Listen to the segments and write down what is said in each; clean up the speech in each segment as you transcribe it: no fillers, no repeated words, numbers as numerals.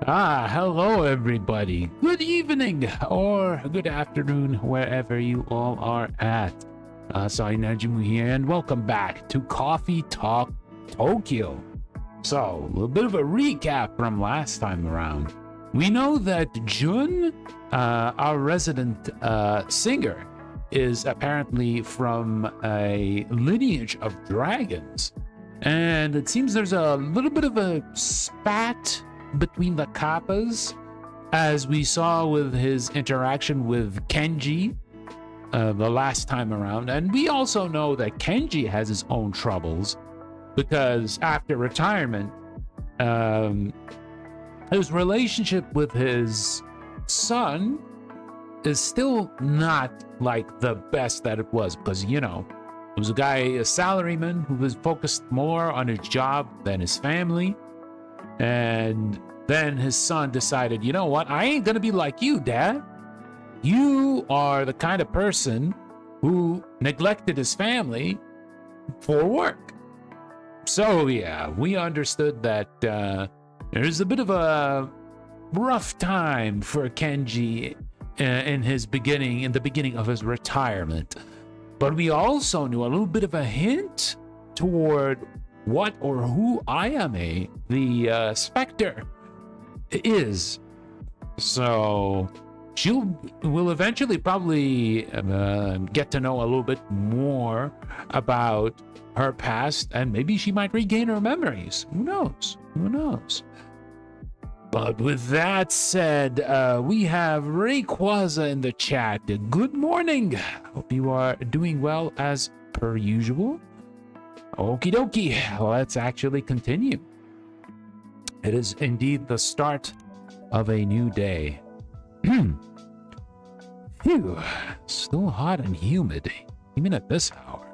Hello everybody. Good evening or good afternoon wherever you all are at. Sorry, Najumu here, and welcome back to Coffee Talk Tokyo. So, a little bit of a recap from last time around. We know that Jun, our resident singer, is apparently from a lineage of dragons. And it seems there's a little bit of a spat between the kappas, as we saw with his interaction with Kenji the last time around. And we also know that Kenji has his own troubles because after retirement, his relationship with his son is still not like the best that it was, because, you know, it was a salaryman who was focused more on his job than his family. And then his son decided, you know what? I ain't gonna be like you, Dad. You are the kind of person who neglected his family for work. So yeah, we understood that there's a bit of a rough time for Kenji in the beginning of his retirement. But we also knew a little bit of a hint toward what or who Ayame, the Spectre, is. So we'll eventually probably get to know a little bit more about her past, and maybe she might regain her memories. Who knows? Who knows? But with that said, we have Rayquaza in the chat. Good morning. Hope you are doing well as per usual. Okie dokie, let's actually continue. It is indeed the start of a new day. Phew, still hot and humid, even at this hour.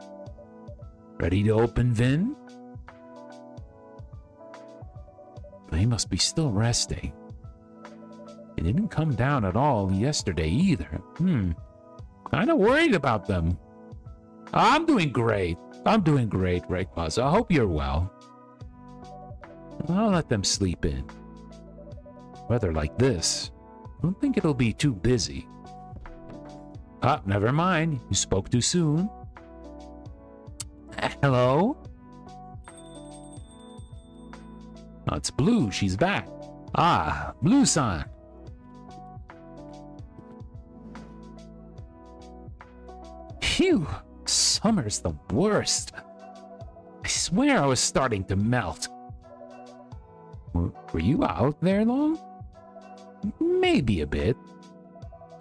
Ready to open Vin? They must be still resting. It didn't come down at all yesterday either. Kinda worried about them. I'm doing great, Rayquaza. I hope you're well. I'll let them sleep in. Weather like this, I don't think it'll be too busy. Never mind. You spoke too soon. Hello? Oh, it's Blue. She's back. Blue-san. Phew. Summer's the worst. I swear I was starting to melt. Were you out there long? Maybe a bit.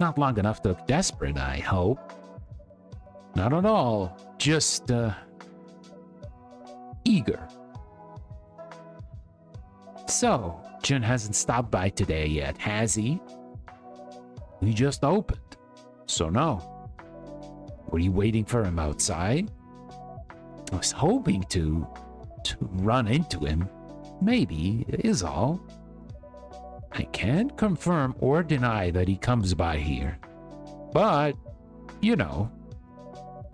Not long enough to look desperate, I hope. Not at all. Just, eager. So, Jun hasn't stopped by today yet, has he? He just opened. So no. Were you waiting for him outside? I was hoping to run into him. Maybe, is all. I can't confirm or deny that he comes by here. But, you know,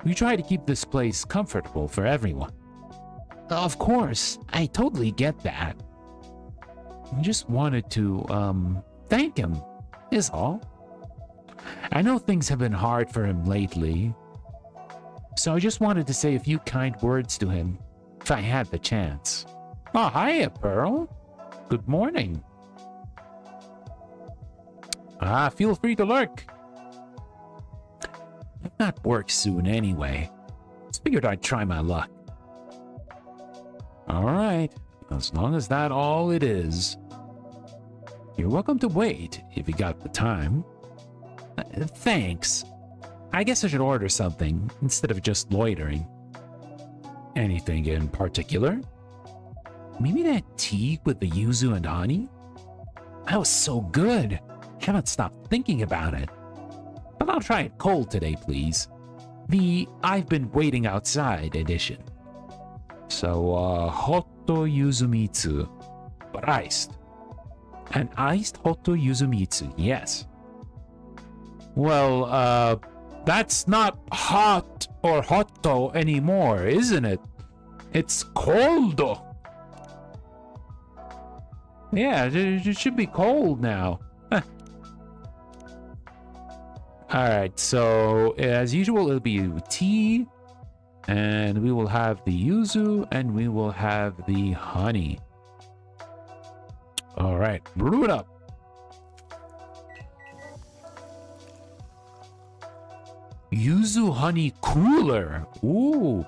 we try to keep this place comfortable for everyone. Of course, I totally get that. I just wanted to, thank him, is all. I know things have been hard for him lately, so I just wanted to say a few kind words to him, if I had the chance. Oh, hiya, Pearl. Good morning. Feel free to lurk. I'm not work soon anyway. Just figured I'd try my luck. Alright, as long as that's all it is. You're welcome to wait, if you got the time. Thanks. I guess I should order something, instead of just loitering. Anything in particular? Maybe that tea with the yuzu and honey? That was so good. Haven't stopped thinking about it. But I'll try it cold today, please. The I've been waiting outside edition. So, Hotto Yuzumitsu, but iced. An iced Hotto Yuzumitsu, yes. Well, that's not hot or hotto anymore, isn't it? It's coldo. Yeah, it should be cold now. Huh. All right, so as usual, it'll be tea, and we will have the yuzu, and we will have the honey. All right, brew it up. Yuzu honey cooler. Ooh,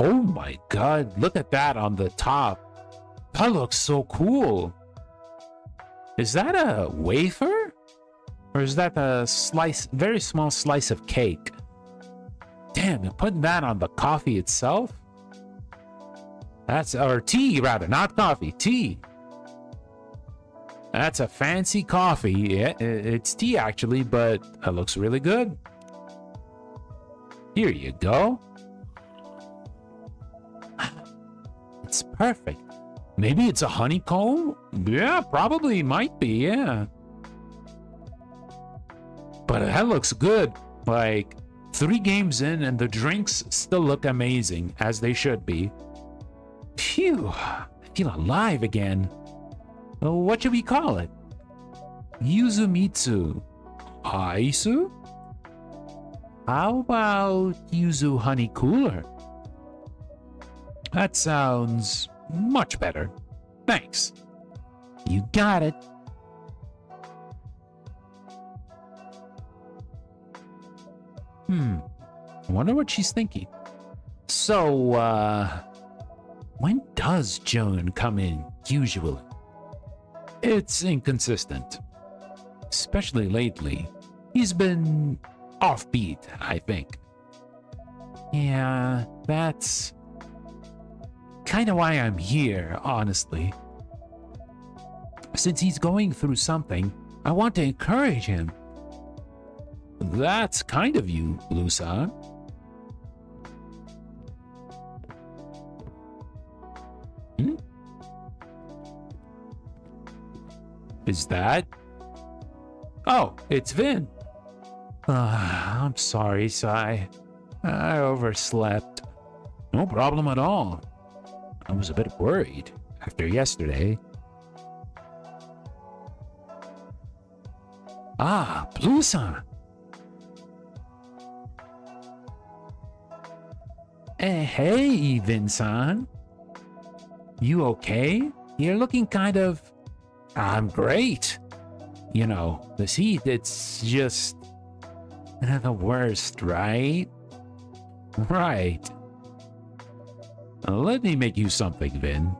oh my god, look at that on the top. That looks so cool. Is that a wafer? Or is that a slice, very small slice of cake? Damn, you're putting that on the coffee itself? That's, or tea rather, not coffee, tea. That's a fancy coffee. Yeah, it's tea actually, but it looks really good. Here you go. It's perfect. Maybe it's a honeycomb? Yeah, probably might be, yeah. But that looks good. Like, 3 games in and the drinks still look amazing, as they should be. Phew, I feel alive again. What should we call it? Yuzumitsu. Aisu? How about Yuzu Honey Cooler? That sounds much better. Thanks. You got it. I wonder what she's thinking. So, when does Joan come in, usually? It's inconsistent. Especially lately. He's been offbeat, I think. Yeah, that's kind of why I'm here, honestly. Since he's going through something, I want to encourage him. That's kind of you, Lusa. Is that? Oh, it's Vin. I'm sorry, Sai. I overslept. No problem at all. I was a bit worried after yesterday. Ah, Blue-san. Hey, Vin-san. You okay? You're looking kind of... I'm great. You know, the heat, it's just... the worst, right? Right. Let me make you something, Vin.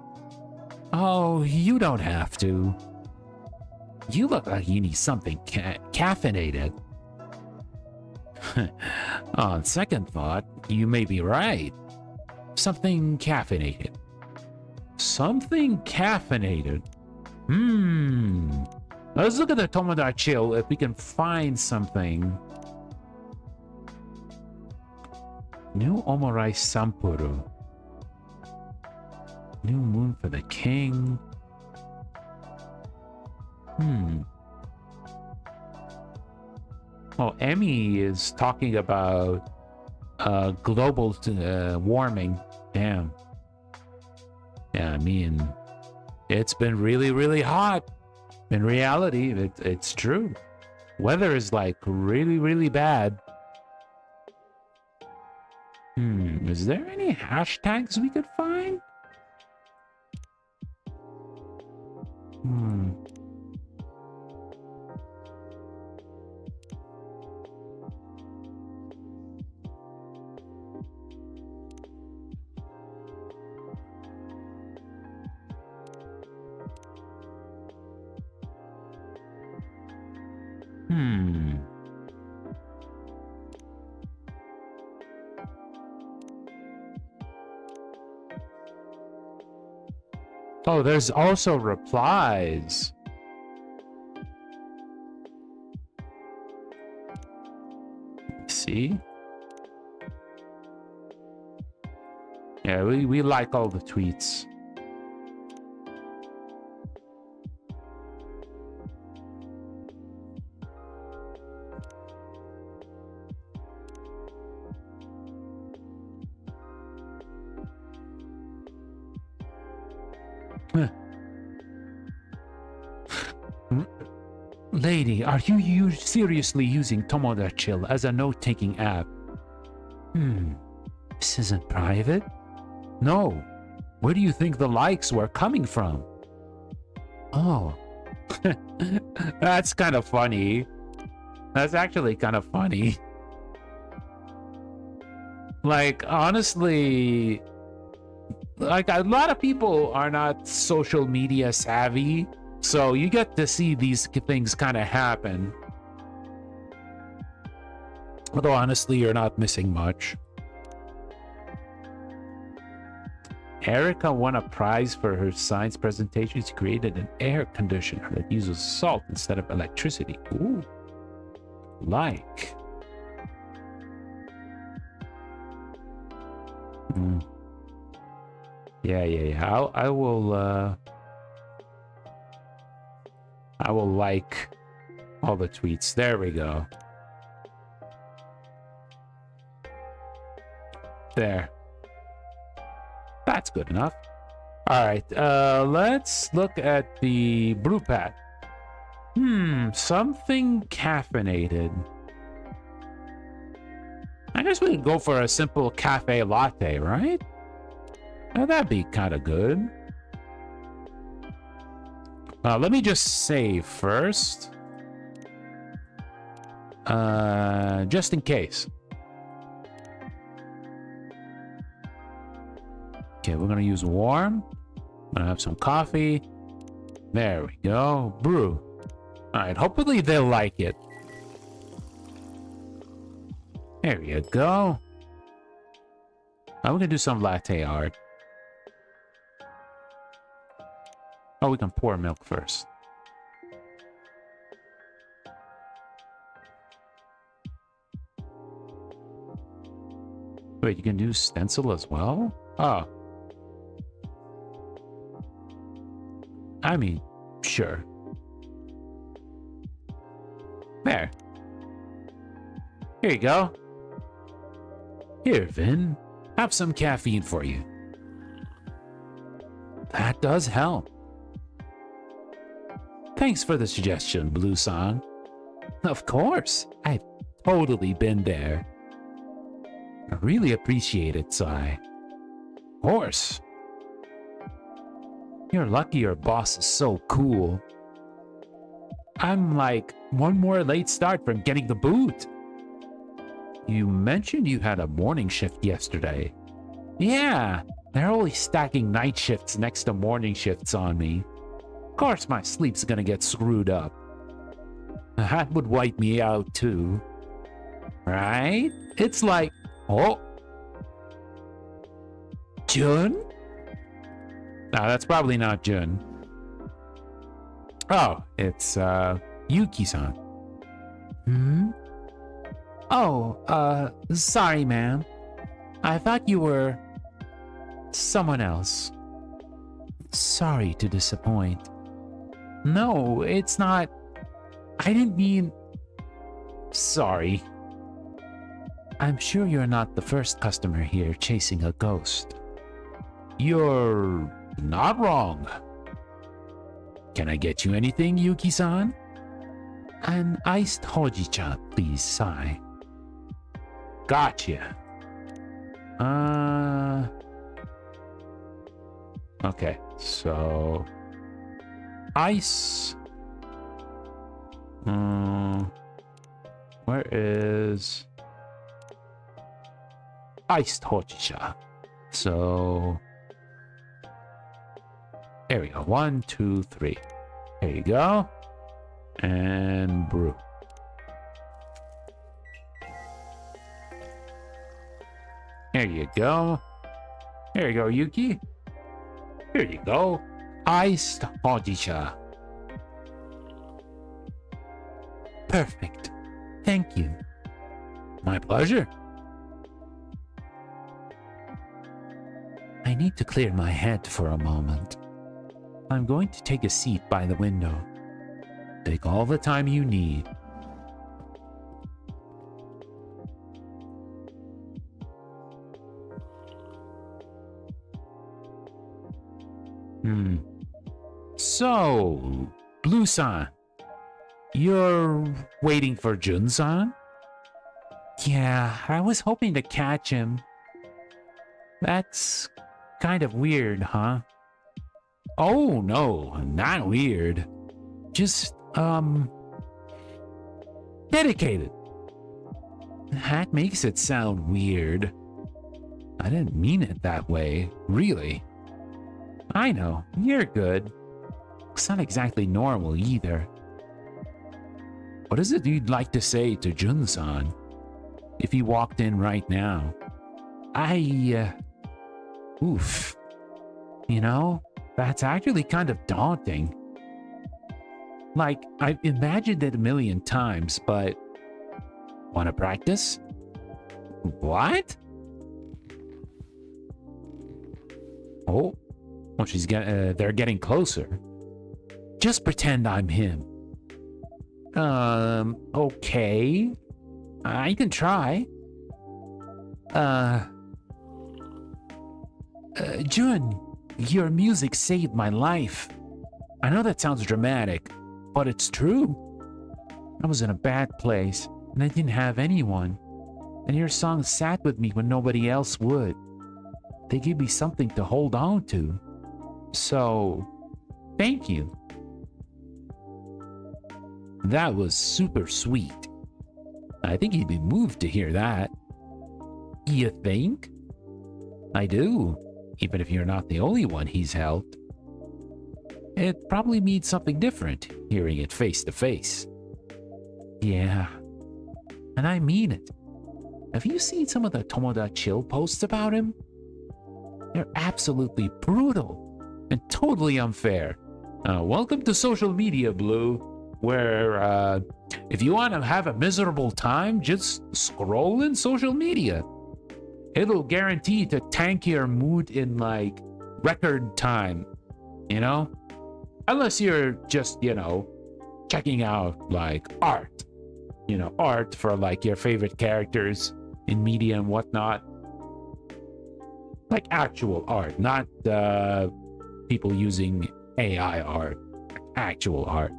Oh, you don't have to. You look like you need something caffeinated. On second thought, you may be right. Something caffeinated. Something caffeinated. Let's look at the Tomodachi if we can find something. New Omorai Sampuru. New moon for the king. Well, Emmy is talking about global warming. Damn. Yeah, I mean, it's been really, really hot. In reality, it's true. Weather is like really, really bad. Is there any hashtags we could find? Oh, there's also replies. See? Yeah, we like all the tweets. Lady, are you seriously using Tomodachi as a note-taking app? This isn't private? No. Where do you think the likes were coming from? Oh. That's kind of funny. That's actually kind of funny. Like, honestly, like a lot of people are not social media savvy, so you get to see these things kind of happen. Although honestly, you're not missing much. Erica won a prize for her science presentation. She created an air conditioner that uses salt instead of electricity. Ooh. Like. Yeah. I will like all the tweets. There we go. There. That's good enough. All right, let's look at the brew pad. Something caffeinated. I guess we could go for a simple cafe latte, right? Now, that'd be kind of good. Let me just save first. Just in case. Okay, we're gonna use warm. I'm gonna have some coffee. There we go. Brew. Alright, hopefully they'll like it. There you go. We're gonna do some latte art. Oh, we can pour milk first. Wait, you can do stencil as well? Oh. I mean, sure. There. Here you go. Here, Vin. Have some caffeine for you. That does help. Thanks for the suggestion, Blue Song. Of course. I've totally been there. I really appreciate it, Sai. Of course. You're lucky your boss is so cool. I'm like one more late start from getting the boot. You mentioned you had a morning shift yesterday. Yeah, they're always stacking night shifts next to morning shifts on me. Of course my sleep's gonna get screwed up. That would wipe me out too. Right? It's like, oh. Jun? No, that's probably not Jun. Oh, it's Yuki-san. Oh, sorry, ma'am. I thought you were someone else. Sorry to disappoint. No, it's not. I didn't mean. Sorry. I'm sure you're not the first customer here chasing a ghost. You're not wrong. Can I get you anything, Yuki-san? An iced hojicha, please, Sai. Gotcha. Okay, so ice. Where is iced hojicha? So there we go. 1, 2, 3. There you go. And brew. There you go. There you go, Yuki. Here you go. Iced hojicha. Perfect. Thank you. My pleasure. I need to clear my head for a moment. I'm going to take a seat by the window. Take all the time you need. So, Blue-san, You're waiting for Jun-san? Yeah, I was hoping to catch him. That's kind of weird, huh? Oh, no, not weird. Just, dedicated. That makes it sound weird. I didn't mean it that way, really. I know, you're good. It's not exactly normal either. What is it you'd like to say to Jun-san? If he walked in right now? Oof. You know, that's actually kind of daunting. Like, I've imagined it a million times, but... Wanna practice? What? Oh, they're getting closer. Just pretend I'm him. Okay. I can try. Jun, your music saved my life. I know that sounds dramatic, but it's true. I was in a bad place, and I didn't have anyone. And your songs sat with me when nobody else would. They gave me something to hold on to. So, thank you. That was super sweet. I think he'd be moved to hear that. You think? I do, even if you're not the only one he's helped. It probably means something different, hearing it face to face. Yeah, and I mean it. Have you seen some of the Tomoda Chill posts about him? They're absolutely brutal and totally unfair. Welcome to social media, Blue, where if you want to have a miserable time, just scroll in social media. It'll guarantee to tank your mood in like record time, you know? Unless you're just, you know, checking out like art, you know, art for like your favorite characters in media and whatnot. Like actual art, not people using AI art, actual art.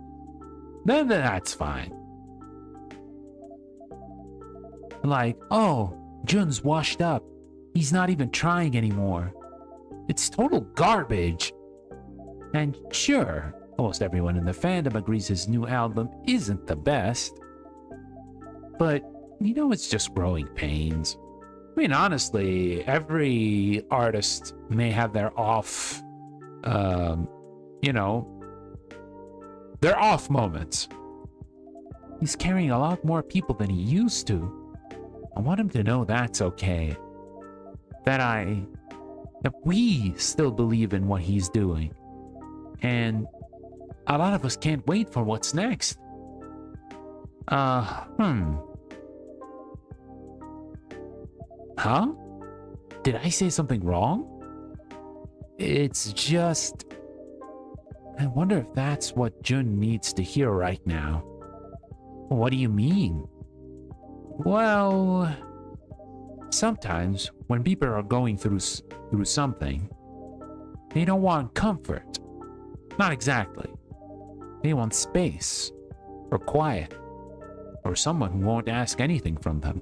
Then that's fine. Like, oh, Jun's washed up. He's not even trying anymore. It's total garbage. And sure, almost everyone in the fandom agrees his new album isn't the best. But, you know, it's just growing pains. I mean, honestly, every artist may have their off, you know, their off moments. He's carrying a lot more people than he used to. I want him to know that's okay. That we still believe in what he's doing. And a lot of us can't wait for what's next. Huh? Did I say something wrong? It's just... I wonder if that's what Jun needs to hear right now. What do you mean? Well, sometimes when people are going through something, they don't want comfort. Not exactly. They want space, or quiet, or someone who won't ask anything from them.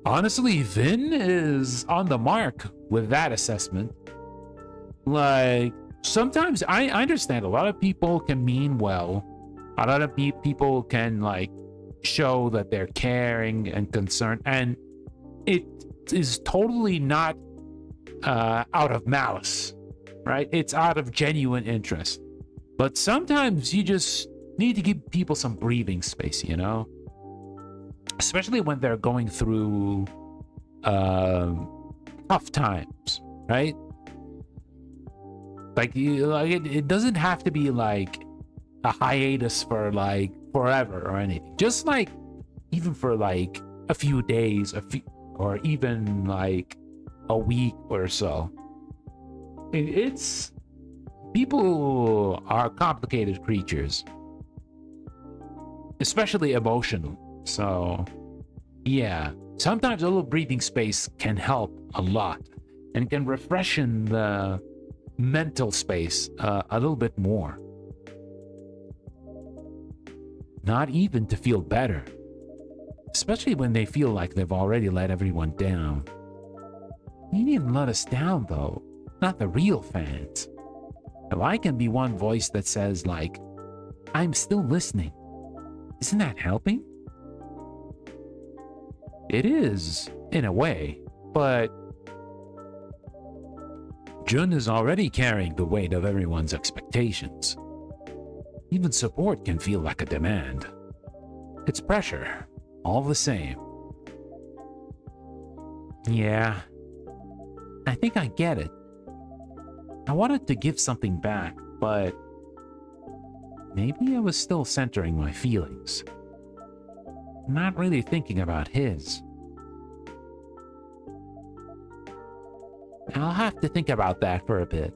Honestly, Vin is on the mark with that assessment. Like, sometimes I understand a lot of people can mean well. A lot of people can, like, show that they're caring and concerned. And it is totally not out of malice, right? It's out of genuine interest. But sometimes you just need to give people some breathing space, you know? Especially when they're going through tough times, right? Like, it doesn't have to be like a hiatus for like forever or anything. Just like even for like a few days, or even like a week or so. It's people are complicated creatures, especially emotional. So yeah, sometimes a little breathing space can help a lot and can refreshen the mental space a little bit more. not even to feel better. Especially when they feel like they've already let everyone down. He didn't let us down, though. Not the real fans. If I can be one voice that says, like, I'm still listening, isn't that helping? It is, in a way, but Jun is already carrying the weight of everyone's expectations. Even support can feel like a demand. It's pressure, all the same. Yeah, I think I get it. I wanted to give something back, but maybe I was still centering my feelings. Not really thinking about his. I'll have to think about that for a bit.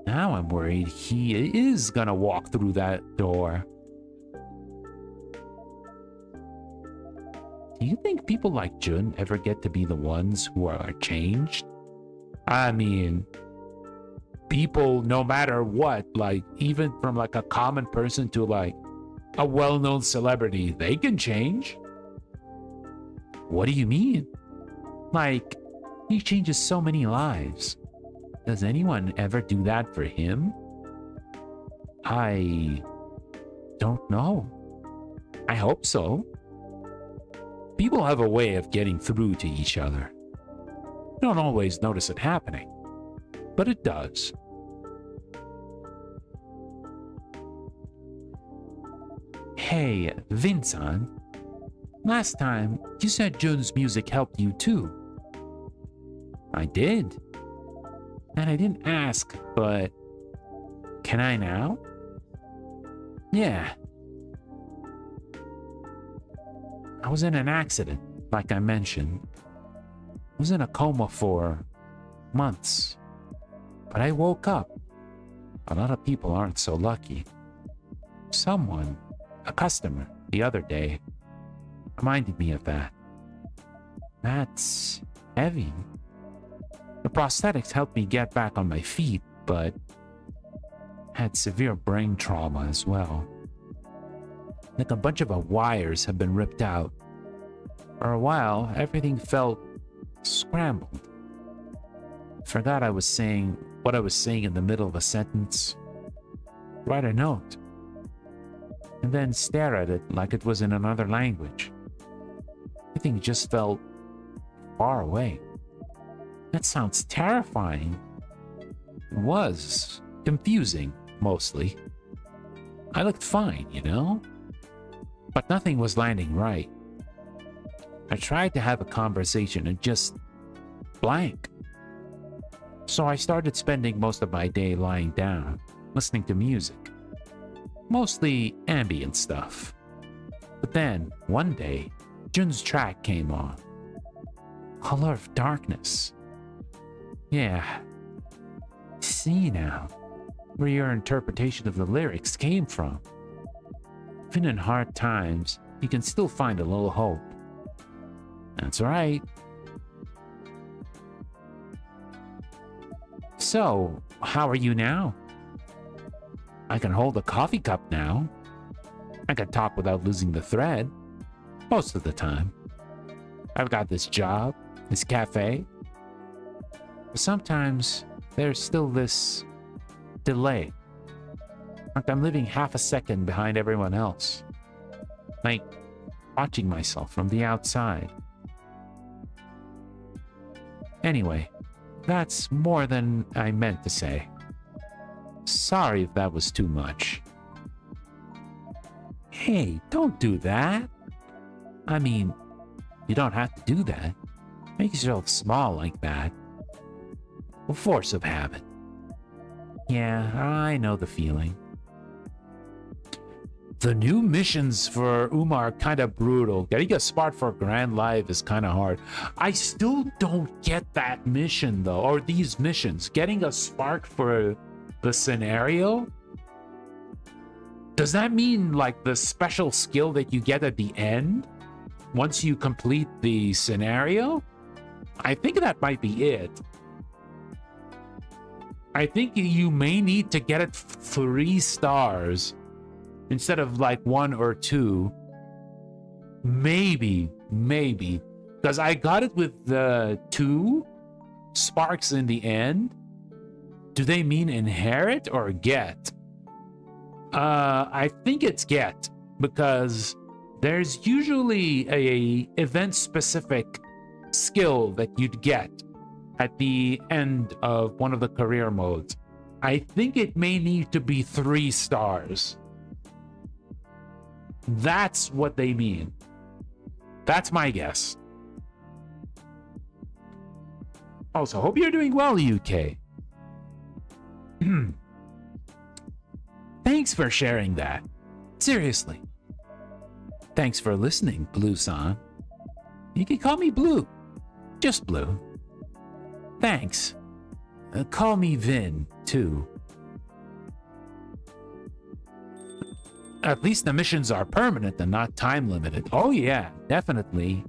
Now I'm worried he is gonna walk through that door. Do you think people like Jun ever get to be the ones who are changed? I mean, people, no matter what, like, even from like a common person to like a well-known celebrity, they can change. What do you mean? Like, he changes so many lives. Does anyone ever do that for him? I don't know. I hope so. People have a way of getting through to each other. Don't always notice it happening, but it does. Hey, Vincent. Last time, you said Jun's music helped you too. I did. And I didn't ask, but can I now? Yeah. I was in an accident, like I mentioned. I was in a coma for months, but I woke up. A lot of people aren't so lucky. Someone, a customer, the other day, reminded me of that. That's heavy. The prosthetics helped me get back on my feet, but had severe brain trauma as well. Like a bunch of wires have been ripped out. For a while, everything felt scrambled. Forgot I was saying what I was saying in the middle of a sentence. Write a note. And then stare at it like it was in another language. Everything just felt far away. That sounds terrifying. It was confusing, mostly. I looked fine, you know? But nothing was landing right. I tried to have a conversation and just blank. So I started spending most of my day lying down, listening to music. Mostly ambient stuff. But then, one day, Jun's track came on. Color of Darkness. Yeah. See now, where your interpretation of the lyrics came from. Even in hard times, you can still find a little hope. That's right. So, how are you now? I can hold a coffee cup now. I can talk without losing the thread. Most of the time. I've got this job, this cafe. But sometimes there's still this delay. Like I'm living half a second behind everyone else. Like watching myself from the outside. Anyway, that's more than I meant to say. Sorry if that was too much. Hey, don't do that. I mean, you don't have to do that. Make yourself small like that. A force of habit. Yeah, I know the feeling. The new missions for Umar are kind of brutal. Getting a spark for Grand Life is kind of hard. I still don't get that mission though, or these missions. Getting a spark for the scenario? Does that mean like the special skill that you get at the end? Once you complete the scenario? I think that might be it. I think you may need to get it 3 stars instead of like 1 or 2. Maybe. Because I got it with the 2 sparks in the end. Do they mean inherit or get? I think it's get, because there's usually a event-specific skill that you'd get at the end of one of the career modes. I think it may need to be 3 stars. That's what they mean. That's my guess. Also, hope you're doing well, UK. Thanks for sharing that. Seriously. Thanks for listening, Blue-san. You can call me Blue. Just Blue. Thanks. Call me Vin, too. At least the missions are permanent and not time-limited. Oh yeah, definitely.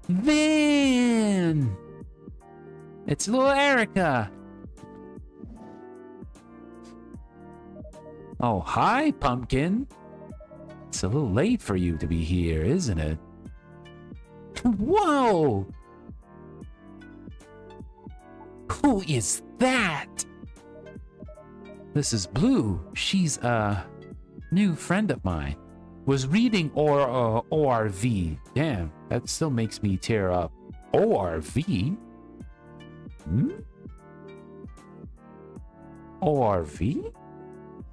Vin! It's little Erica. Oh, hi, Pumpkin. It's a little late for you to be here, isn't it? Whoa! Who is that? This is Blue. She's a new friend of mine. Was reading ORV. Damn, that still makes me tear up. ORV? ORV?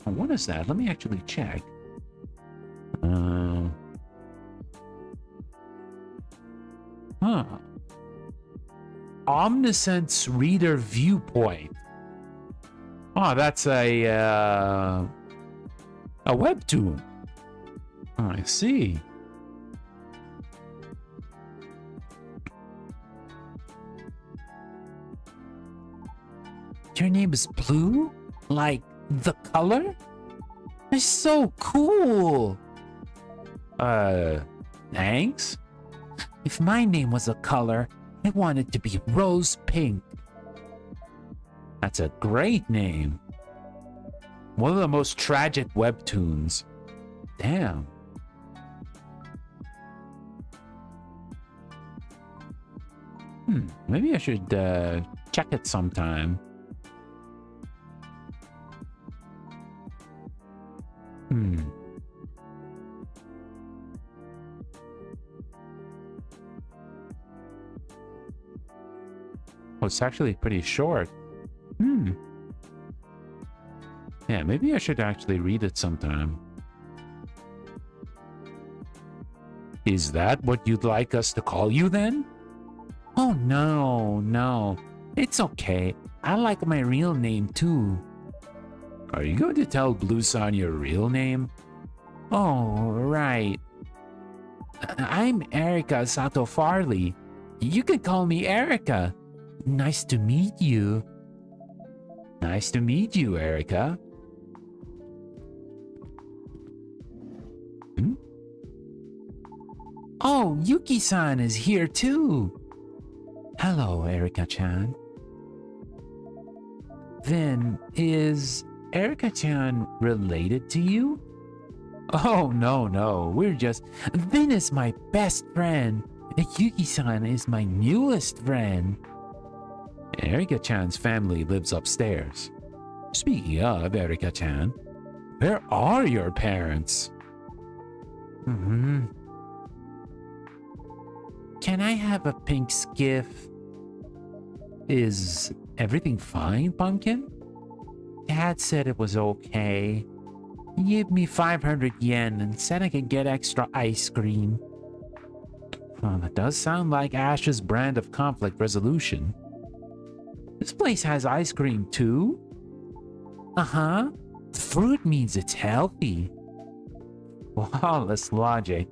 What is that? Let me actually check. Omniscience Reader Viewpoint. Oh, that's a webtoon. Oh, I see. Your name is Blue? Like the color? It's so cool. Thanks. If my name was a color, I want it to be rose pink. That's a great name. One of the most tragic webtoons. Damn. Maybe I should check it sometime. Oh, it's actually pretty short. Yeah, maybe I should actually read it sometime. Is that what you'd like us to call you then? Oh, no. It's okay. I like my real name too. Are you going to tell Blue-san your real name? Oh, right. I'm Erica Sato Farley. You can call me Erica. Nice to meet you. Nice to meet you, Erica. Oh, Yuki-san is here too. Hello, Erica-chan. Then, is Erica-chan related to you? Oh, no. We're just... Vin is my best friend. Yuki-san is my newest friend. Erica-chan's family lives upstairs. Speaking of Erica-chan, where are your parents? Can I have a pink skiff? Is everything fine, Pumpkin? Dad said it was okay. He gave me 500 yen and said I could get extra ice cream. Oh, that does sound like Ash's brand of conflict resolution. This place has ice cream too? Fruit means it's healthy. Flawless logic.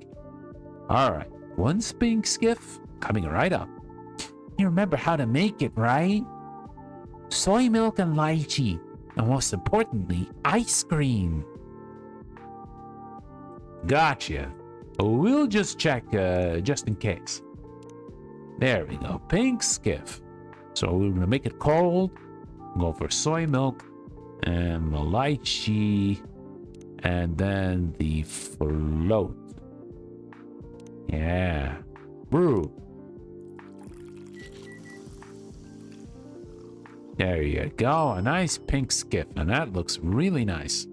Alright, one pink skiff coming right up. You remember how to make it, right? Soy milk and lychee. And most importantly, ice cream. Gotcha. We'll just check just in case. There we go. Pink skiff. So we're going to make it cold. Go for soy milk and the lychee. And then the float. Yeah. Brew. There you go. A nice pink skiff. And that looks really nice.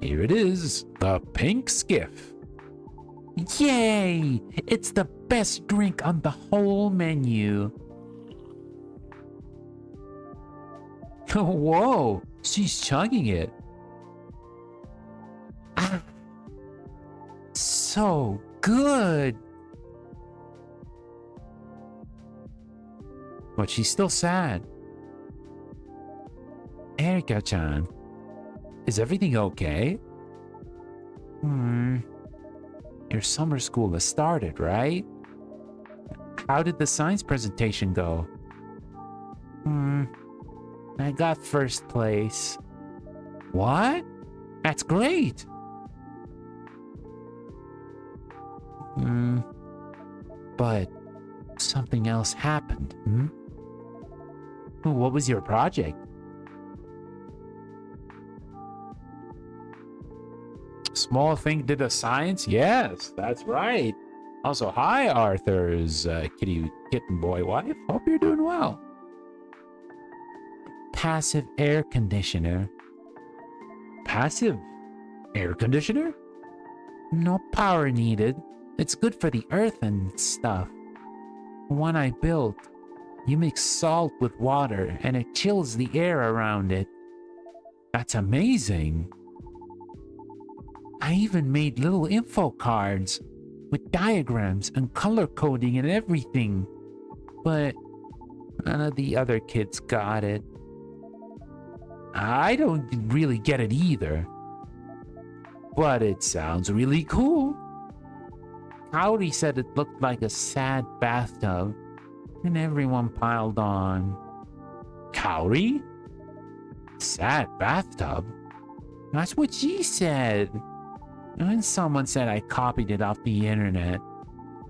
Here it is. The pink skiff. Yay! It's the best drink on the whole menu. Whoa! She's chugging it. Ah, so good. But she's still sad. Erika-chan, is everything okay? Your summer school has started, right? How did the science presentation go? I got first place. What? That's great. But something else happened. What was your project? Small thing did a science? Yes, that's right. Also, hi, Arthur's kitten boy wife. Hope you're doing well. Passive air conditioner. Passive air conditioner? No power needed. It's good for the earth and stuff. The one I built, you mix salt with water and it chills the air around it. That's amazing. I even made little info cards with diagrams and color coding and everything. But none of the other kids got it. I don't really get it either. But it sounds really cool. Kaori said it looked like a sad bathtub, and everyone piled on. Kaori? Sad bathtub? That's what she said. And then someone said I copied it off the internet.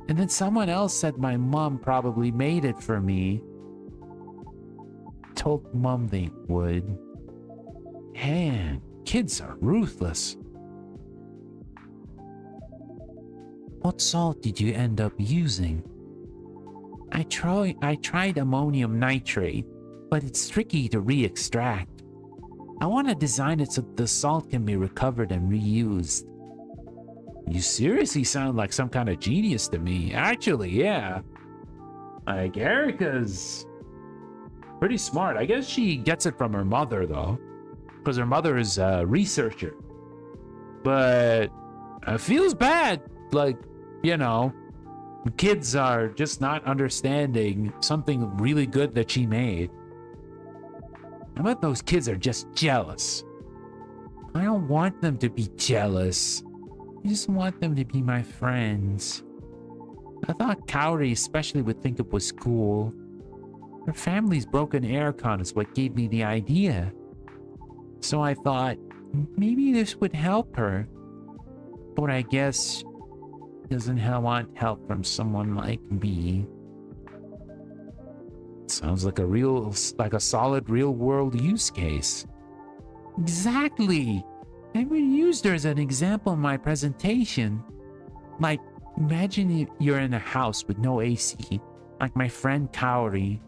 And then someone else said my mom probably made it for me. Told mom they would. Man, kids are ruthless. What salt did you end up using? I tried ammonium nitrate, but it's tricky to re-extract. I want to design it so the salt can be recovered and reused. You seriously sound like some kind of genius to me. Actually, yeah. Like, Erica's pretty smart. I guess she gets it from her mother, though. Because her mother is a researcher. But it feels bad. Like, you know, kids are just not understanding something really good that she made. I bet those kids are just jealous. I don't want them to be jealous. I just want them to be my friends. I thought Kaori especially would think it was cool. Her family's broken aircon is what gave me the idea. So I thought, maybe this would help her. But I guess she doesn't want help from someone like me. Sounds like a solid real-world use case. Exactly! I even used her as an example in my presentation. Like, imagine you're in a house with no AC, like my friend Kaori.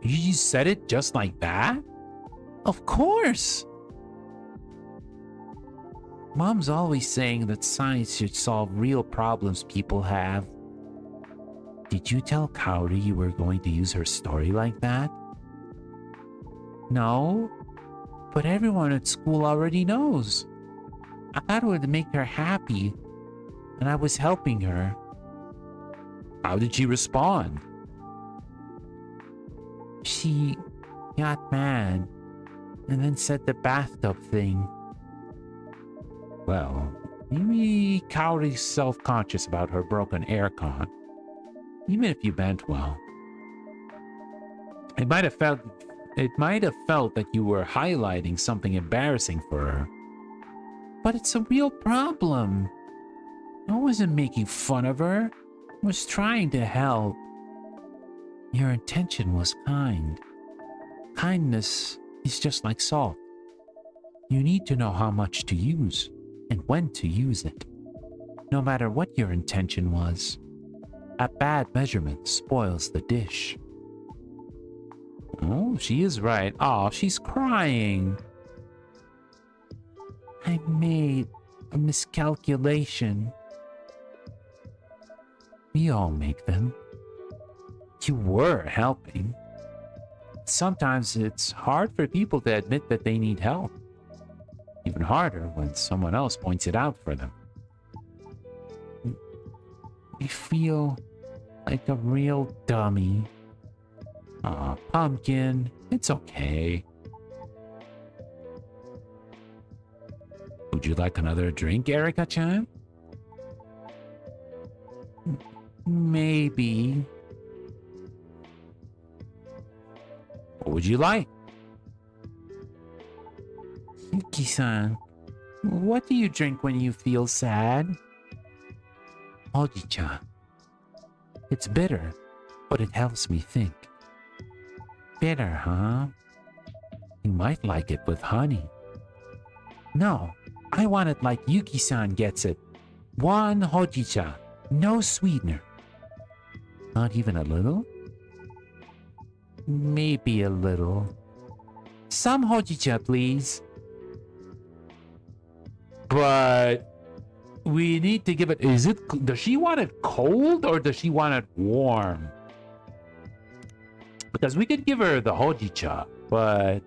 You said it just like that? Of course! Mom's always saying that science should solve real problems people have. Did you tell Kaori you were going to use her story like that? No, but everyone at school already knows. I thought it would make her happy, and I was helping her. How did she respond? She got mad, and then said the bathtub thing. Well, maybe Kaori's self-conscious about her broken aircon. Even if you meant well. It might have felt that you were highlighting something embarrassing for her. But it's a real problem. I wasn't making fun of her. I was trying to help. Your intention was kind. Kindness is just like salt. You need to know how much to use and when to use it. No matter what your intention was, a bad measurement spoils the dish. Oh, she is right. Oh, she's crying. I made a miscalculation. We all make them. You were helping. Sometimes it's hard for people to admit that they need help. Even harder when someone else points it out for them. I feel like a real dummy. Aw, Pumpkin, it's okay. Would you like another drink, Erica-chan? Maybe. What would you like? Yuki-san, what do you drink when you feel sad? Hoji-chan. It's bitter, but it helps me think. Bitter, huh? You might like it with honey. No, I want it like Yuki-san gets it. One hojicha, no sweetener. Not even a little? Maybe a little. Some hojicha, please. But we need to give it... Does she want it cold or does she want it warm? Because we could give her the hojicha, but...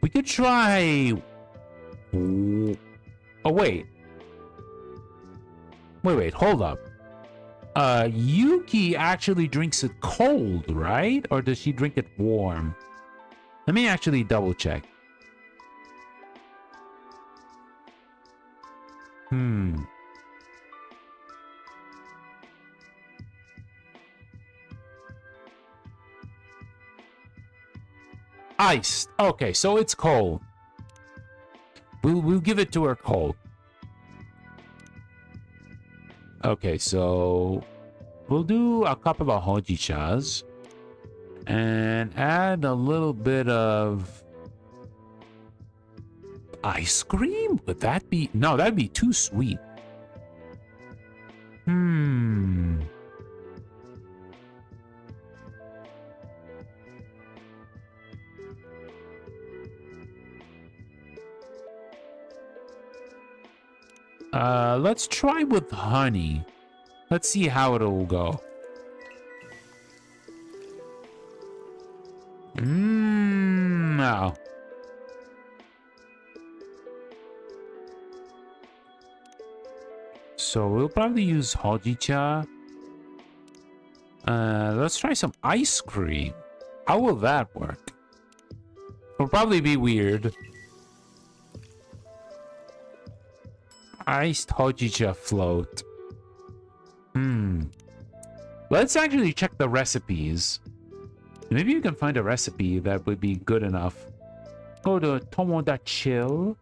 We could try... Oh, wait. Wait, hold up. Yuki actually drinks it cold, right? Or does she drink it warm? Let me actually double check. Iced. Okay, so it's cold. We'll give it to her cold. Okay, so we'll do a couple of hojichas and add a little bit of ice cream. Would that be... No, that'd be too sweet. Let's try with honey. Let's see how it'll go. No. So we'll probably use hojicha. Let's try some ice cream. How will that work? It'll probably be weird. Iced hojicha float. Let's actually check the recipes. Maybe you can find a recipe that would be good enough. Go to Tomoda Chill.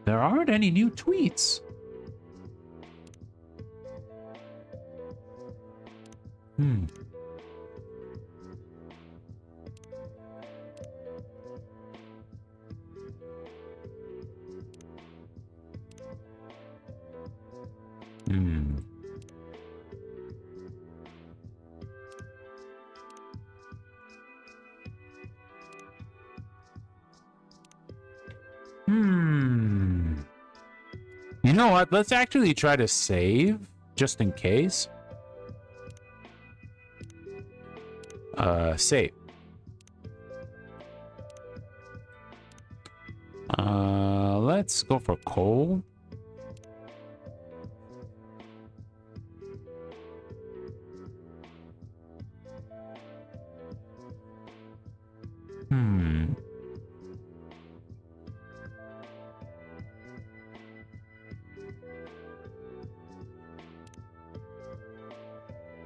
There aren't any new tweets. You know what? Let's actually try to save, just in case. Save. Let's go for coal.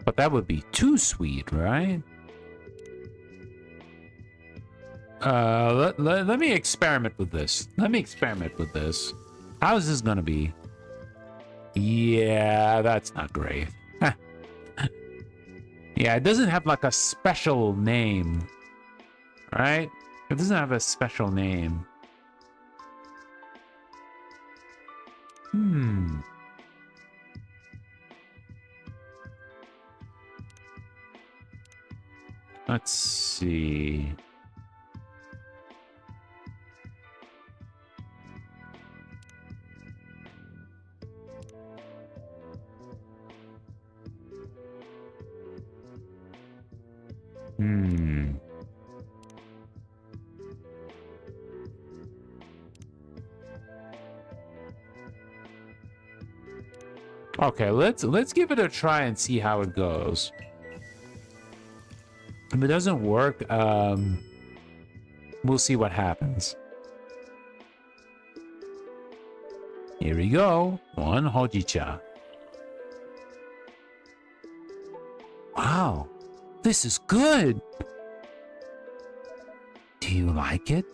But that would be too sweet, right? Let me experiment with this. How is this gonna be? Yeah, that's not great. Yeah, it doesn't have like a special name, right? It doesn't have a special name. Let's see. Okay, let's give it a try and see how it goes. If it doesn't work, we'll see what happens. Here we go. One hojicha. Wow, this is good. Do you like it?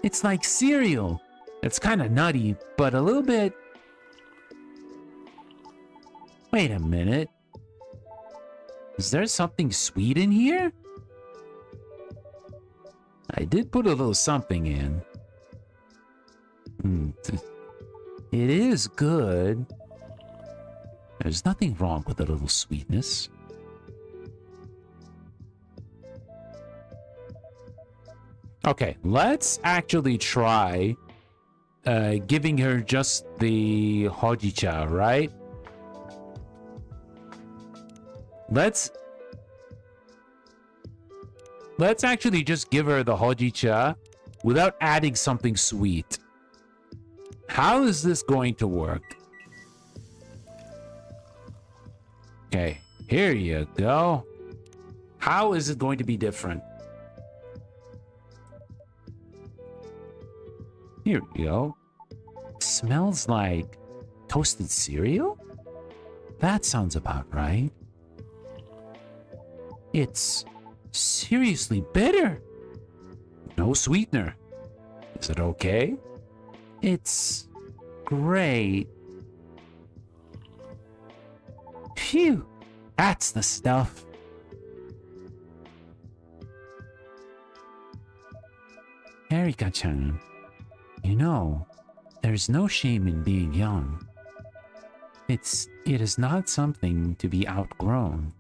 It's like cereal. It's kind of nutty, but a little bit... Wait a minute. Is there something sweet in here? I did put a little something in. It is good. There's nothing wrong with a little sweetness. Okay, let's actually try giving her just the hojicha, right? Let's actually just give her the hojicha without adding something sweet. How is this going to work? Okay, here you go. How is it going to be different? Here we go. Smells like toasted cereal? That sounds about right. It's seriously bitter. No sweetener. Is it okay? It's great. Phew, that's the stuff. Erika-chan, you know, there's no shame in being young. It is not something to be outgrown.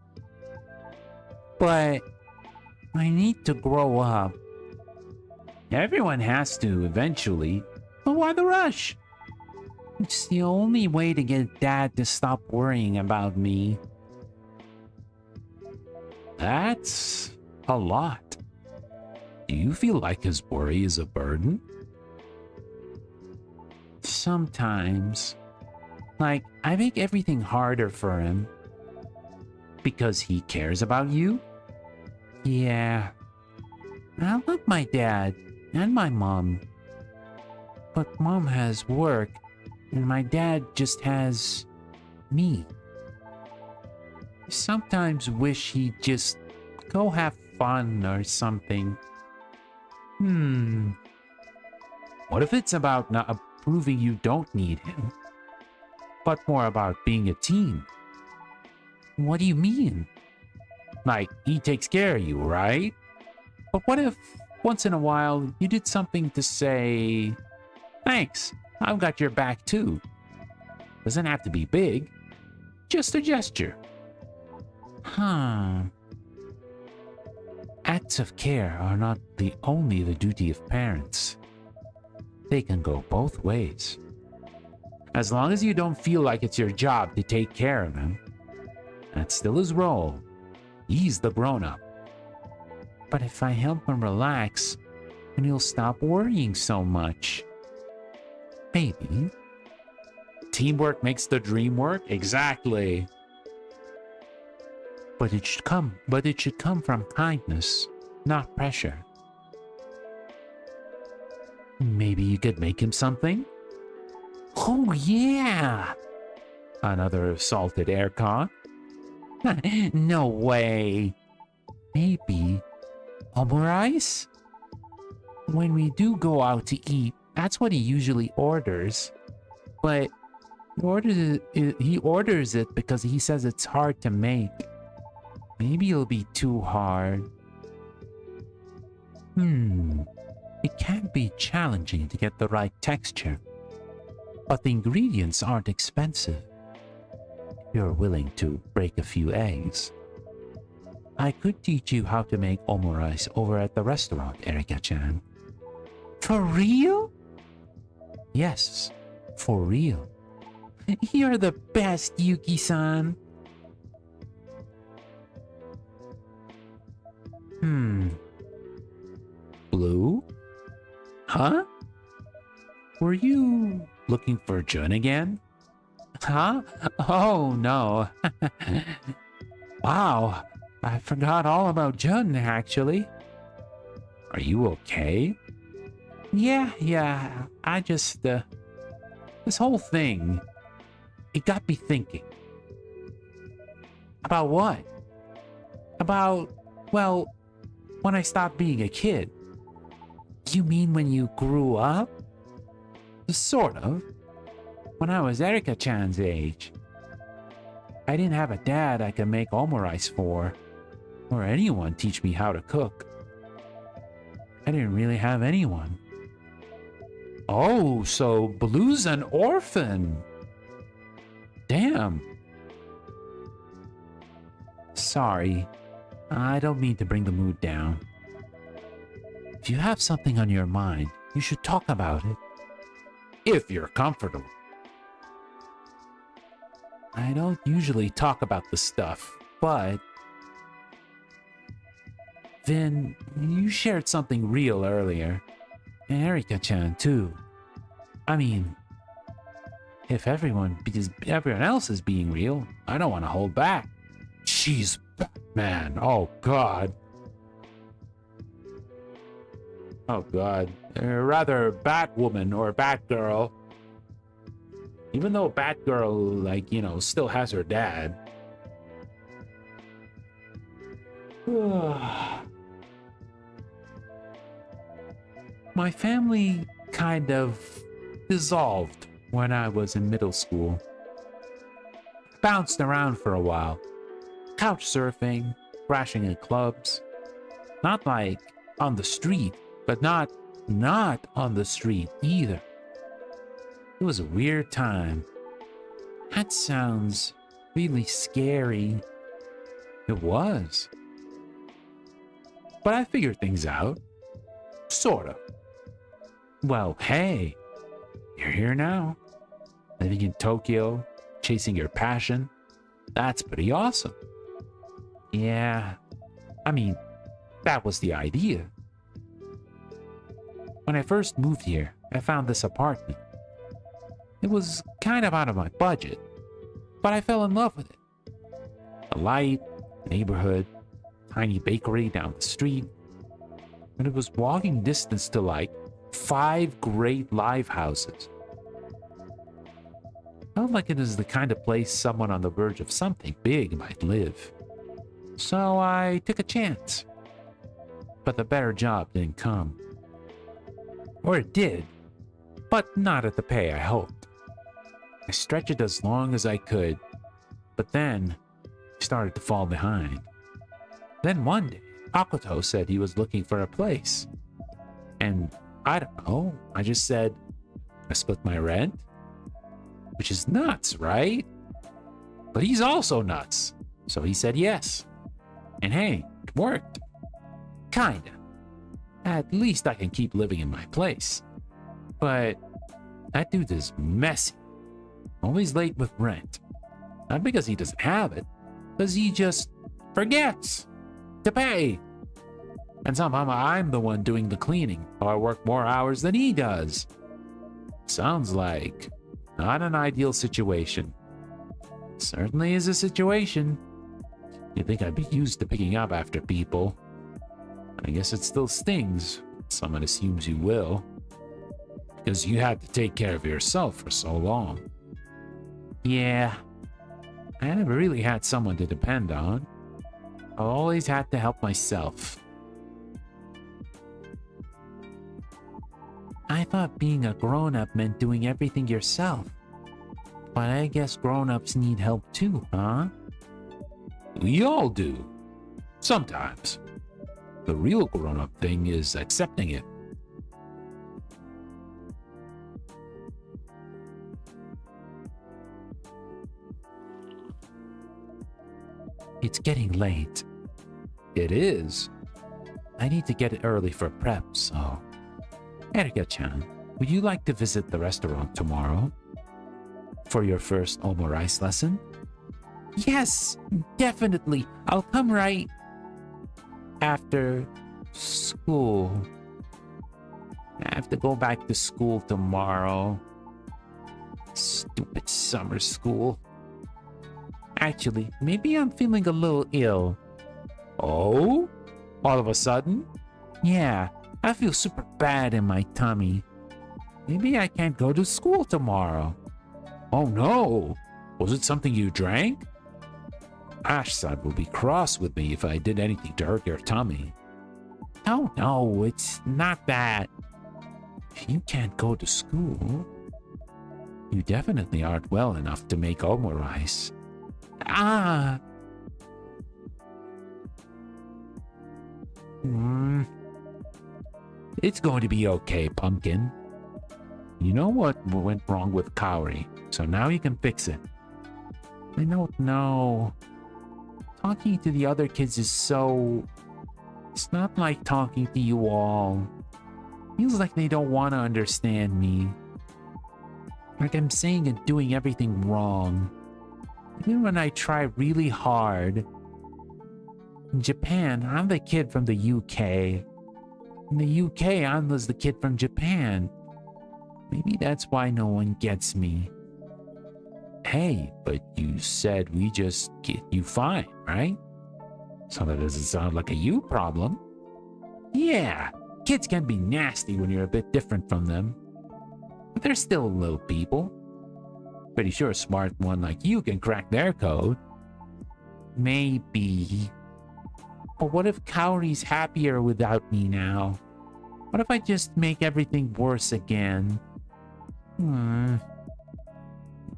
But I need to grow up. Everyone has to eventually, but why the rush? It's the only way to get Dad to stop worrying about me. That's a lot. Do you feel like his worry is a burden? Sometimes. Like, I make everything harder for him. Because he cares about you? Yeah. I love my dad and my mom. But mom has work, and my dad just has me. I sometimes wish he'd just go have fun or something. What if it's about not proving you don't need him, but more about being a team? What do you mean? Like, he takes care of you, right? But what if, once in a while, you did something to say, thanks, I've got your back too. Doesn't have to be big, just a gesture. Acts of care are not only the duty of parents. They can go both ways. As long as you don't feel like it's your job to take care of him, that's still his role. He's the grown-up. But if I help him relax, then he'll stop worrying so much. Maybe. Teamwork makes the dream work? Exactly. But it should come from kindness, not pressure. Maybe you could make him something? Oh yeah! Another salted air con? No way. Maybe omurice? When we do go out to eat, that's what he usually orders. But He orders it because he says it's hard to make. Maybe it'll be too hard. It can be challenging to get the right texture, but the ingredients aren't expensive. You're willing to break a few eggs. I could teach you how to make omurice over at the restaurant, Erika-chan. For real? Yes, for real. You're the best, Yuki-san. Blue? Huh? Were you looking for Jun again? Huh? Oh, no. Wow, I forgot all about Jun, actually. Are you okay? Yeah, I just, this whole thing, it got me thinking. About what? About, well, when I stopped being a kid. You mean when you grew up? Sort of. When I was Erika-chan's age. I didn't have a dad I could make omurice for, or anyone teach me how to cook. I didn't really have anyone. Oh, so Blue's an orphan. Damn. Sorry, I don't mean to bring the mood down. If you have something on your mind, you should talk about it. If you're comfortable. I don't usually talk about the stuff, but... Vin, you shared something real earlier. And Erika-chan, too. I mean, if everyone else is being real, I don't want to hold back. She's Batman. Oh, God. Oh, God. Rather, Batwoman or Batgirl. Even though Batgirl, like, you know, still has her dad. My family kind of dissolved when I was in middle school. Bounced around for a while. Couch surfing, crashing in clubs. Not like on the street, but not on the street either. It was a weird time. That sounds really scary. It was. But I figured things out. Sort of. Well, hey, you're here now. Living in Tokyo, chasing your passion. That's pretty awesome. Yeah, I mean, that was the idea. When I first moved here, I found this apartment. It was kind of out of my budget, but I fell in love with it. A light, neighborhood, tiny bakery down the street, and it was walking distance to like 5 great live houses. Felt like it is the kind of place someone on the verge of something big might live. So I took a chance. But the better job didn't come. Or it did, but not at the pay I hoped. I stretched it as long as I could, but then I started to fall behind. Then one day, Akoto said he was looking for a place. And I don't know, I just said, I split my rent? Which is nuts, right? But he's also nuts. So he said yes. And hey, it worked. Kinda. At least I can keep living in my place. But that dude is messy. Always late with rent. Not because he doesn't have it, because he just forgets to pay. And somehow I'm the one doing the cleaning, or I work more hours than he does. Sounds like not an ideal situation. Certainly is a situation. You'd think I'd be used to picking up after people. I guess it still stings. Someone assumes you will. Because you had to take care of yourself for so long. Yeah, I never really had someone to depend on. I always had to help myself. I thought being a grown-up meant doing everything yourself. But I guess grown-ups need help too, huh? We all do. Sometimes. The real grown-up thing is accepting it. It's getting late. It is. I need to get early for prep, so... Erika-chan, would you like to visit the restaurant tomorrow? For your first omo rice lesson? Yes, definitely. I'll come right after school. I have to go back to school tomorrow. Stupid summer school. Actually, maybe I'm feeling a little ill. Oh? All of a sudden? Yeah, I feel super bad in my tummy. Maybe I can't go to school tomorrow. Oh no! Was it something you drank? Ash-san will be cross with me if I did anything to hurt your tummy. Oh no, it's not that. If you can't go to school, you definitely aren't well enough to make omo rice. Ah! It's going to be okay, Pumpkin. You know what went wrong with Kaori, so now you can fix it. I don't know. Talking to the other kids is so... It's not like talking to you all. Feels like they don't want to understand me. Like I'm saying and doing everything wrong. Even when I try really hard. In Japan, I'm the kid from the UK. In the UK, I was the kid from Japan. Maybe that's why no one gets me. Hey, but you said we just get you fine, right? So that doesn't sound like a you problem. Yeah, kids can be nasty when you're a bit different from them. But they're still little people. Pretty sure a smart one like you can crack their code. Maybe. But what if Kaori's happier without me now? What if I just make everything worse again?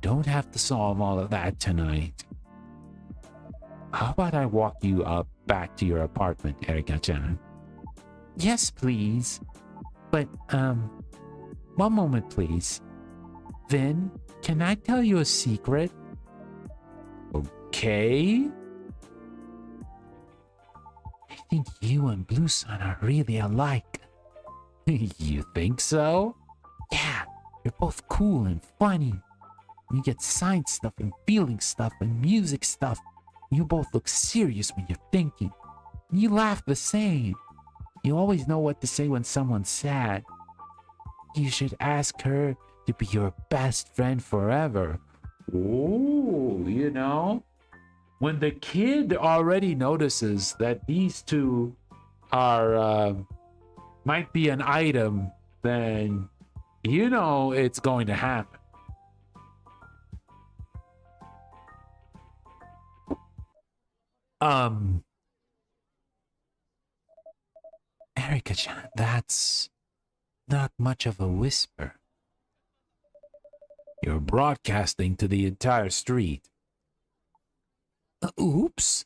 Don't have to solve all of that tonight. How about I walk you up back to your apartment, Erika-chan? Yes, please. But, one moment, please. Vin, can I tell you a secret? Okay. I think you and Blue Sun are really alike. You think so? Yeah, you're both cool and funny. You get science stuff and feeling stuff and music stuff. You both look serious when you're thinking. You laugh the same. You always know what to say when someone's sad. You should ask her to be your best friend forever. Oh, you know, when the kid already notices that these two are might be an item, then you know it's going to happen. Erika-chan, that's not much of a whisper. You're broadcasting to the entire street. Oops.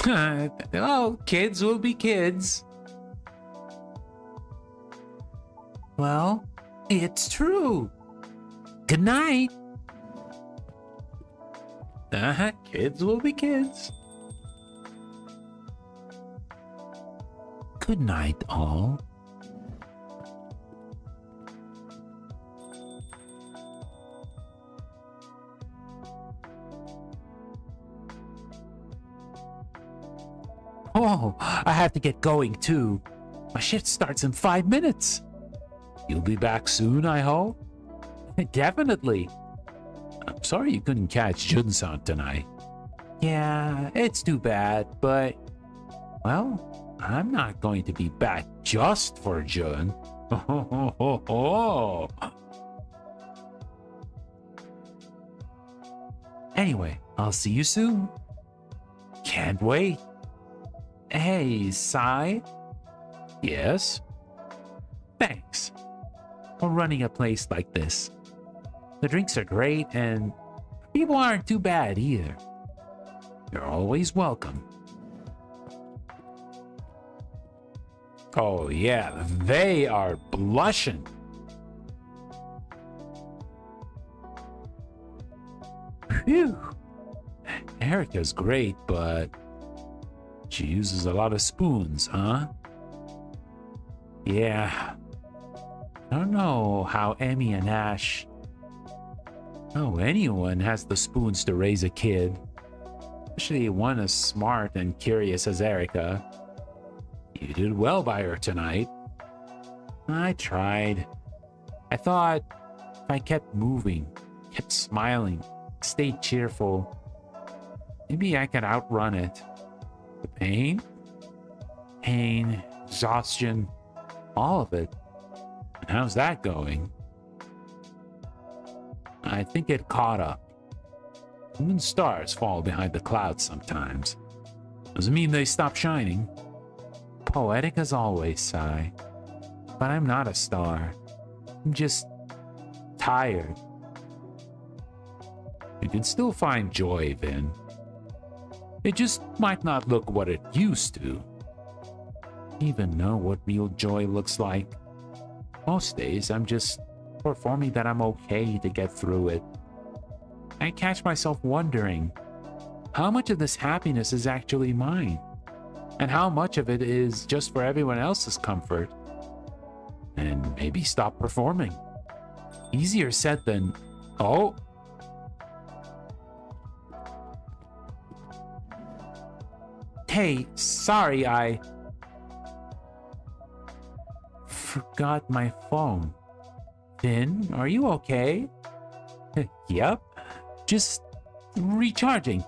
Oh, kids will be kids. Well, it's true. Good night. Kids will be kids. Good night, all. Oh, I have to get going too. My shift starts in 5 minutes. You'll be back soon, I hope? Definitely. I'm sorry you couldn't catch Jun-san tonight. Yeah, it's too bad, but... Well, I'm not going to be back just for Jun. Anyway, I'll see you soon. Can't wait. Hey, Sai? Yes? Thanks for running a place like this. The drinks are great, and people aren't too bad either. You're always welcome. Oh yeah, they are blushing. Phew. Erica's great, but she uses a lot of spoons, huh? Yeah. I don't know how Emmy and Ash... Oh, anyone has the spoons to raise a kid. Especially one as smart and curious as Erica. You did well by her tonight. I tried. I thought if I kept moving, kept smiling, stayed cheerful, maybe I could outrun it. The pain, exhaustion, all of it. And how's that going? I think it caught up. Even stars fall behind the clouds sometimes. Doesn't mean they stop shining. Poetic as always, Sai. But I'm not a star. I'm just tired. You can still find joy, Vin. It just might not look what it used to. Even know what real joy looks like. Most days, I'm just performing that I'm okay to get through it. I catch myself wondering, how much of this happiness is actually mine? And how much of it is just for everyone else's comfort? And maybe stop performing. Easier said than... Oh! Hey, sorry, I... forgot my phone. Finn, are you okay? Yep. Just recharging.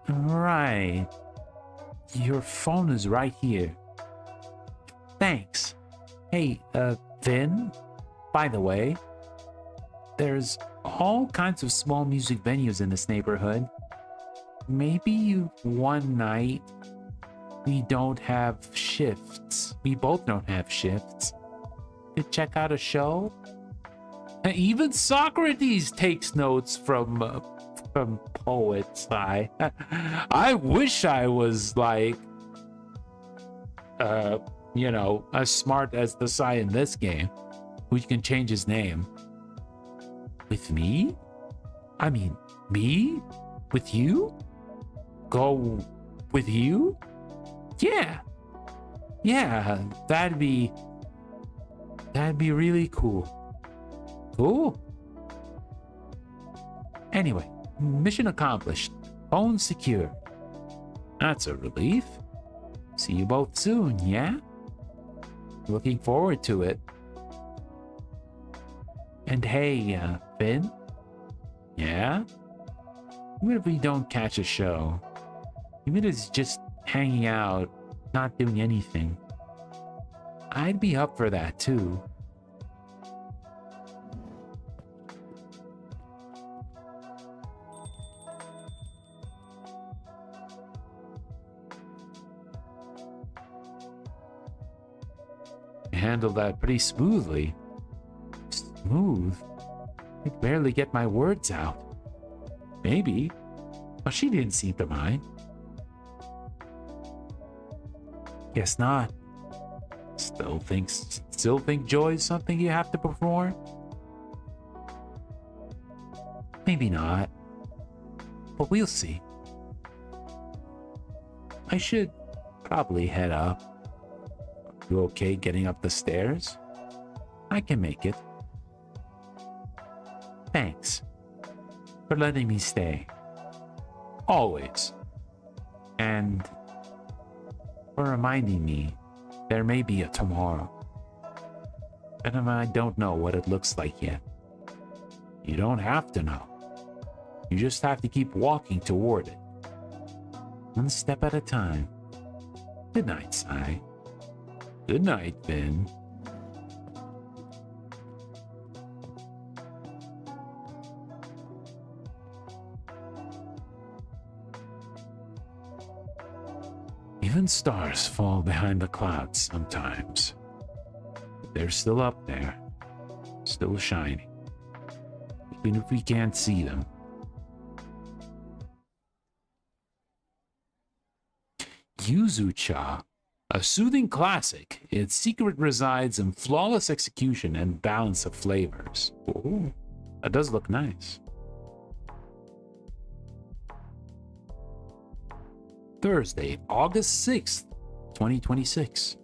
Right. Your phone is right here. Thanks. Hey, Vin, by the way, there's all kinds of small music venues in this neighborhood. Maybe one night we don't have shifts. We both don't have shifts. To check out a show? Even Socrates takes notes from poets. I wish I was like, as smart as the Sai in this game, who can change his name. With me? I mean, me? With you? Go with you? Yeah. Yeah, that'd be really cool. Cool. Anyway, mission accomplished. Phone secure. That's a relief. See you both soon, yeah? Looking forward to it. And hey, Finn? Yeah? Even if we don't catch a show, even if it's just hanging out, not doing anything, I'd be up for that too. Handled that pretty smoothly. Smooth? I could barely get my words out. Maybe, but she didn't seem to mind. Guess not. Still think joy is something you have to perform? Maybe not, but we'll see. I should probably head up. You okay getting up the stairs? I can make it. Thanks for letting me stay. Always. And for reminding me there may be a tomorrow. And I don't know what it looks like yet. You don't have to know. You just have to keep walking toward it. One step at a time. Good night, Sai. Good night, Ben. Even stars fall behind the clouds sometimes. They're still up there, still shining. even if we can't see them. Yuzu-cha, a soothing classic. Its secret resides in flawless execution and balance of flavors. Ooh, that does look nice. Thursday, August 6th, 2026.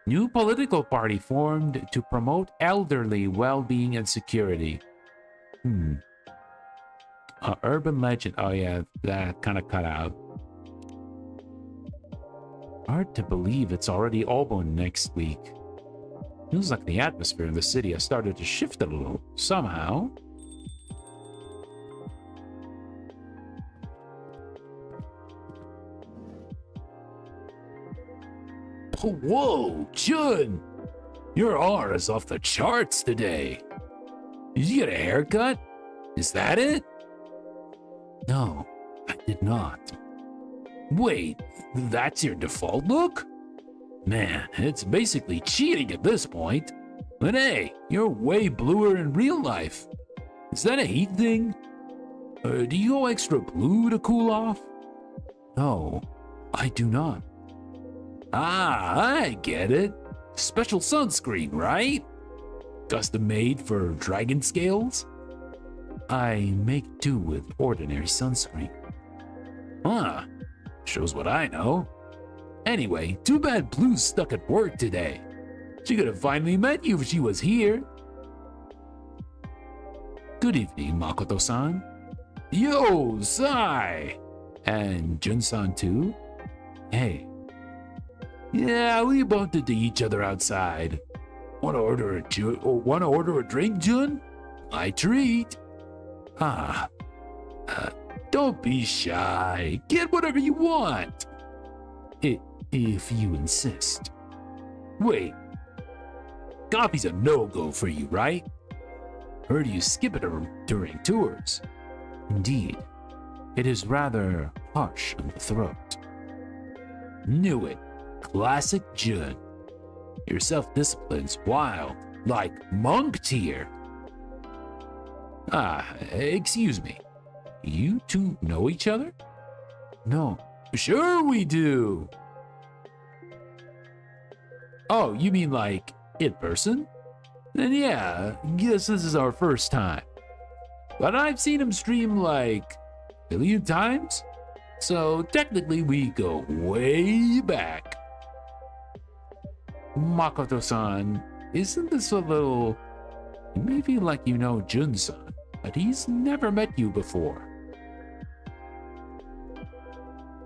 New political party formed to promote elderly well-being and security. Urban legend. Oh yeah, that kind of cut out. Hard to believe it's already Obon next week. Feels like the atmosphere in the city has started to shift a little, somehow. Oh, whoa, Jun! Your aura's off the charts today. Did you get a haircut? Is that it? No, I did not. Wait, that's your default look? Man, it's basically cheating at this point. But hey, you're way bluer in real life. Is that a heat thing? Do you go extra blue to cool off? No, I do not. Ah, I get it. Special sunscreen, right? Custom made for dragon scales? I make do with ordinary sunscreen. Huh, shows what I know. Anyway, too bad Blue's stuck at work today. She could have finally met you if she was here. Good evening, Makoto-san. Yo, Sai! And Jun-san too? Hey. Yeah, we bumped into each other outside. Wanna order a drink, Jun? My treat. Don't be shy. Get whatever you want. If you insist. Wait. Coffee's a no-go for you, right? Heard you skip it during tours. Indeed. It is rather harsh on the throat. Knew it. Classic Jun. Your self-discipline's wild, like monk tier. Excuse me. You two know each other? No. Sure we do. Oh, you mean like in person? Then yeah, guess this is our first time. But I've seen him stream like a million times. So technically we go way back. Makoto-san, isn't this a little... You may feel like you know Jun-san, but he's never met you before.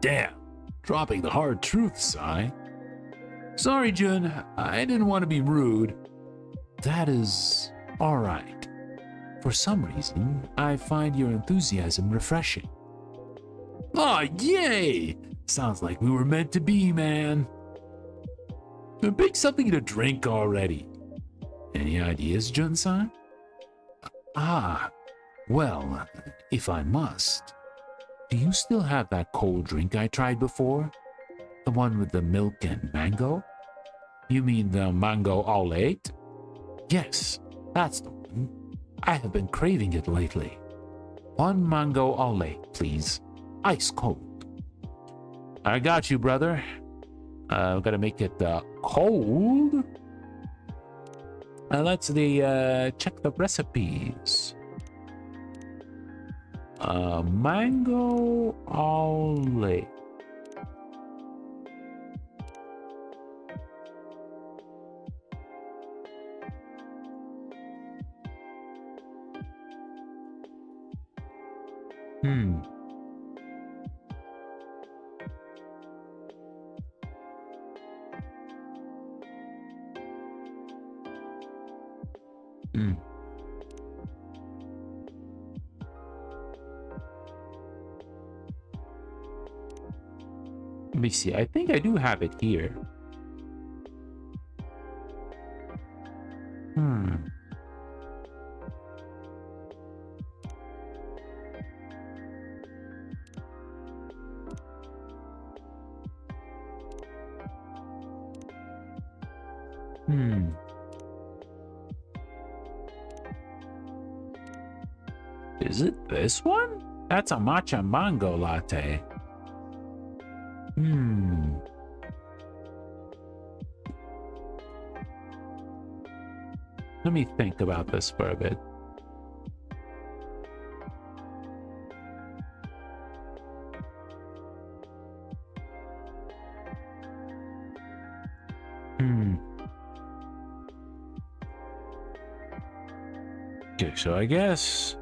Damn, dropping the hard truth, Sai. Sorry, Jun, I didn't want to be rude. That is alright. For some reason, I find your enthusiasm refreshing. Aw, yay! Sounds like we were meant to be, man. Pick something to drink already. Any ideas, Jun-san? Well, if I must. Do you still have that cold drink I tried before? The one with the milk and mango? You mean the mango all-late? Yes, that's the one. I have been craving it lately. One mango all-late, please. Ice cold. I got you, brother. I've got to make it cold. Let's check the recipes. Mango all-late. Let me see. I think I do have it here. Hmm. Is it this one? That's a matcha mango latte. Hmm. Let me think about this for a bit. Okay, so I guess...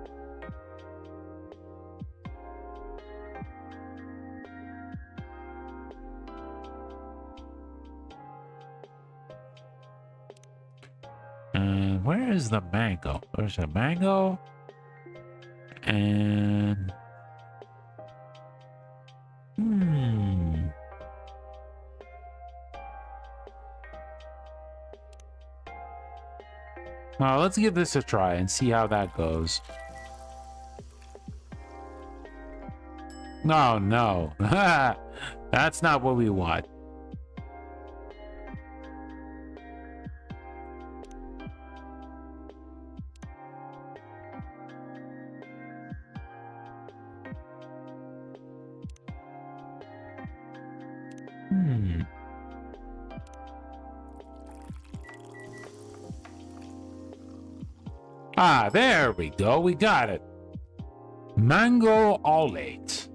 where is the mango? There's a mango. And... Well, let's give this a try and see how that goes. No, no. That's not what we want. Ah, there we go. We got it. Mango Omelette.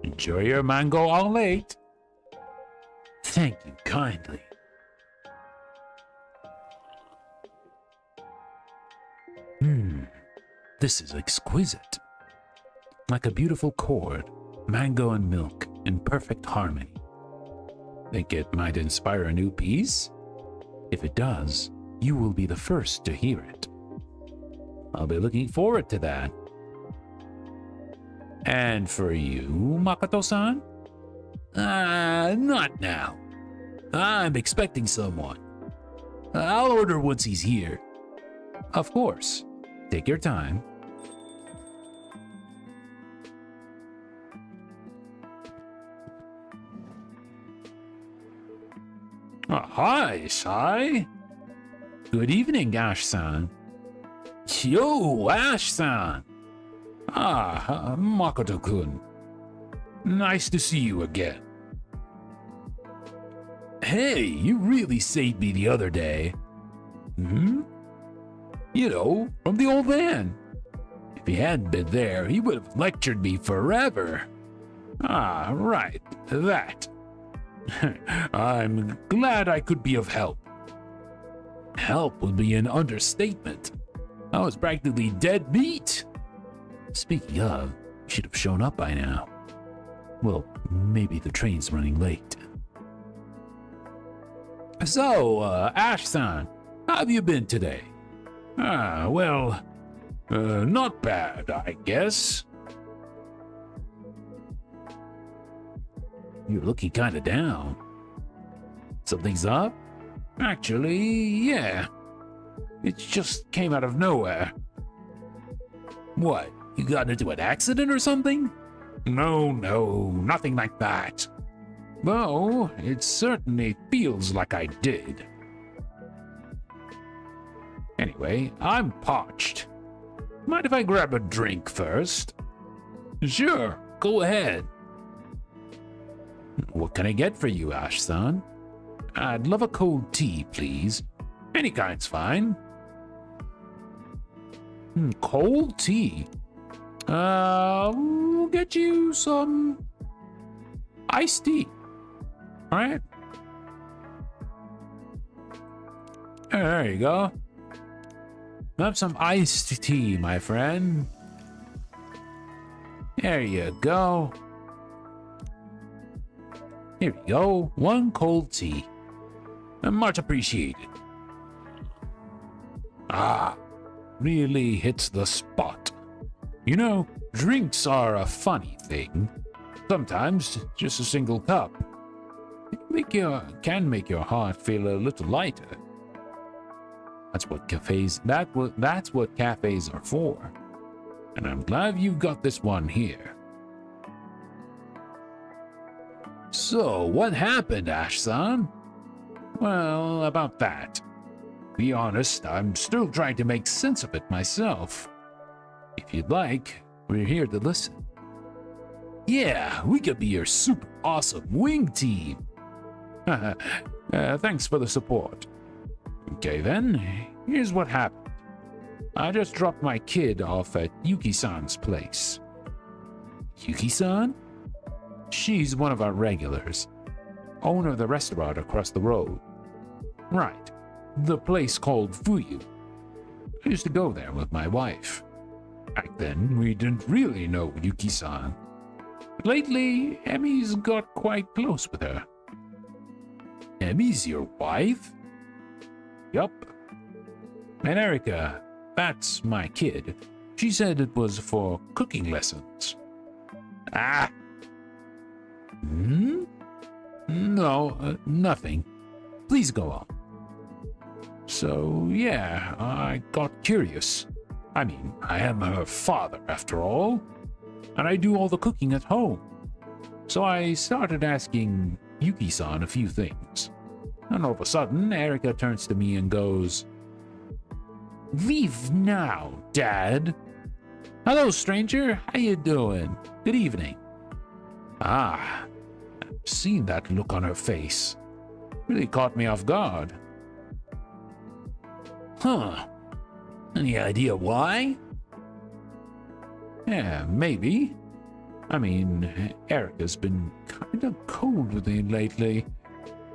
Enjoy your mango omelette. Thank you kindly. This is exquisite. Like a beautiful chord, mango and milk in perfect harmony. Think it might inspire a new piece? If it does, you will be the first to hear it. I'll be looking forward to that. And for you, Makoto-san? Not now. I'm expecting someone. I'll order once he's here. Of course. Take your time. Hi, Sai. Good evening, Ash-san. Yo, Ash-san! Makoto-kun. Nice to see you again. Hey, you really saved me the other day. You know, from the old man. If he hadn't been there, he would have lectured me forever. Right, that. I'm glad I could be of help. Help would be an understatement. I was practically dead meat. Speaking of, you should have shown up by now. Well, maybe the train's running late. So, Ash-san, how have you been today? Well, not bad, I guess. You're looking kinda down. Something's up? Actually, yeah. It just came out of nowhere. What, you got into an accident or something? No, nothing like that. Though, it certainly feels like I did. Anyway, I'm parched. Mind if I grab a drink first? Sure, go ahead. What can I get for you, Ash-san? I'd love a cold tea, please. Any kind's fine. Cold tea? We'll get you some iced tea. All right. There you go. Have some iced tea, my friend. There you go. Here we go. One cold tea. Much appreciated. Really hits the spot. You know, drinks are a funny thing. Sometimes just a single cup can make your heart feel a little lighter. That's what cafes are for. And I'm glad you've got this one here. So, what happened, Ash-san? Well, about that. Be honest, I'm still trying to make sense of it myself. If you'd like, we're here to listen. Yeah, we could be your super awesome wing team. Thanks for the support. Okay then, here's what happened. I just dropped my kid off at Yuki-san's place. Yuki-san? She's one of our regulars. Owner of the restaurant across the road. Right, the place called Fuyu. I used to go there with my wife. Back then, we didn't really know Yuki-san. But lately, Emmy's got quite close with her. Emmy's your wife? Yup. And Erica, that's my kid. She said it was for cooking lessons. Ah. No, nothing. Please go on. So, yeah, I got curious. I mean, I am her father, after all. And I do all the cooking at home. So I started asking Yuki-san a few things. And all of a sudden, Erica turns to me and goes, "Leave now, Dad." "Hello, stranger. How you doing? Good evening." Ah, I've seen that look on her face. Really caught me off guard. Huh. Any idea why? Yeah, maybe. I mean, Erica's been kind of cold with me lately.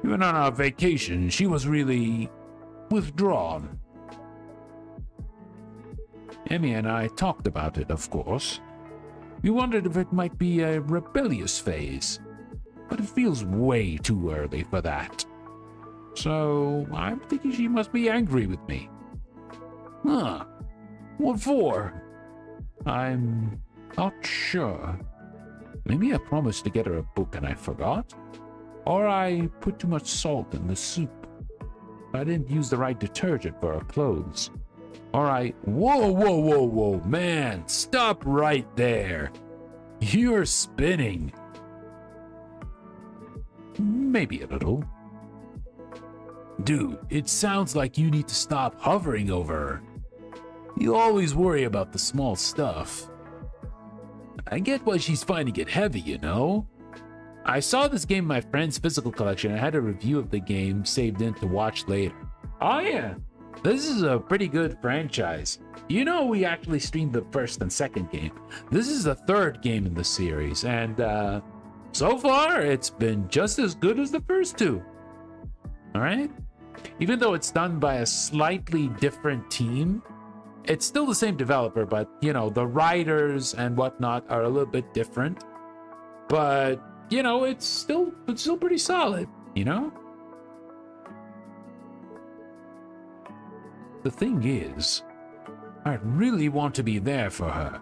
Even on our vacation, she was really withdrawn. Emmy and I talked about it, of course. We wondered if it might be a rebellious phase, but it feels way too early for that. So I'm thinking she must be angry with me. Huh. What for? I'm not sure. Maybe I promised to get her a book and I forgot. Or I put too much salt in the soup. I didn't use the right detergent for her clothes. Or Whoa, man, stop right there. You're spinning. Maybe a little. Dude, it sounds like you need to stop hovering over her. You always worry about the small stuff. I get why she's finding it heavy, you know? I saw this game in my friend's physical collection and I had a review of the game saved in to watch later. Oh yeah, this is a pretty good franchise. You know, we actually streamed the first and second game. This is the third game in the series, and so far it's been just as good as the first two. Alright? Even though it's done by a slightly different team, it's still the same developer, but you know, the writers and whatnot are a little bit different. But you know, it's still pretty solid, you know? The thing is, I really want to be there for her.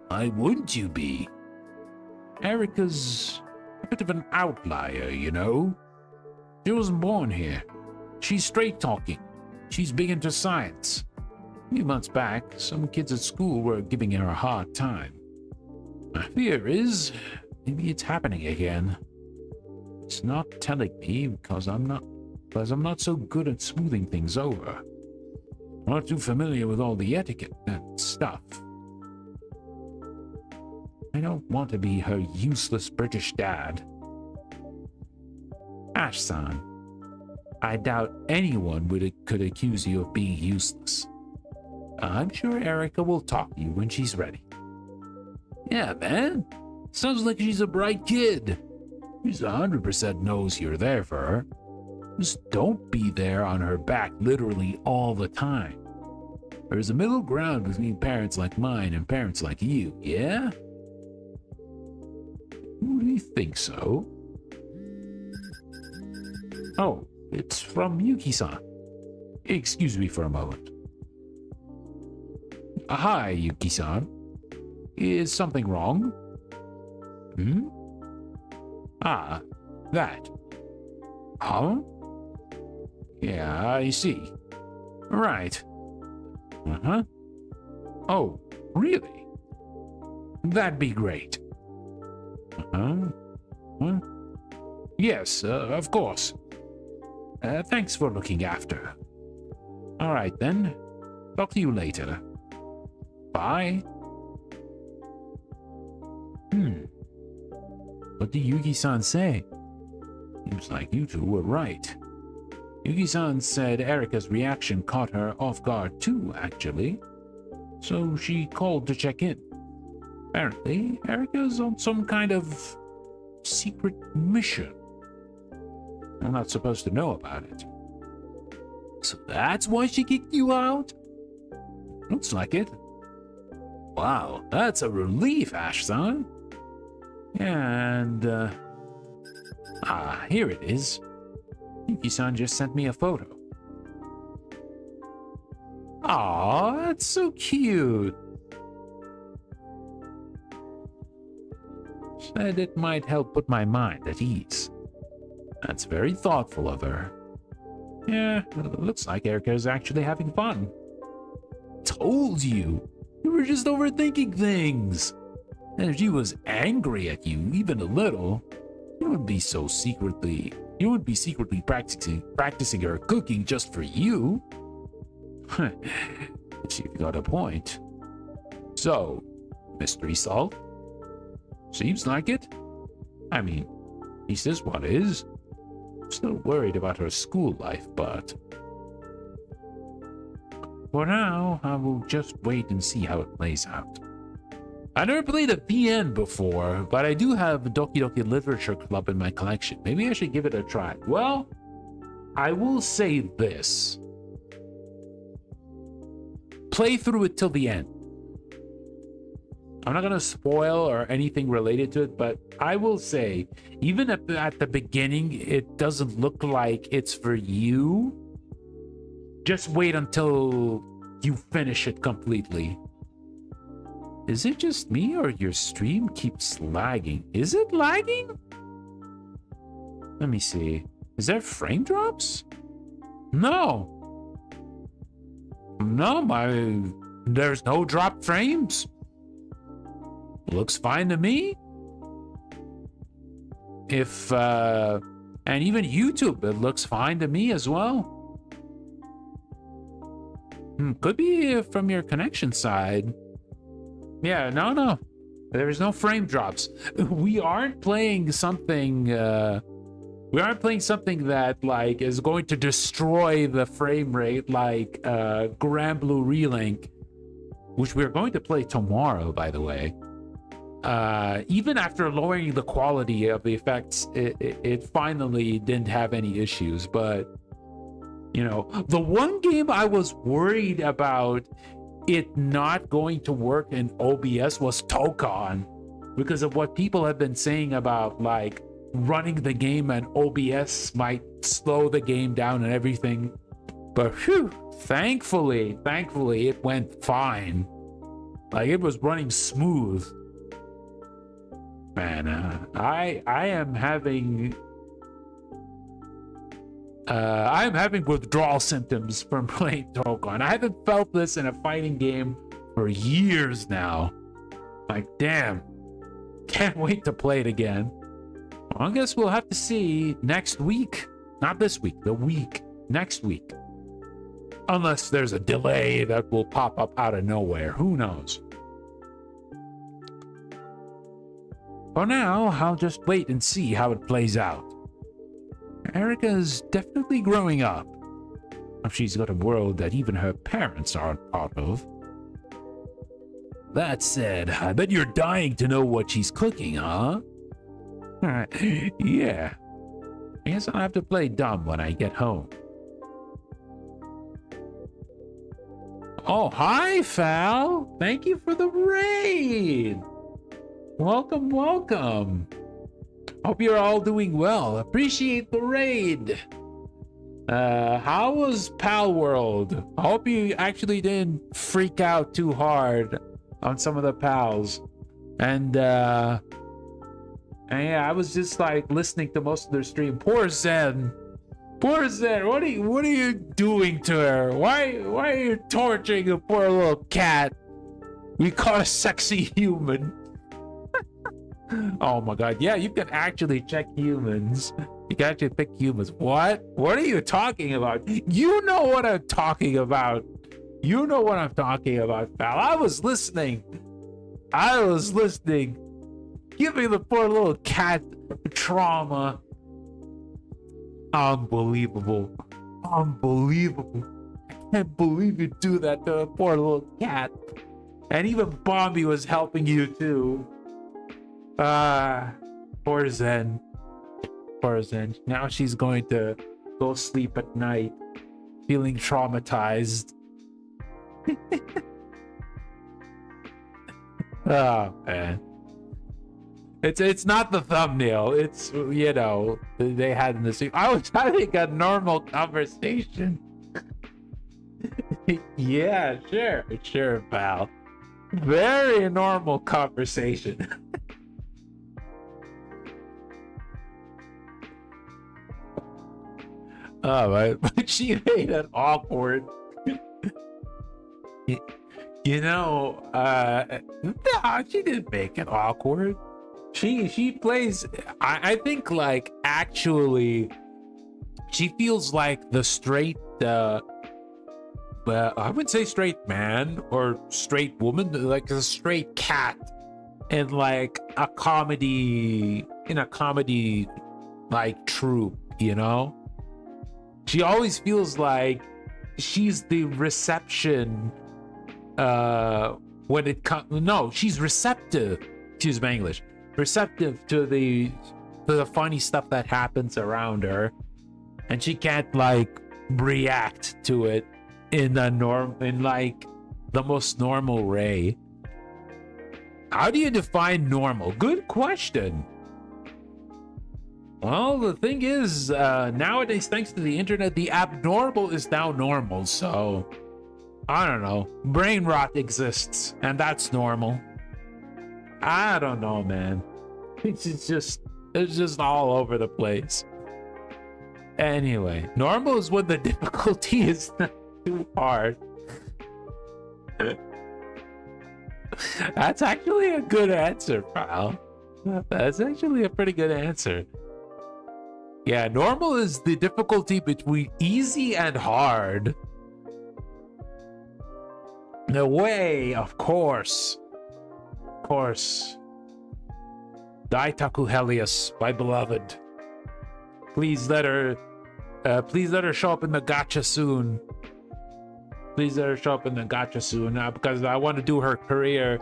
Why wouldn't you be? Erica's a bit of an outlier, you know? She wasn't born here. She's straight talking. She's big into science. A few months back, some kids at school were giving her a hard time. My fear is, maybe it's happening again. It's not telling me because I'm not so good at smoothing things over. I'm not too familiar with all the etiquette and stuff. I don't want to be her useless British dad. Ash-san, I doubt anyone could accuse you of being useless. I'm sure Erica will talk to you when she's ready. Yeah, man. Sounds like she's a bright kid. She's 100% knows you're there for her. Just don't be there on her back literally all the time. There's a middle ground between parents like mine and parents like you, yeah? You really think so? Oh, it's from Yuki-san. Excuse me for a moment. Hi, Yuki-san. Is something wrong? Ah, that. Huh? Yeah, I see. Right. Uh-huh. Oh, really? That'd be great. Uh-huh. Huh? Yes, of course. Thanks for looking after her. All right, then. Talk to you later. Bye. What did Yugi-san say? Seems like you two were right. Yugi-san said Erika's reaction caught her off guard too, actually. So she called to check in. Apparently, Erika's on some kind of secret mission. I'm not supposed to know about it. So that's why she kicked you out? Looks like it. Wow, that's a relief, Ash-san. And, here it is. Yuki-san just sent me a photo. Aw, that's so cute. Said it might help put my mind at ease. That's very thoughtful of her. Yeah, it looks like Erika is actually having fun. Told you! You were just overthinking things! And if she was angry at you, even a little, you wouldn't be secretly practicing her cooking just for you. She's got a point. So, mystery solved? Seems like it. I mean, at least this one is. I'm still worried about her school life, but for now, I will just wait and see how it plays out. I never played a VN before, but I do have a Doki Doki Literature Club in my collection. Maybe I should give it a try. Well, I will say this. Play through it till the end. I'm not going to spoil or anything related to it, but I will say, even at the beginning, it doesn't look like it's for you. Just wait until you finish it completely. Is it just me or your stream keeps lagging? Is it lagging? Let me see. Is there frame drops? No. No, there's no drop frames. Looks fine to me. And even YouTube, it looks fine to me as well. Could be from your connection side. Yeah, no. There's no frame drops. We aren't playing something that like is going to destroy the frame rate like Grand Blue Relink, which we're going to play tomorrow, by the way. Even after lowering the quality of the effects, it finally didn't have any issues. But, you know, the one game I was worried about it not going to work in OBS was Tokon, because of what people have been saying about, like, running the game and OBS might slow the game down and everything. But, whew, thankfully, it went fine. Like, it was running smooth. Man, I am having withdrawal symptoms from playing Tokon. I haven't felt this in a fighting game for years now. Like, damn, can't wait to play it again. Well, I guess we'll have to see next week. Not this week, the week next week. Unless there's a delay that will pop up out of nowhere. Who knows? For now, I'll just wait and see how it plays out. Erika's definitely growing up. She's got a world that even her parents aren't part of. That said, I bet you're dying to know what she's cooking, huh? Yeah. I guess I'll have to play dumb when I get home. Oh, hi, Fal! Thank you for the raid! Welcome. Hope you're all doing well. Appreciate the raid. How was Pal World? I hope you actually didn't freak out too hard on some of the pals. And yeah, I was just like listening to most of their stream. Poor Zen. What are you doing to her? Why are you torturing a poor little cat? We caught a sexy human. Oh my god. Yeah, you can actually check humans. You can actually pick humans. What? What are you talking about? You know what I'm talking about. You know what I'm talking about, pal. I was listening. Giving the poor little cat trauma. Unbelievable. Unbelievable. I can't believe you do that to a poor little cat. And even Bombi was helping you too. Poor Zen. Poor Zen. Now she's going to go sleep at night, feeling traumatized. Oh man. It's not the thumbnail. It's, you know, they had in this. I was having a normal conversation. Yeah, sure, pal. Very normal conversation. Oh, right. But she made it awkward. You know, no, she didn't make it awkward. She plays, I think, like, actually, she feels like the straight, but I would say straight man or straight woman, like a straight cat in like a comedy, like troupe, you know? She always feels like she's the reception, when it comes, no, she's receptive, excuse my English, receptive to the funny stuff that happens around her, and she can't like react to it in like the most normal way. How do you define normal? Good question. Well, the thing is, nowadays, thanks to the internet, the abnormal is now normal, so I don't know. Brain rot exists, and that's normal. I don't know, man. It's just all over the place. Anyway, normal is when the difficulty is not too hard. That's actually a good answer, pal. That's actually a pretty good answer. Yeah, normal is the difficulty between easy and hard. The way, of course. Of course. Daitaku Helios, my beloved. Please let her show up in the gacha soon. Please let her show up in the gacha soon, because I want to do her career.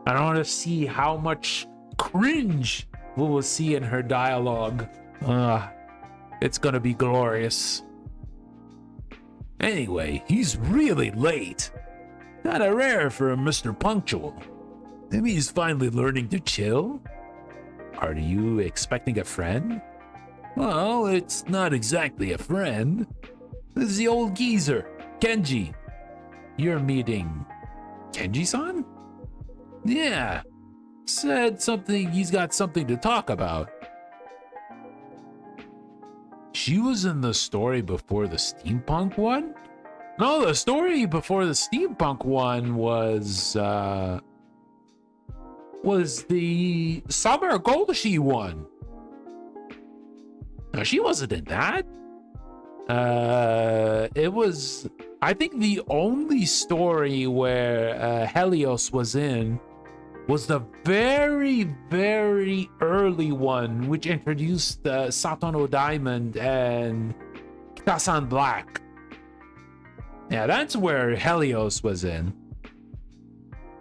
And I want to see how much cringe we will see in her dialogue. It's gonna be glorious. Anyway, he's really late. Kinda rare for a Mr. Punctual. Maybe he's finally learning to chill? Are you expecting a friend? Well, it's not exactly a friend. This is the old geezer, Kenji. You're meeting Kenji-san? Yeah. Said something, he's got something to talk about. She was in the story before the steampunk one? No, the story before the steampunk one was the Summer Goldashi one. No, she wasn't in that. It was, I think, the only story where Helios was in was the very, very early one, which introduced Satono Diamond and Kitasan Black. Yeah, that's where Helios was in.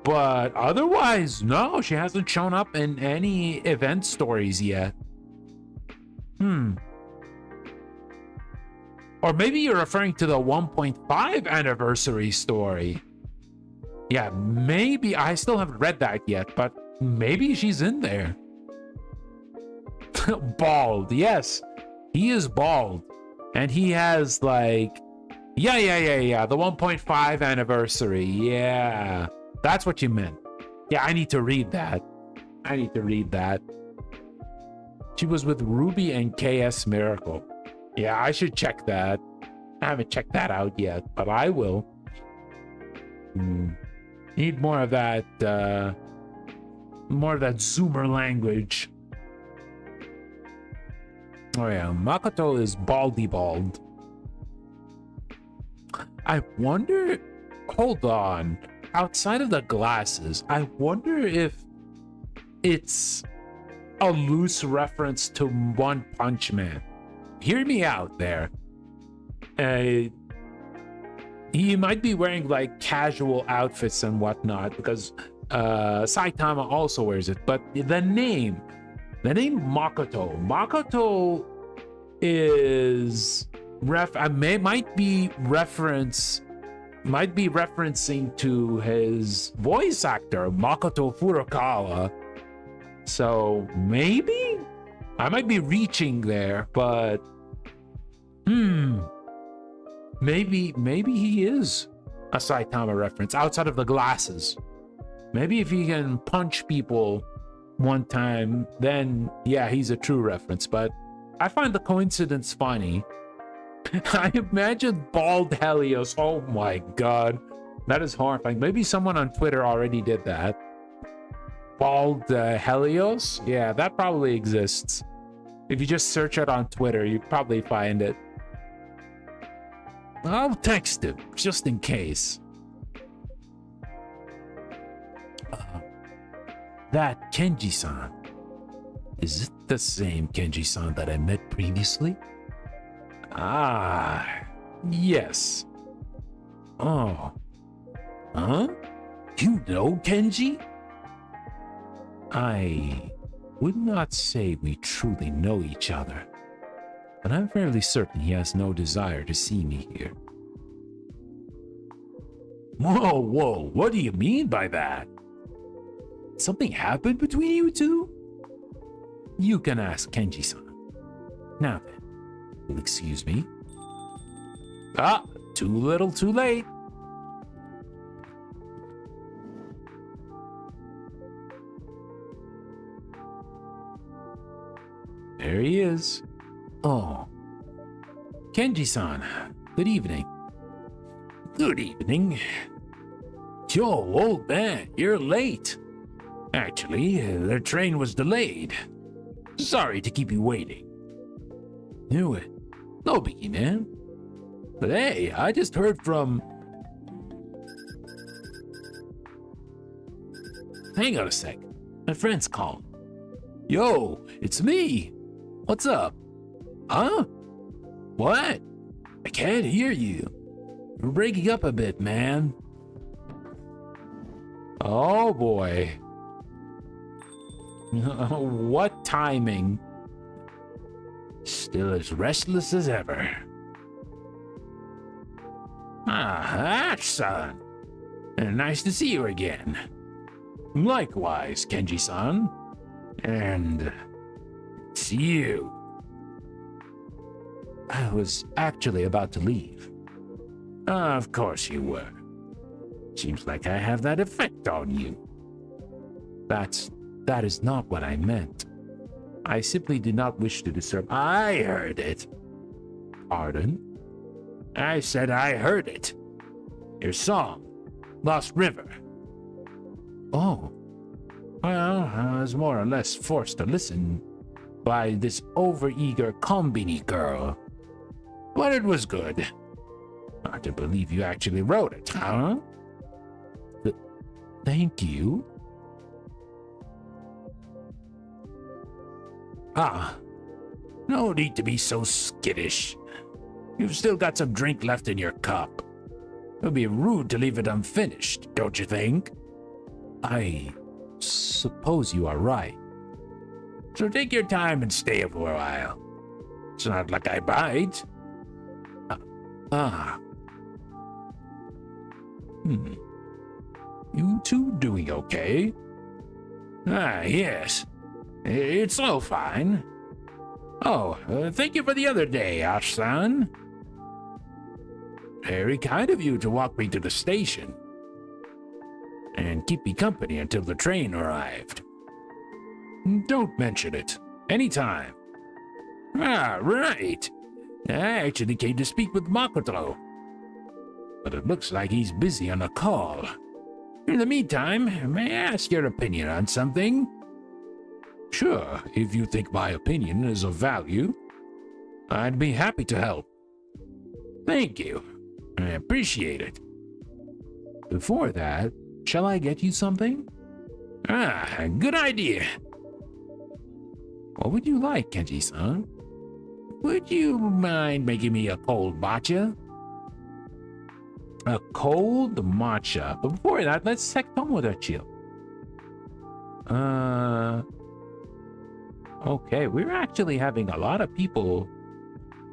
But otherwise, no, she hasn't shown up in any event stories yet. Or maybe you're referring to the 1.5 anniversary story. Yeah, maybe. I still haven't read that yet, but maybe she's in there. Bald, yes. He is bald. And he has like... Yeah. The 1.5 anniversary. Yeah. That's what you meant. Yeah, I need to read that. She was with Ruby and KS Miracle. Yeah, I should check that. I haven't checked that out yet, but I will. Need more of that More of that Zoomer language. Oh yeah, Makoto is baldy bald. I wonder, hold on, outside of the glasses, I wonder if it's a loose reference to One Punch Man. Hear me out there. He might be wearing like casual outfits and whatnot because Saitama also wears it, but the name Makoto is might be referencing to his voice actor Makoto Furukawa. So maybe I might be reaching there, but maybe he is a Saitama reference outside of the glasses. Maybe if he can punch people one time, then yeah, he's a true reference. But I find the coincidence funny. I imagine bald Helios. Oh my god, that is horrifying. Maybe someone on Twitter already did that. Bald Helios? Yeah, that probably exists. If you just search it on Twitter, you probably find it. I'll text him just in case. That Kenji-san. Is it the same Kenji-san that I met previously? Ah, yes. Oh. Huh? You know Kenji? I would not say we truly know each other, but I'm fairly certain he has no desire to see me here. Whoa, what do you mean by that? Something happened between you two? You can ask Kenji-san. Now then, you'll excuse me. Ah, too little, too late. There he is. Oh. Kenji-san, good evening. Good evening. Yo, old man, you're late. Actually, their train was delayed. Sorry to keep you waiting. Knew it. No biggie, man. But hey, I just heard from... Hang on a sec. My friend's calling. Yo, it's me. What's up? Huh? What? I can't hear you. You're breaking up a bit, man. Oh boy. What timing? Still as restless as ever. Ah, son. Nice to see you again. Likewise, Kenji-san. And it's you. I was actually about to leave. Of course you were. Seems like I have that effect on you. That is not what I meant. I simply did not wish to disturb. I heard it. Pardon? I said I heard it. Your song, Lost River. Oh. Well, I was more or less forced to listen by this overeager Kombini girl. But it was good. Hard to believe you actually wrote it, huh? Thank you. Ah, no need to be so skittish. You've still got some drink left in your cup. It would be rude to leave it unfinished, don't you think? I suppose you are right. So take your time and stay for a while. It's not like I bite. You two doing okay? Ah, yes. It's all fine. Oh, thank you for the other day, Ash-san. Very kind of you to walk me to the station. And keep me company until the train arrived. Don't mention it. Anytime. Ah, right. I actually came to speak with Makoto. But it looks like he's busy on a call. In the meantime, may I ask your opinion on something? Sure, if you think my opinion is of value, I'd be happy to help. Thank you. I appreciate it. Before that, shall I get you something? Ah, good idea. What would you like, Kenji-san? Would you mind making me a cold matcha? A cold matcha. But before that, let's check Tomodachi. Okay, we're actually having a lot of people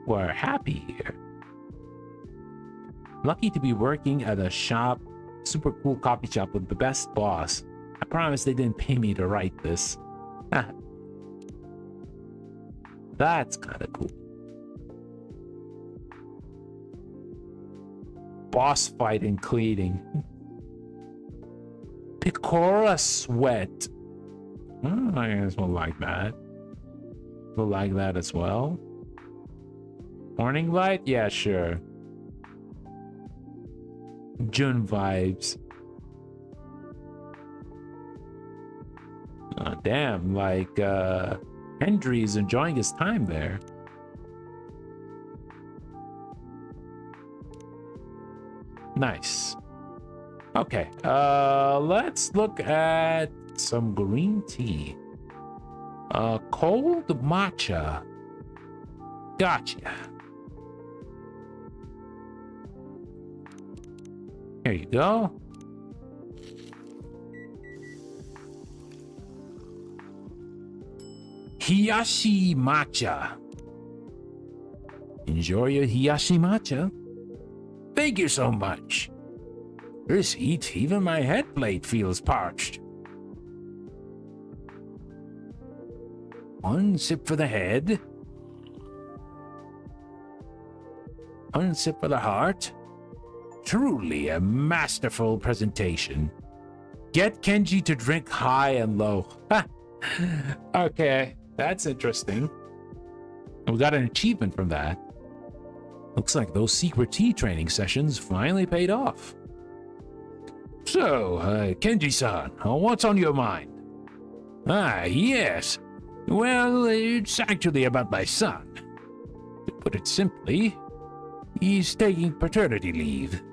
who are happy here. Lucky to be working at a shop, super cool coffee shop with the best boss. I promise they didn't pay me to write this. That's kind of cool. Boss fight including Picora Sweat. I guess we'll like that. We'll like that as well. Morning light? Yeah, sure. June vibes. Oh, damn, like, Hendry's enjoying his time there. Nice. Okay, let's look at some green tea. Cold matcha. Gotcha. Here you go. Hiyashi matcha. Enjoy your hiyashi matcha. Thank you so much. This heat, even my head plate feels parched. One sip for the head. One sip for the heart. Truly a masterful presentation. Get Kenji to drink high and low. Okay, that's interesting. We got an achievement from that. Looks like those secret tea training sessions finally paid off. So, Kenji-san, what's on your mind? Ah, yes. Well, it's actually about my son. To put it simply, he's taking paternity leave.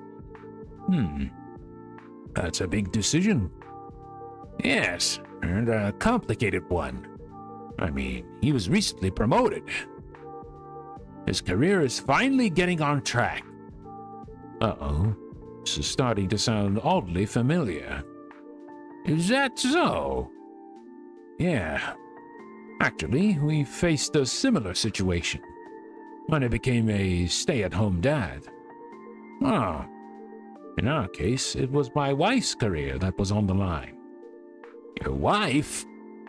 That's a big decision. Yes, and a complicated one. I mean, he was recently promoted. His career is finally getting on track. Uh-oh. This is starting to sound oddly familiar. Is that so? Yeah. Actually, we faced a similar situation when I became a stay-at-home dad. Oh. In our case, it was my wife's career that was on the line. Your wife?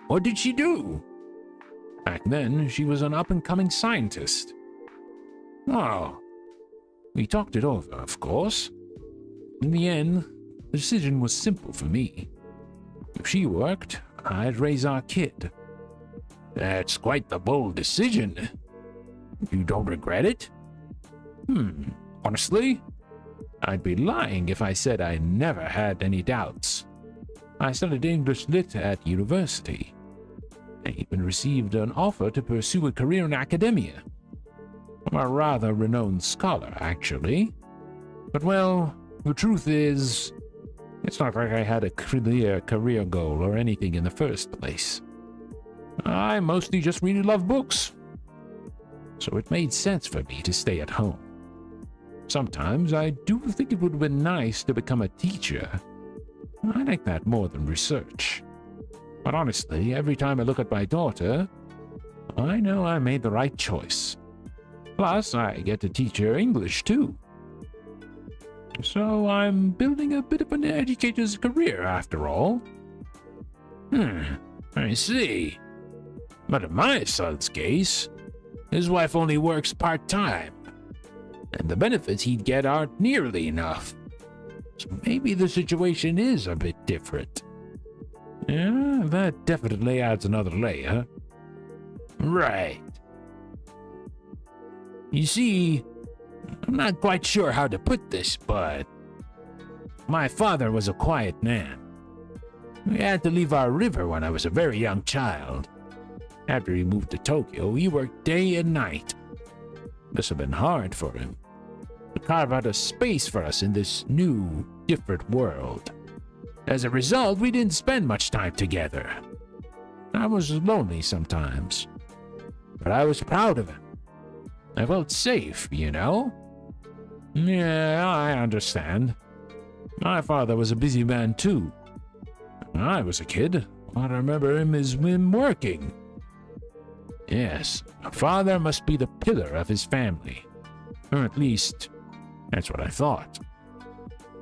What did she do? Back then, she was an up-and-coming scientist. Oh. We talked it over, of course. In the end, the decision was simple for me. If she worked, I'd raise our kid. That's quite the bold decision. You don't regret it? Honestly, I'd be lying if I said I never had any doubts. I studied English Lit at university. I even received an offer to pursue a career in academia. I'm a rather renowned scholar, actually. But well, the truth is, it's not like I had a clear career goal or anything in the first place. I mostly just really love books. So it made sense for me to stay at home. Sometimes I do think it would have been nice to become a teacher. I like that more than research. But honestly, every time I look at my daughter, I know I made the right choice. Plus, I get to teach her English too. So I'm building a bit of an educator's career after all. I see. But in my son's case, his wife only works part-time, and the benefits he'd get aren't nearly enough. So maybe the situation is a bit different. Yeah, that definitely adds another layer. Right. You see, I'm not quite sure how to put this, but my father was a quiet man. We had to leave our river when I was a very young child. After he moved to Tokyo, he worked day and night. Must have been hard for him to carve out a space for us in this new, different world. As a result, we didn't spend much time together. I was lonely sometimes, but I was proud of him. I felt safe, you know? Yeah, I understand. My father was a busy man too. When I was a kid, I remember him as him working. Yes, a father must be the pillar of his family. Or at least, that's what I thought.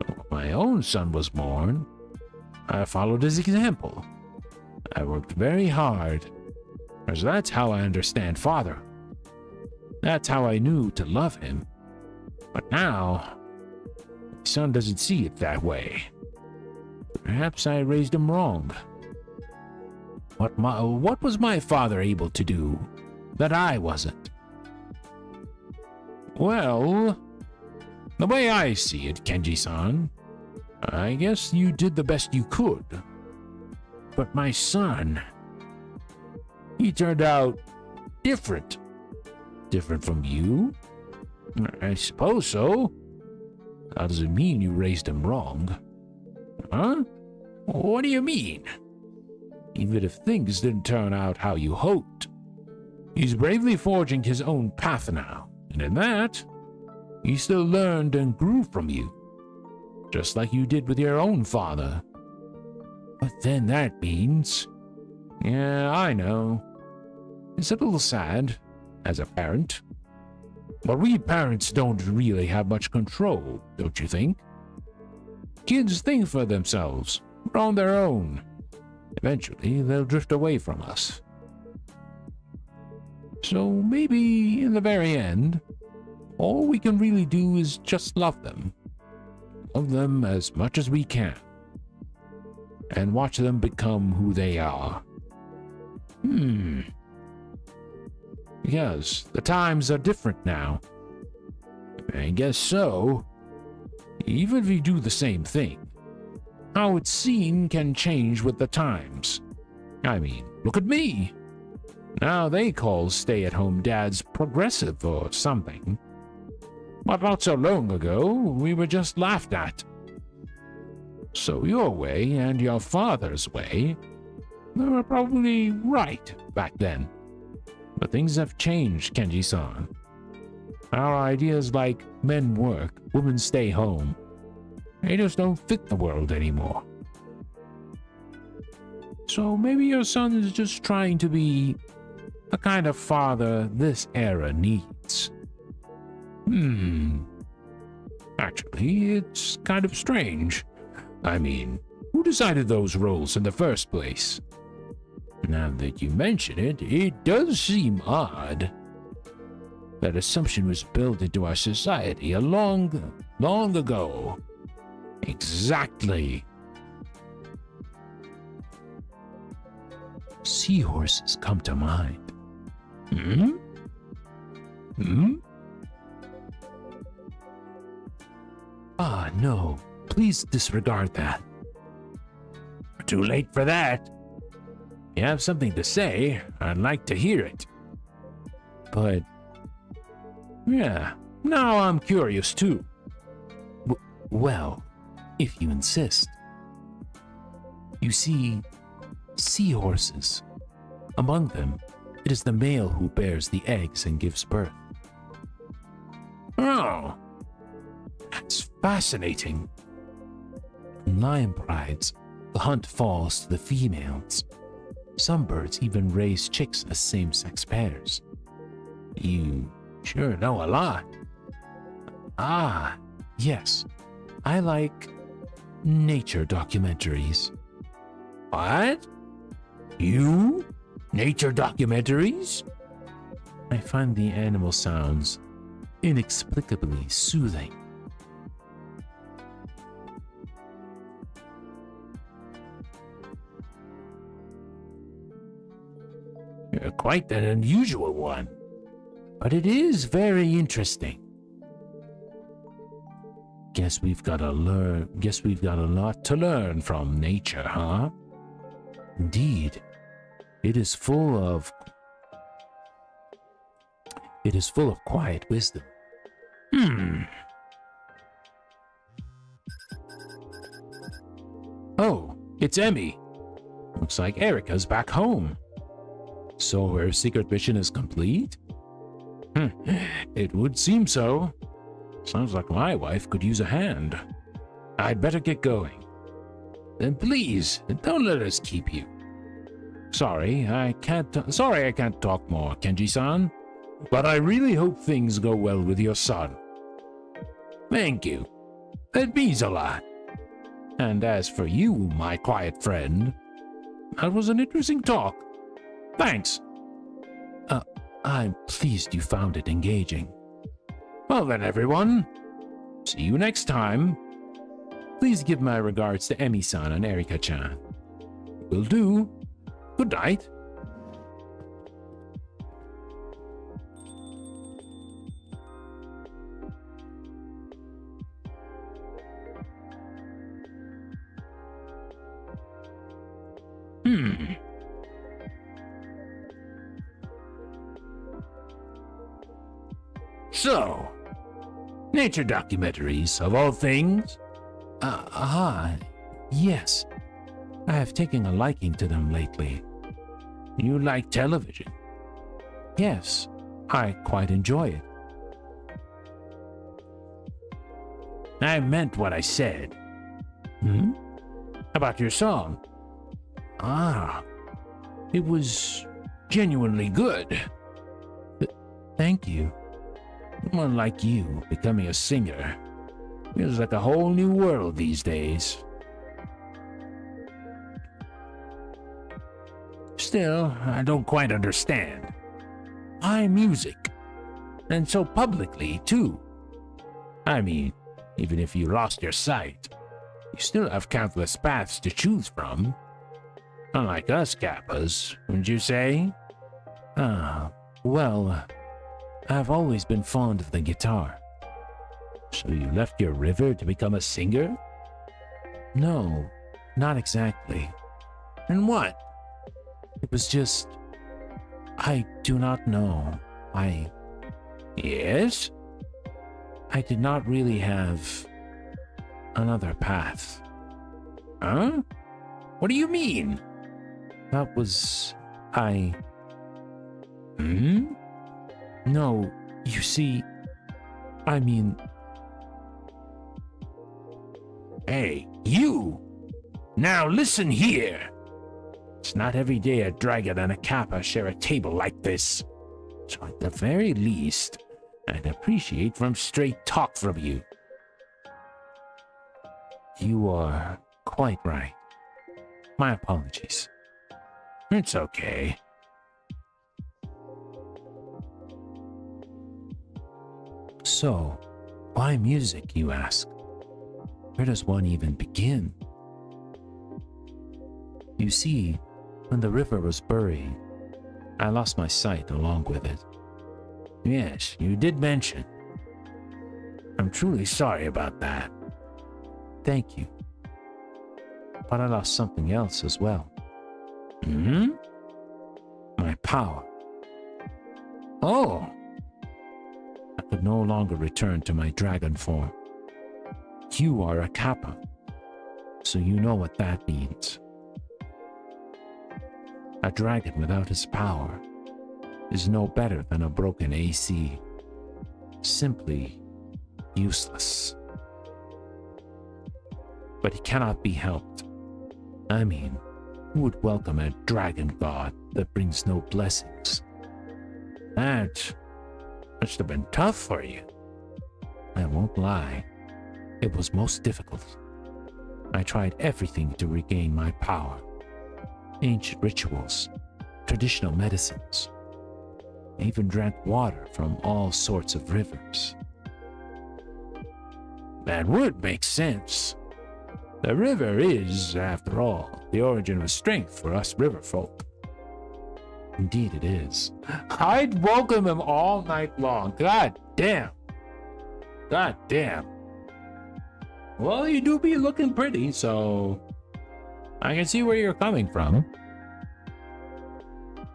When my own son was born, I followed his example. I worked very hard, because that's how I understand father. That's how I knew to love him. But now, my son doesn't see it that way. Perhaps I raised him wrong. What was my father able to do that I wasn't? Well, the way I see it, Kenji-san, I guess you did the best you could. But my son, he turned out different. Different from you? I suppose so. That doesn't mean you raised him wrong. Huh? What do you mean? Even if things didn't turn out how you hoped, he's bravely forging his own path now, and in that, he still learned and grew from you, just like you did with your own father. But then that means... Yeah, I know. It's a little sad, as a parent. But we parents don't really have much control, don't you think? Kids think for themselves, on their own. Eventually, they'll drift away from us. So maybe, in the very end, all we can really do is just love them. Love them as much as we can. And watch them become who they are. Because the times are different now. I guess so. Even if you do the same thing, how it's seen can change with the times. I mean, look at me. Now they call stay-at-home dads progressive or something. But not so long ago, we were just laughed at. So your way and your father's way, they were probably right back then. But things have changed, Kenji-san. Our ideas like men work, women stay home, they just don't fit the world anymore. So maybe your son is just trying to be the kind of father this era needs. Actually, it's kind of strange. I mean, who decided those roles in the first place? Now that you mention it, it does seem odd. That assumption was built into our society a long ago. Exactly. Seahorses come to mind. Ah, no. Please disregard that. Too late for that. You have something to say, I'd like to hear it. But, yeah, now I'm curious too. Well, if you insist. You see, seahorses. Among them, it is the male who bears the eggs and gives birth. Oh, that's fascinating. In lion prides, the hunt falls to the females. Some birds even raise chicks as same-sex pairs. You sure know a lot. Ah, yes. I like nature documentaries. What? You? Nature documentaries? I find the animal sounds inexplicably soothing. Quite an unusual one, but it is very interesting. Guess we've got a lot to learn from nature, huh? Indeed. It is full of quiet wisdom. Oh, it's Emmy. Looks like Erica's back home. So her secret mission is complete? It would seem so. Sounds like my wife could use a hand. I'd better get going. Then please, don't let us keep you. Sorry, I can't talk more, Kenji-san. But I really hope things go well with your son. Thank you. That means a lot. And as for you, my quiet friend, that was an interesting talk. Thanks. I'm pleased you found it engaging. Well then, everyone. See you next time. Please give my regards to Emi-san and Erika-chan. Will do. Good night. So, nature documentaries, of all things? Yes. I have taken a liking to them lately. You like television? Yes, I quite enjoy it. I meant what I said. About your song? It was genuinely good. Thank you. Someone like you becoming a singer feels like a whole new world these days. Still, I don't quite understand. Why music? And so publicly, too. I mean, even if you lost your sight, you still have countless paths to choose from. Unlike us Kappas, wouldn't you say? Well, I've always been fond of the guitar. So you left your river to become a singer? No, not exactly. And what? It was just... I do not know. Yes? I did not really have another path. Huh? What do you mean? That was... No, you see, I mean... Hey, you! Now listen here! It's not every day a dragon and a kappa share a table like this. So at the very least, I'd appreciate some straight talk from you. You are quite right. My apologies. It's okay. So, why music, you ask? Where does one even begin? You see, when the river was buried, I lost my sight along with it. Yes, you did mention. I'm truly sorry about that. Thank you. But I lost something else as well. My power. Oh! I could no longer return to my dragon form. You are a kappa, so you know what that means. A dragon without his power is no better than a broken AC. Simply useless. But he cannot be helped. I mean, who would welcome a dragon god that brings no blessings? That must have been tough for you. I won't lie. It was most difficult. I tried everything to regain my power. Ancient rituals, traditional medicines. I even drank water from all sorts of rivers. That would make sense. The river is, after all, the origin of strength for us river folk. Indeed it is. I'd welcome him all night long. God damn. God damn. Well, you do be looking pretty, so I can see where you're coming from.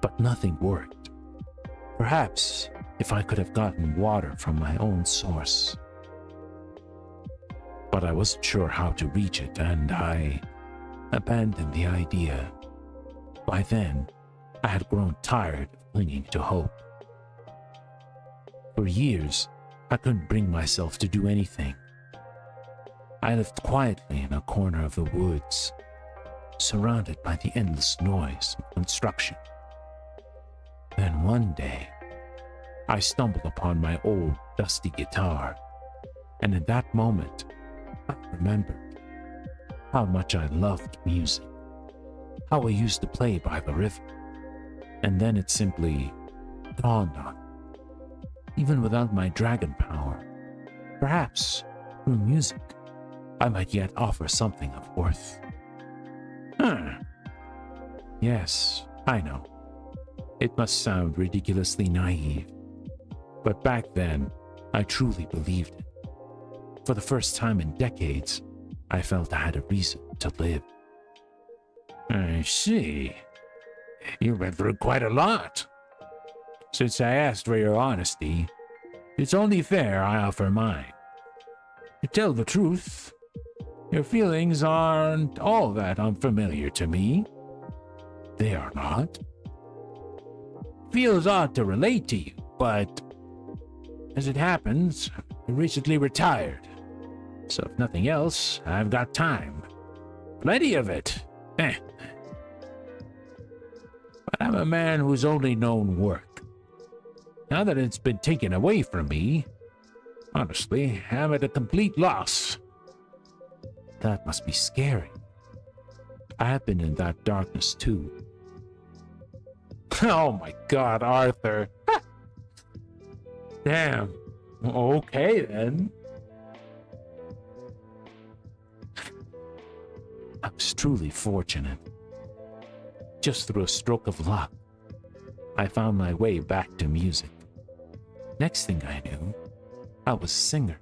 But nothing worked. Perhaps if I could have gotten water from my own source. But I wasn't sure how to reach it, and I abandoned the idea. By then, I had grown tired of clinging to hope. For years, I couldn't bring myself to do anything. I lived quietly in a corner of the woods, surrounded by the endless noise of construction. Then one day, I stumbled upon my old, dusty guitar, and in that moment, I remembered how much I loved music, how I used to play by the river, and then it simply dawned on me. Even without my dragon power, perhaps through music, I might yet offer something of worth. Yes, I know. It must sound ridiculously naive, but back then, I truly believed it. For the first time in decades, I felt I had a reason to live. I see. You went through quite a lot. Since I asked for your honesty, it's only fair I offer mine. To tell the truth, your feelings aren't all that unfamiliar to me. They are not. Feels odd to relate to you, but as it happens, I recently retired. So if nothing else, I've got time. Plenty of it. But I'm a man who's only known work. Now that it's been taken away from me, honestly, I'm at a complete loss. That must be scary. I have been in that darkness too. Oh my God, Arthur. Damn. Okay then. I was truly fortunate. Just through a stroke of luck, I found my way back to music. Next thing I knew, I was a singer.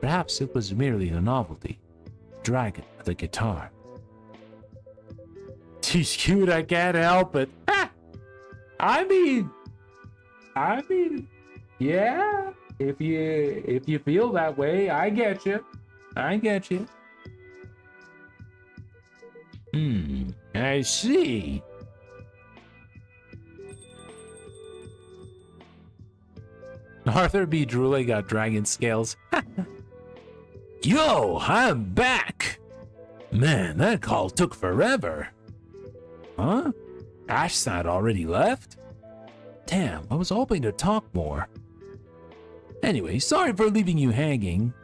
Perhaps it was merely a novelty, dragon with a guitar. She's cute, I can't help it. I mean, yeah. If you feel that way, I get you. I see. Arthur B. Drooly got dragon scales. Yo, I'm back. Man, that call took forever. Huh? Ashside already left? Damn, I was hoping to talk more. Anyway, sorry for leaving you hanging.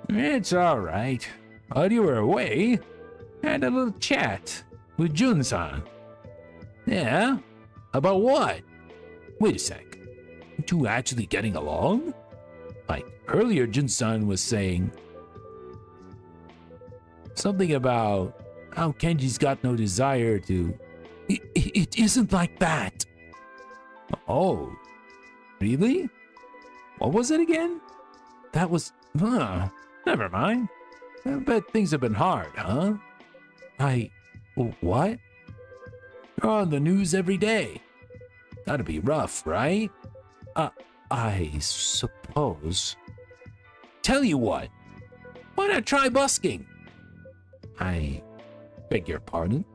It's alright. While you were away, I had a little chat with Jun-san. Yeah? About what? Wait a sec. You two actually getting along? Like, earlier Jun-san was saying something about how Kenji's got no desire to... It isn't like that. Oh, really? What was it again? That was... never mind. I bet things have been hard, huh? What? You're on the news every day. Gotta be rough, right? I suppose. Tell you what. Why not try busking? I beg your pardon?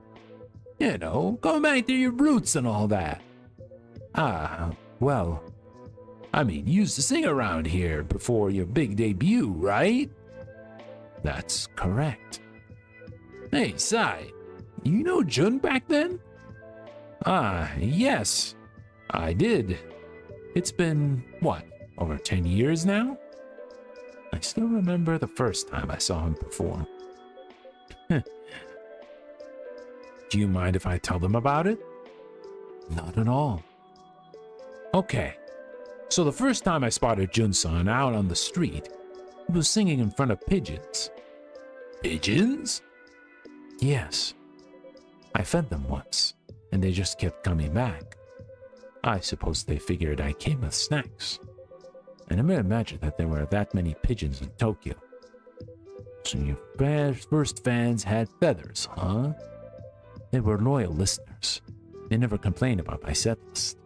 You know, going back to your roots and all that. Well, I mean, you used to sing around here before your big debut, right? That's correct. Hey, Sai, you know Jun back then? Yes, I did. It's been, what, over 10 years now? I still remember the first time I saw him perform. Do you mind if I tell them about it? Not at all. Okay, so the first time I spotted Jun-san out on the street, he was singing in front of pigeons. Pigeons? Yes. I fed them once, and they just kept coming back. I suppose they figured I came with snacks. I never imagined that there were that many pigeons in Tokyo. So your first fans had feathers, huh? They were loyal listeners. They never complained about my set list.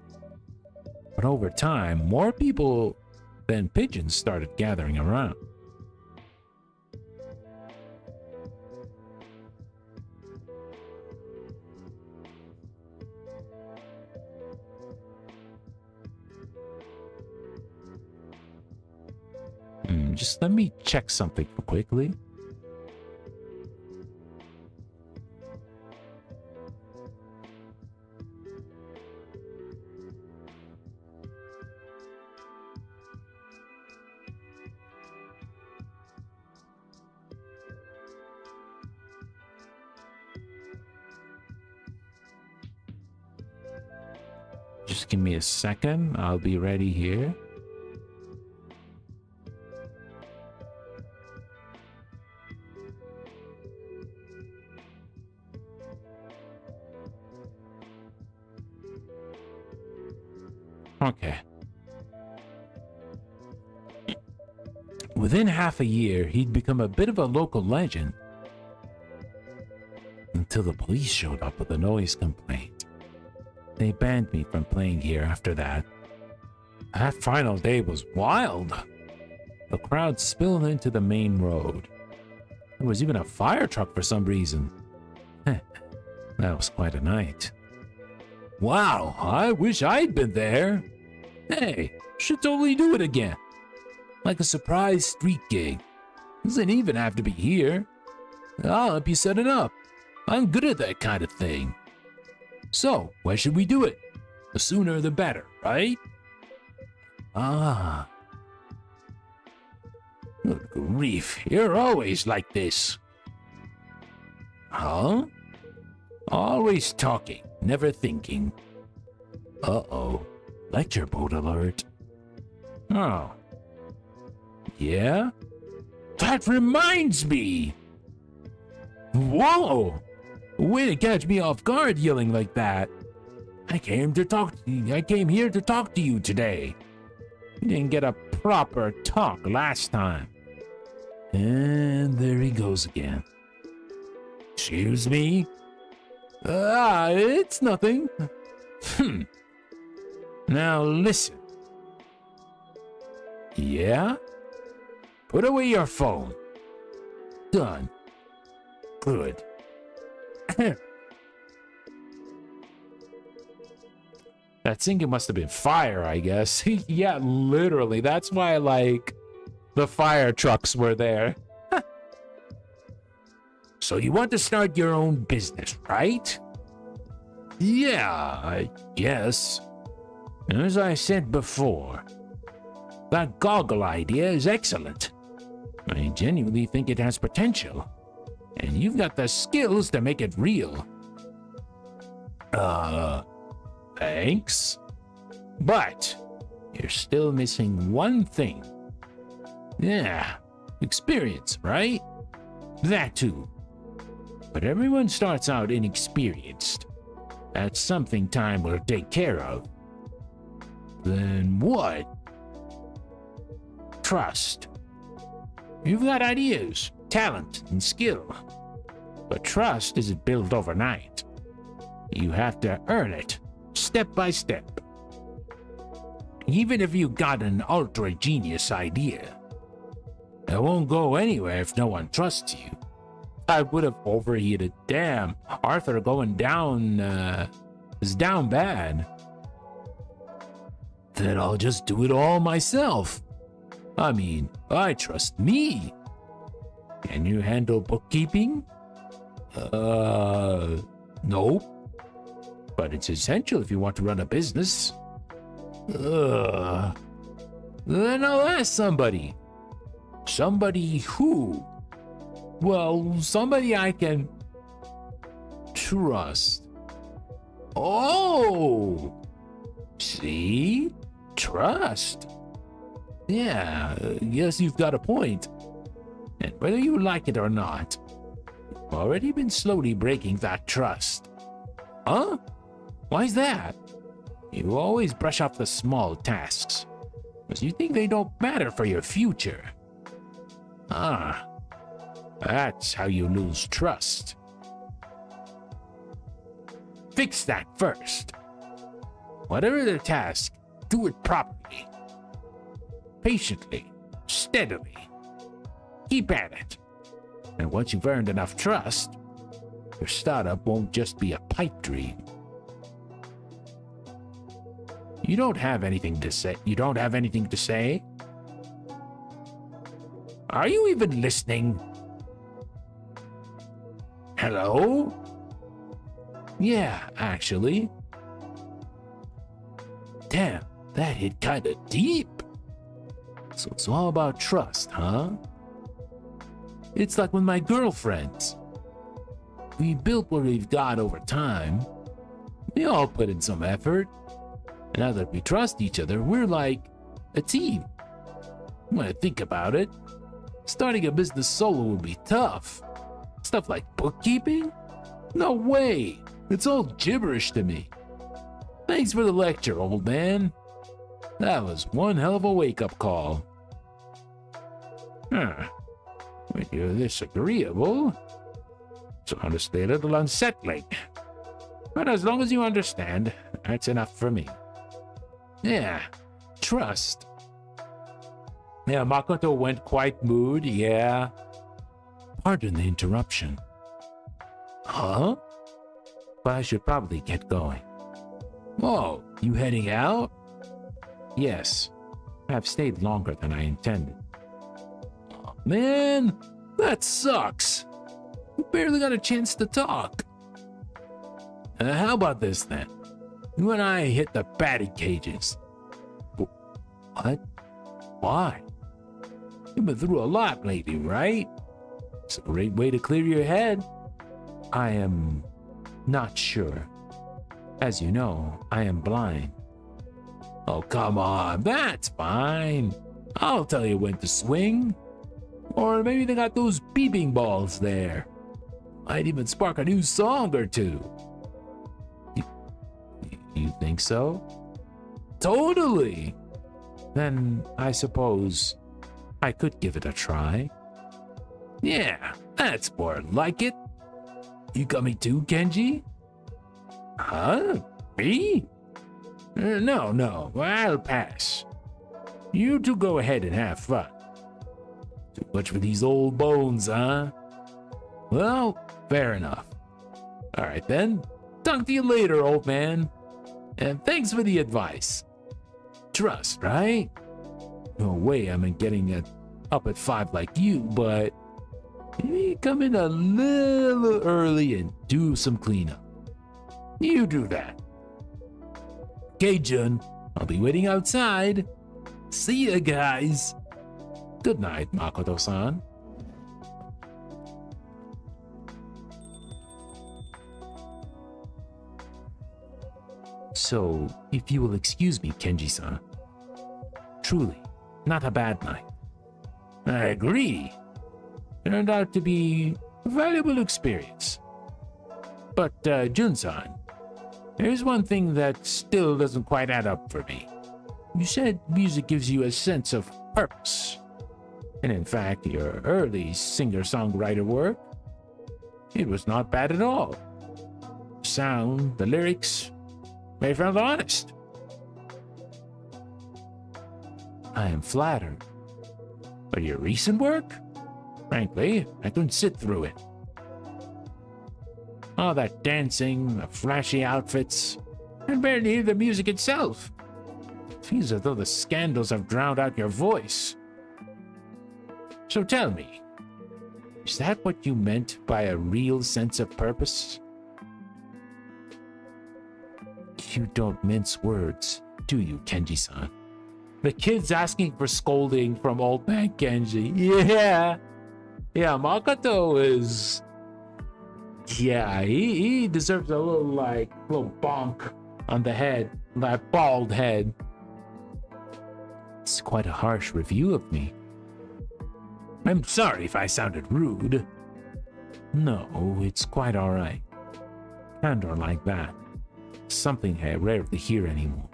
But over time, more people than pigeons started gathering around. Just let me check something quickly. Just give me a second. I'll be ready here. Okay. Within half a year, he'd become a bit of a local legend. Until the police showed up with a noise complaint. They banned me from playing here after that. That final day was wild. The crowd spilled into the main road. There was even a fire truck for some reason. That was quite a night. Wow, I wish I'd been there. Hey, should totally do it again. Like a surprise street gig. Doesn't even have to be here. I'll help you set it up. I'm good at that kind of thing. So, where should we do it? The sooner the better, right? Ah. Good grief, you're always like this. Huh? Always talking, never thinking. Uh-oh. Lecture board alert. Oh. Yeah? That reminds me! Whoa! Way to catch me off guard yelling like that. I came here to talk to you today. You didn't get a proper talk last time. And there he goes again. Excuse me? It's nothing. Now listen. Yeah? Put away your phone. Done. Good. That singing must have been fire, I guess. Yeah, literally. That's why, like, the fire trucks were there. So you want to start your own business, right? Yeah, I guess. As I said before, that goggle idea is excellent. I genuinely think it has potential. And you've got the skills to make it real. Thanks. But you're still missing one thing. Yeah, experience, right? That too. But everyone starts out inexperienced. That's something time will take care of. Then what? Trust. You've got ideas, talent, and skill. But trust isn't built overnight. You have to earn it, step by step. Even if you got an ultra-genius idea, it won't go anywhere if no one trusts you. I would have overheated. Damn, Arthur going down, is down bad. Then I'll just do it all myself. I mean, I trust me. Can you handle bookkeeping? Nope. But it's essential if you want to run a business. Then I'll ask somebody. Somebody who? Well, somebody I can trust. Oh! See? Trust. Yeah, yes, you've got a point. And whether you like it or not, you've already been slowly breaking that trust. Huh? Why's that? You always brush off the small tasks, because you think they don't matter for your future. Ah, That's how you lose trust. Fix that first. Whatever the task, do it properly. Patiently, steadily. Keep at it. And once you've earned enough trust, your startup won't just be a pipe dream. You don't have anything to say? Are you even listening? Hello? Yeah, actually. Damn, that hit kinda deep. So it's all about trust, huh? It's like with my girlfriends. We built what we've got over time. We all put in some effort. And now that we trust each other, we're like a team. When I think about it, starting a business solo would be tough. Stuff like bookkeeping? No way! It's all gibberish to me. Thanks for the lecture, old man. That was one hell of a wake-up call. When you're this agreeable, it's honestly a little unsettling. But as long as you understand, that's enough for me. Yeah, trust. Yeah, Makoto went quite mood, yeah. Pardon the interruption. Huh? But I should probably get going. Whoa, you heading out? Yes, I've stayed longer than I intended. Oh, man, that sucks. We barely got a chance to talk. How about this then? You and I hit the batting cages. What? Why? You've been through a lot lately, right? It's a great way to clear your head. I am not sure. As you know, I am blind. Oh, come on, that's fine. I'll tell you when to swing. Or maybe they got those beeping balls there. Might even spark a new song or two. You think so? Totally! Then I suppose I could give it a try. Yeah, that's more like it. You coming too, Kenji? Huh? Me? No, I'll pass. You two go ahead and have fun. Too much for these old bones, huh? Well, fair enough. Alright then, talk to you later, old man. And thanks for the advice. Trust, right? No way I'm getting up at 5 like you, but maybe come in a little early and do some cleanup. You do that. Okay, Jun, I'll be waiting outside. See ya, guys. Good night, Makoto-san. So, if you will excuse me, Kenji-san. Truly, not a bad night. I agree. Turned out to be a valuable experience. But, Jun-san, there's one thing that still doesn't quite add up for me. You said music gives you a sense of purpose. And in fact, your early singer-songwriter work, it was not bad at all. The sound, the lyrics, they felt honest. I am flattered. But your recent work? Frankly, I couldn't sit through it. All that dancing, the flashy outfits, and barely hear the music itself. It feels as though the scandals have drowned out your voice. So tell me, is that what you meant by a real sense of purpose? You don't mince words, do you, Kenji-san? The kid's asking for scolding from old man Kenji. Yeah, Makoto is... Yeah, he deserves a little bonk on the head, that bald head. It's quite a harsh review of me. I'm sorry if I sounded rude. No, it's quite all right. Candor like that, something I rarely hear anymore.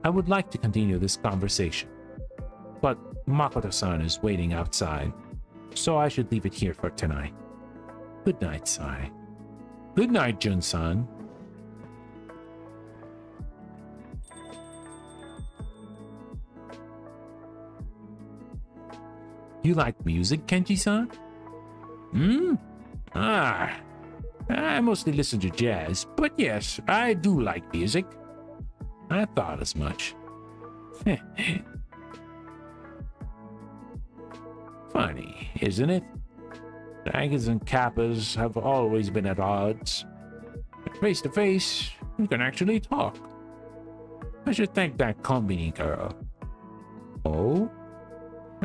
I would like to continue this conversation, but Makoto-san is waiting outside. so I should leave it here for tonight. Good night, Sai. Good night, Jun-san. You like music, Kenji-san? I mostly listen to jazz, but yes, I do like music. I thought as much. Funny, isn't it? Dragons and kappas have always been at odds. Face to face, you can actually talk. I should thank that Kombini girl. Oh?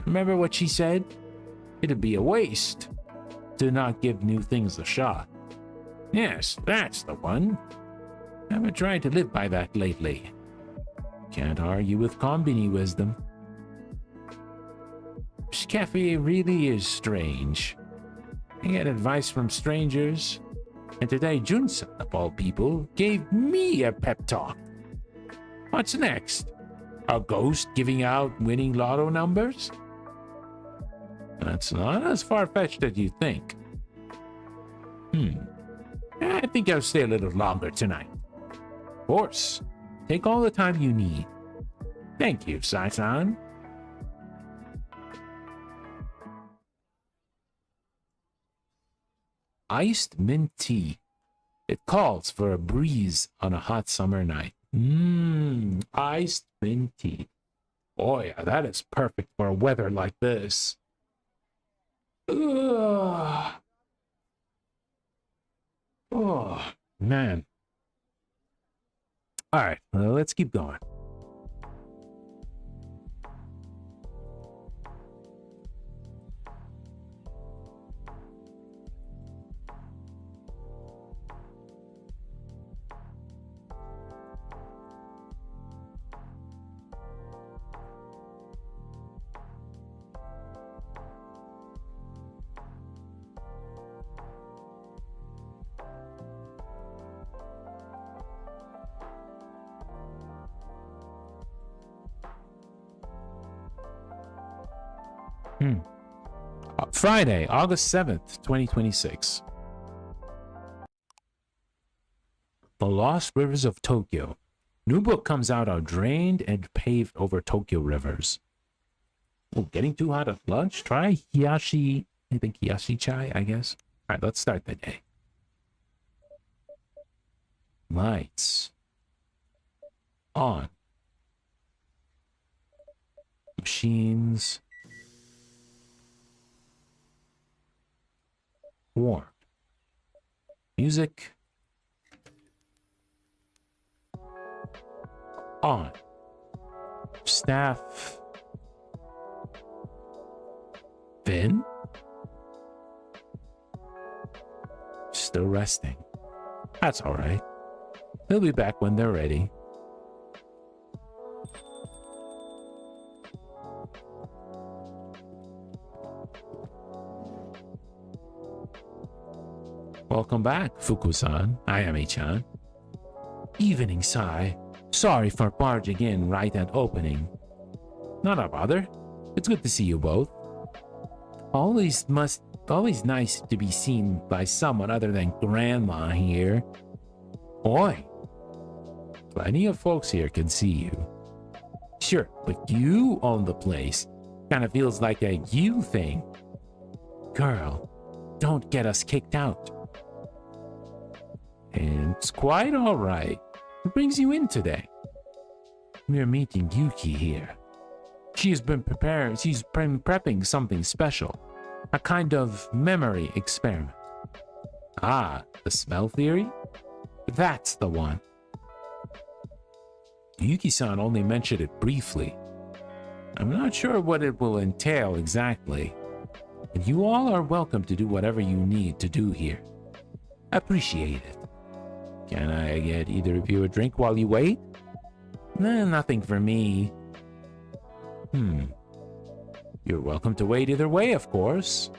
Remember what she said? It'd be a waste to not give new things a shot. Yes, that's the one. I've been trying to live by that lately. Can't argue with Kombini wisdom. This cafe really is strange. I get advice from strangers, and today Jun-san, of all people, gave me a pep talk. What's next? A ghost giving out winning lotto numbers? That's not as far-fetched as you think. I think I'll stay a little longer tonight. Of course. Take all the time you need. Thank you, Sai-san. Iced mint tea. It calls for a breeze on a hot summer night. Iced mint tea. Boy, that is perfect for weather like this. Ugh. Oh, man. All right, let's keep going. Friday, August 7th, 2026. The Lost Rivers of Tokyo. New book comes out on drained and paved over Tokyo rivers. Oh, getting too hot at lunch? Try hiyashi, I think hiyashi chai, I guess. All right, let's start the day. Lights. On. Machines. Warm. Music. On. Staff. Vin? Still resting. That's all right. They'll be back when they're ready. Welcome back, Fuku-san, Ayami-chan. Evening, Sai. Sorry for barging in right at opening. Not a bother. It's good to see you both. Always nice to be seen by someone other than Grandma here. Boy, plenty of folks here can see you. Sure, but you own the place. Kinda feels like a you thing. Girl, don't get us kicked out. It's quite all right. What brings you in today? We're meeting Yuki here. She's been prepping something special. A kind of memory experiment. Ah, the smell theory? That's the one. Yuki-san only mentioned it briefly. I'm not sure what it will entail exactly. And you all are welcome to do whatever you need to do here. Appreciate it. Can I get either of you a drink while you wait? Nothing for me. You're welcome to wait either way, of course.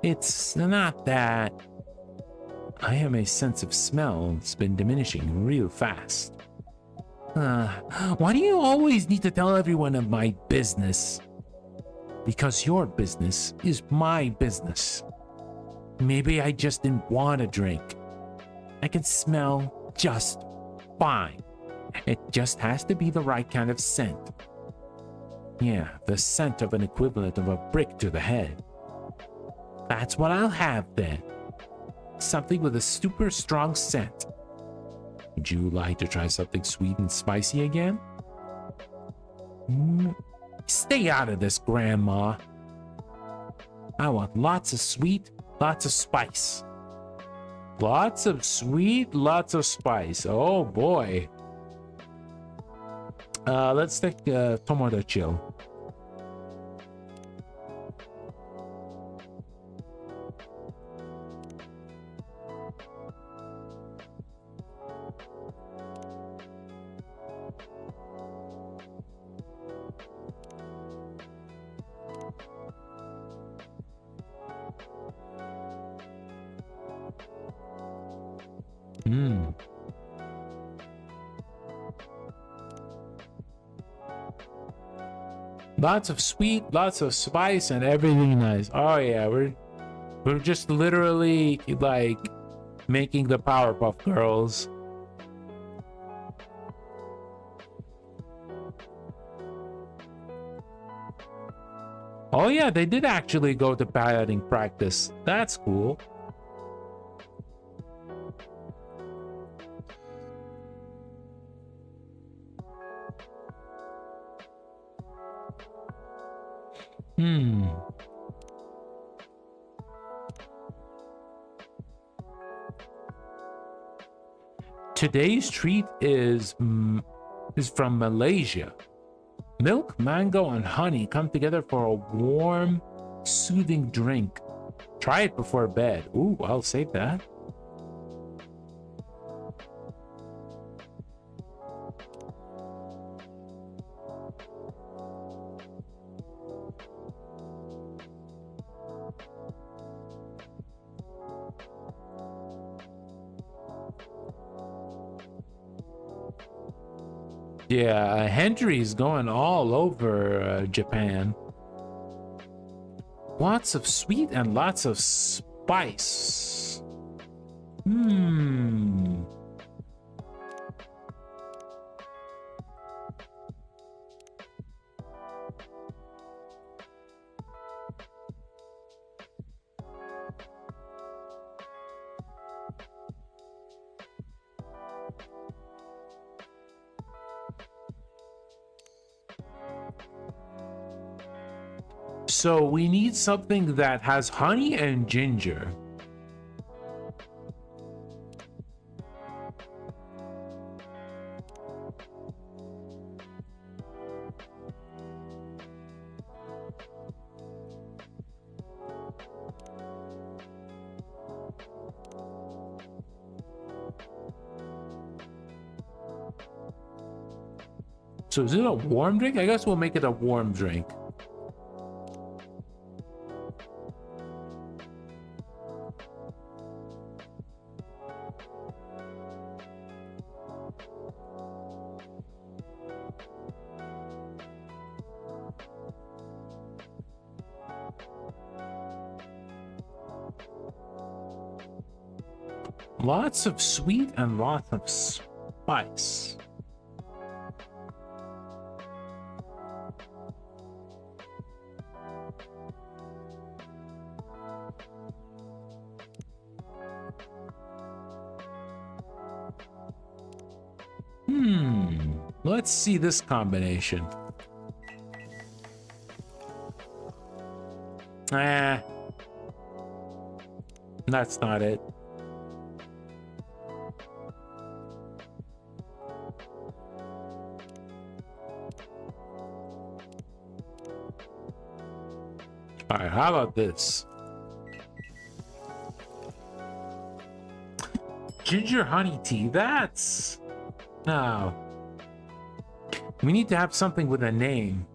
It's not that. I have a sense of smell that's been diminishing real fast. Why do you always need to tell everyone of my business? because your business is my business. Maybe I just didn't want a drink. I can smell just fine. It just has to be the right kind of scent. Yeah, the scent of an equivalent of a brick to the head. That's what I'll have then. Something with a super strong scent. Would you like to try something sweet and spicy again? Stay out of this, Grandma. I want lots of sweet, lots of spice. Lots of sweet, lots of spice. Oh boy. Let's take tomato chill. Lots of sweet, lots of spice, and everything nice. Oh yeah, we're just literally like making the Powerpuff Girls. Oh yeah, they did actually go to piloting practice. That's cool. Today's treat is from Malaysia. Milk, mango, and honey come together for a warm, soothing drink. Try it before bed. Ooh, I'll save that. Yeah, Henry's going all over Japan. Lots of sweet and lots of spice. So we need something that has honey and ginger. So is it a warm drink? I guess we'll make it a warm drink. Lots of sweet and lots of spice. Let's see this combination. That's not it. All right, how about this? Ginger honey tea, that's... No. We need to have something with a name.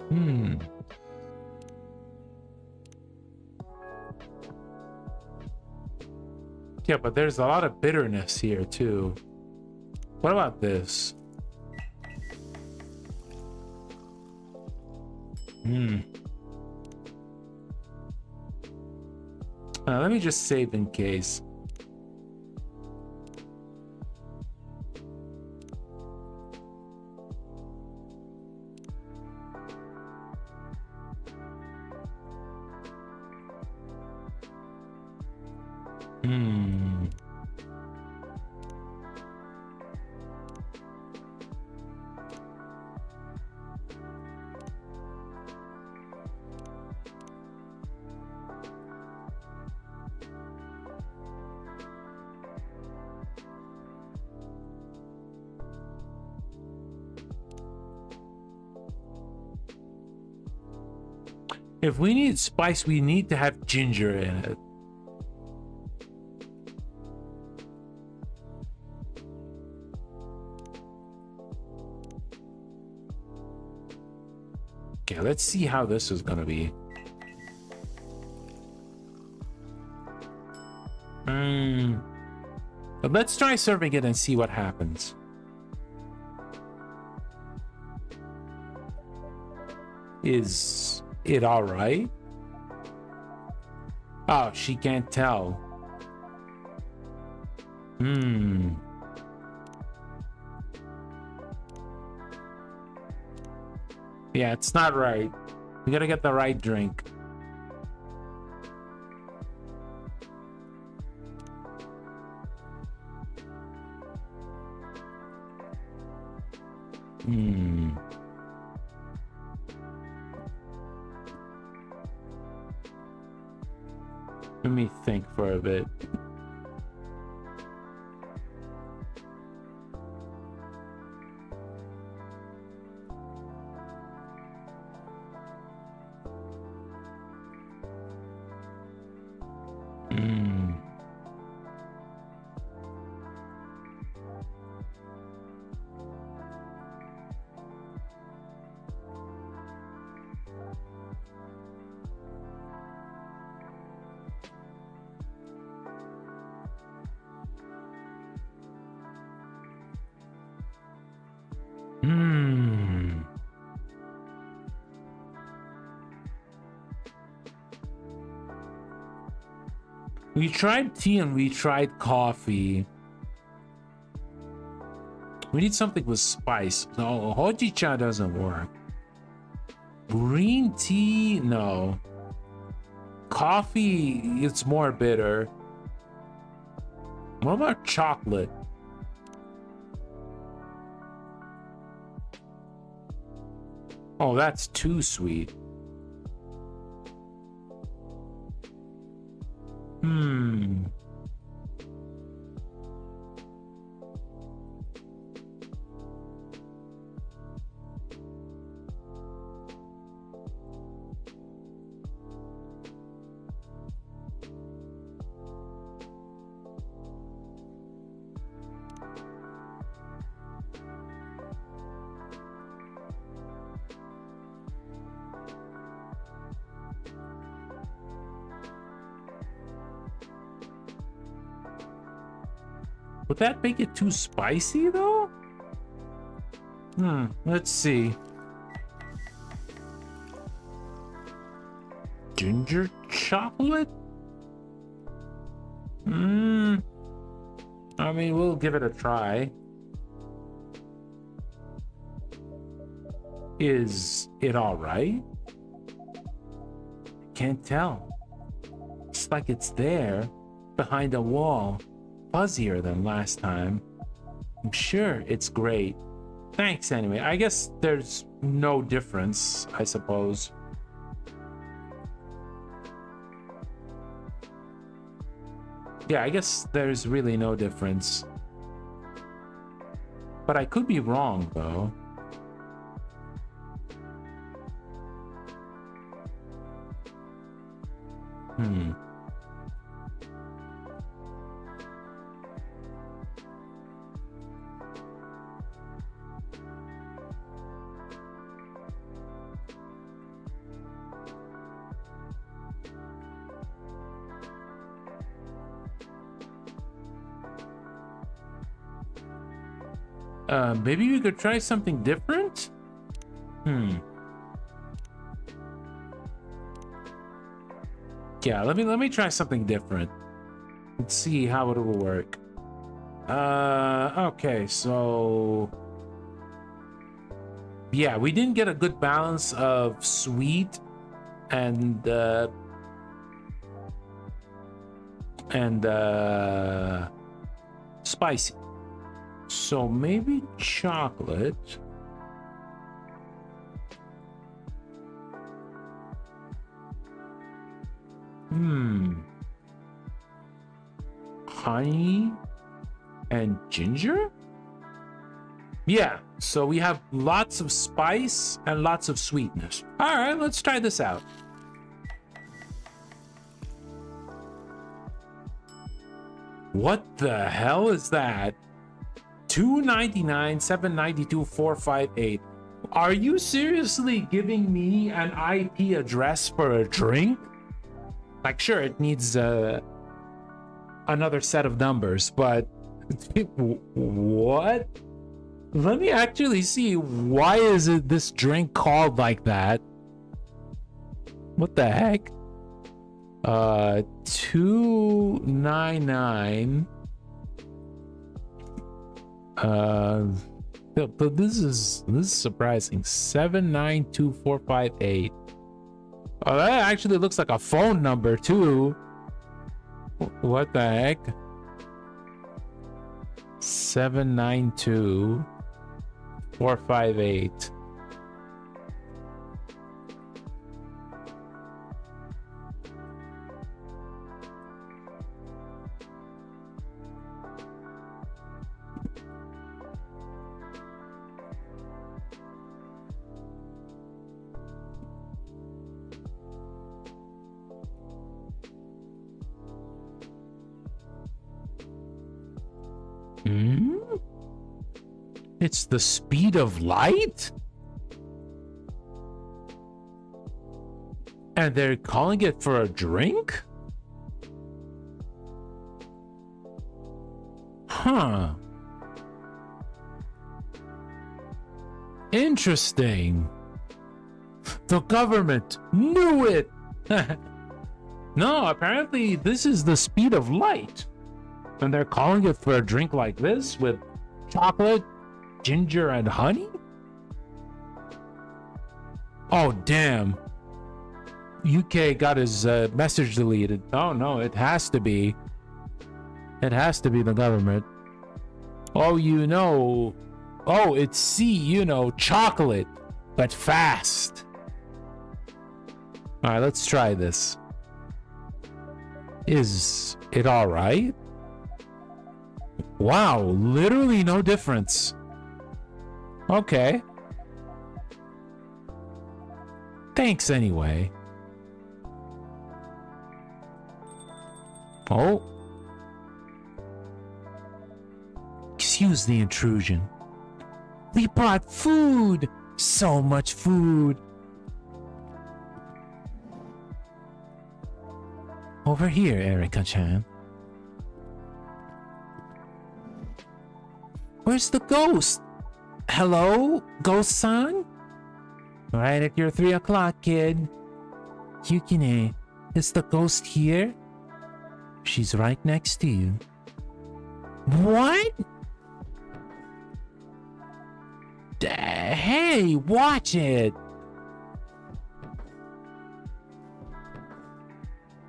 Hmm. Yeah, but there's a lot of bitterness here too. What about this? Hmm. Let me just save in case. Hmm. If we need spice, we need to have ginger in it. Okay, let's see how this is gonna be. But let's try serving it and see what happens. Is it all right? Oh, she can't tell. Yeah, it's not right. We gotta get the right drink. Let me think for a bit. We tried tea and we tried coffee. We need something with spice. No, hojicha doesn't work. Green tea, no. Coffee, it's more bitter. What about chocolate? Oh, that's too sweet. Would that make it too spicy though? Let's see. Ginger chocolate? I mean, we'll give it a try. Is it all right? Can't tell. It's like it's there, behind a wall, fuzzier than last time. I'm sure it's great. Thanks anyway. I guess there's no difference, I suppose. Yeah, I guess there's really no difference. But I could be wrong, though. Maybe we could try something different? Yeah, let me try something different. Let's see how it will work. Okay, so yeah, we didn't get a good balance of sweet and spicy. So maybe chocolate. Honey and ginger? Yeah, so we have lots of spice and lots of sweetness. All right, let's try this out. What the hell is that? $2.99, $7.92, $4.58. Are you seriously giving me an IP address for a drink? Like, sure, it needs another set of numbers, but what? Let me actually see. Why is it this drink called like that? What the heck? $2.99. But this is surprising. $7.92, Oh, that actually looks like a phone number too. What the heck? 792-458. It's the speed of light? And they're calling it for a drink? Huh. Interesting. The government knew it. No, apparently this is the speed of light. And they're calling it for a drink like this with chocolate, ginger, and honey? Oh, damn. UK got his message deleted. Oh, no, it has to be. It has to be the government. Oh, you know. Oh, it's C, you know, chocolate, but fast. All right, let's try this. Is it all right? Wow, literally no difference. Okay. Thanks anyway. Oh. Excuse the intrusion. We brought food! So much food! Over here, Erica-chan. Where's the ghost? Hello, ghost-san? Right at your 3 o'clock, kid. Yukine, is the ghost here? She's right next to you. What? Hey, watch it!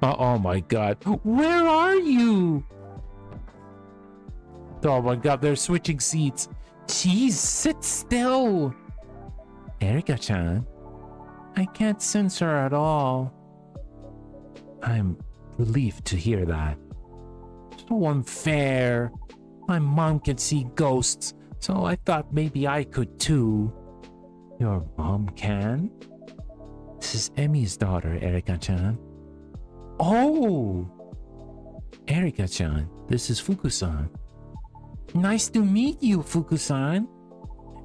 Oh my god. Where are you? Oh my god, they're switching seats. Jeez, sit still. Erica-chan, I can't sense her at all. I'm relieved to hear that. So unfair. My mom can see ghosts, so I thought maybe I could too. Your mom can? This is Emi's daughter, Erica-chan. Oh! Erica-chan, this is Fuku-san. Nice to meet you, Fuku-san.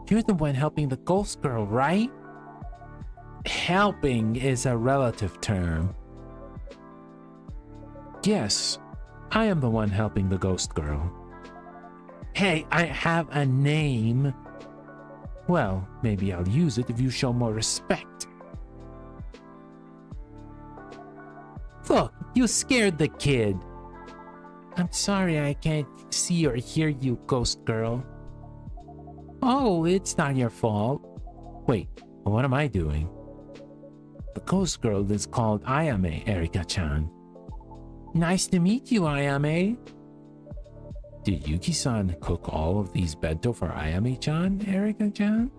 You're the one helping the ghost girl, right? Helping is a relative term. Yes, I am the one helping the ghost girl. Hey, I have a name. Well, maybe I'll use it if you show more respect. Look, you scared the kid. I'm sorry I can't see or hear you, ghost girl. Oh, it's not your fault. Wait, what am I doing? The ghost girl is called Ayame, Erika-chan. Nice to meet you, Ayame. Did Yuki-san cook all of these bento for Ayame-chan, Erika-chan?